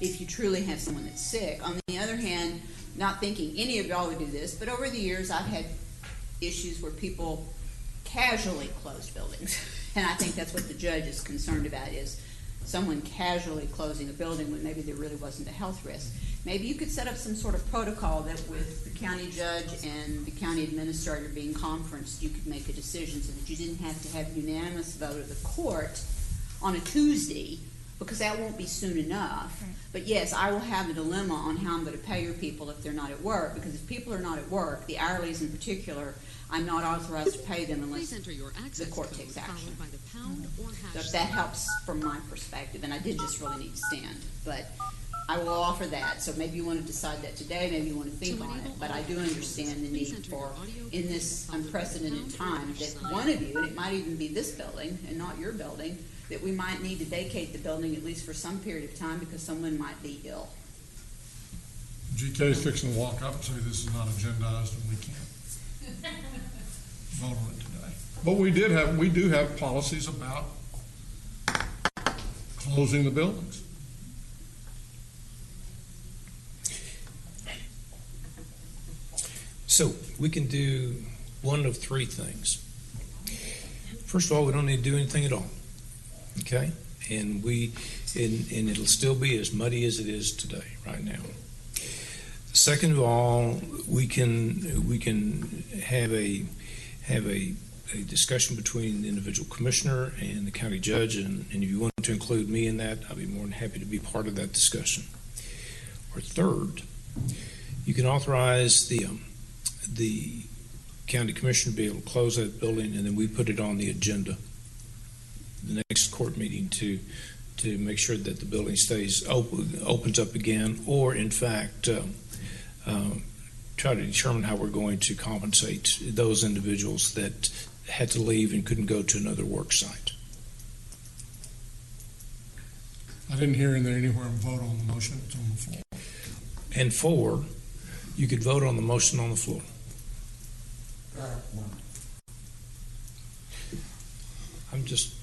if you truly have someone that's sick. On the other hand, not thinking any of y'all would do this, but over the years I've had issues where people casually close buildings. And I think that's what the judge is concerned about is someone casually closing a building when maybe there really wasn't a health risk. Maybe you could set up some sort of protocol that with the county judge and the county administrator being conferenced, you could make a decision so that you didn't have to have unanimous vote of the court on a Tuesday, because that won't be soon enough. Right. But yes, I will have a dilemma on how I'm going to pay your people if they're not at work, because if people are not at work, the hourlies in particular, I'm not authorized to pay them unless the court takes action. So if that helps from my perspective, and I did just really need to stand, but I will offer that. So maybe you want to decide that today, maybe you want to think on it, but I do understand the need for, in this unprecedented time, that one of you, and it might even be this building and not your building, that we might need to vacate the building at least for some period of time because someone might be ill. GK is fixing to walk up and say this is not agendized and we can't vote on it today. But we do have policies about closing the buildings. So we can do one of three things. First of all, we don't need to do anything at all. Okay? And it'll still be as muddy as it is today, right now. Second of all, we can have a discussion between the individual commissioner and the county judge, and if you want to include me in that, I'll be more than happy to be part of that discussion. Or third, you can authorize the county commissioner to be able to close that building, and then we put it on the agenda the next court meeting to make sure that the building stays opens up again, or in fact try to determine how we're going to compensate those individuals that had to leave and couldn't go to another work site. I didn't hear in there anywhere vote on the motion. It's on the floor. And four, you could vote on the motion on the floor. I'm just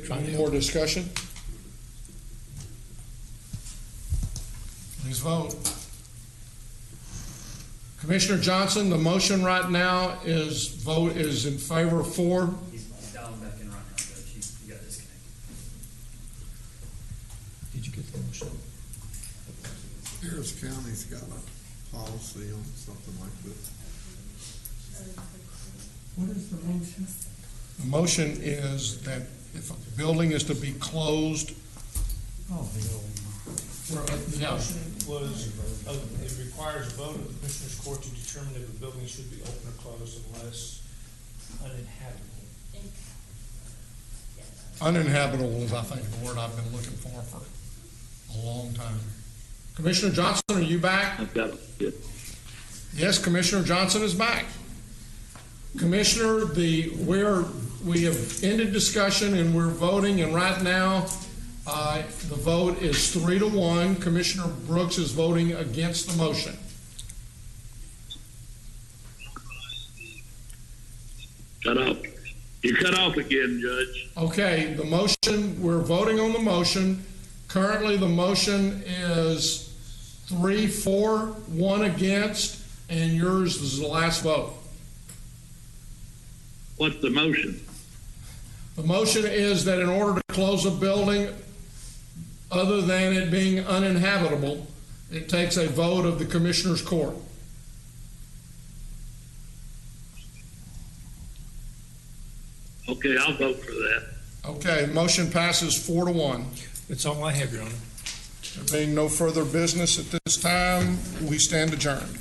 trying to more discussion. Please vote. Commissioner Johnson, the motion right now is in favor of 4. He's dialing back in right now, Judge. He got disconnected. Did you get the motion? Harris County's got a policy on something like this. What is the motion? The motion is that if a building is to be closed. Oh, The motion was, it requires a vote of the Commissioners Court to determine if a building should be open or closed unless uninhabitable. Uninhabitable is, I think, the word I've been looking for a long time. Commissioner Johnson, are you back? I've got it. Yes, Commissioner Johnson is back. Commissioner, we have ended discussion and we're voting, and right now the vote is 3-1. Commissioner Brooks is voting against the motion. Cut off. You cut off again, Judge. Okay, the motion, we're voting on the motion. Currently, the motion is 3-4, 1 against, and yours is the last vote. What's the motion? The motion is that in order to close a building, other than it being uninhabitable, it takes a vote of the Commissioners Court. Okay, I'll vote for that. Okay, motion passes 4-1. That's all I have, Your Honor. There being no further business at this time, we stand adjourned.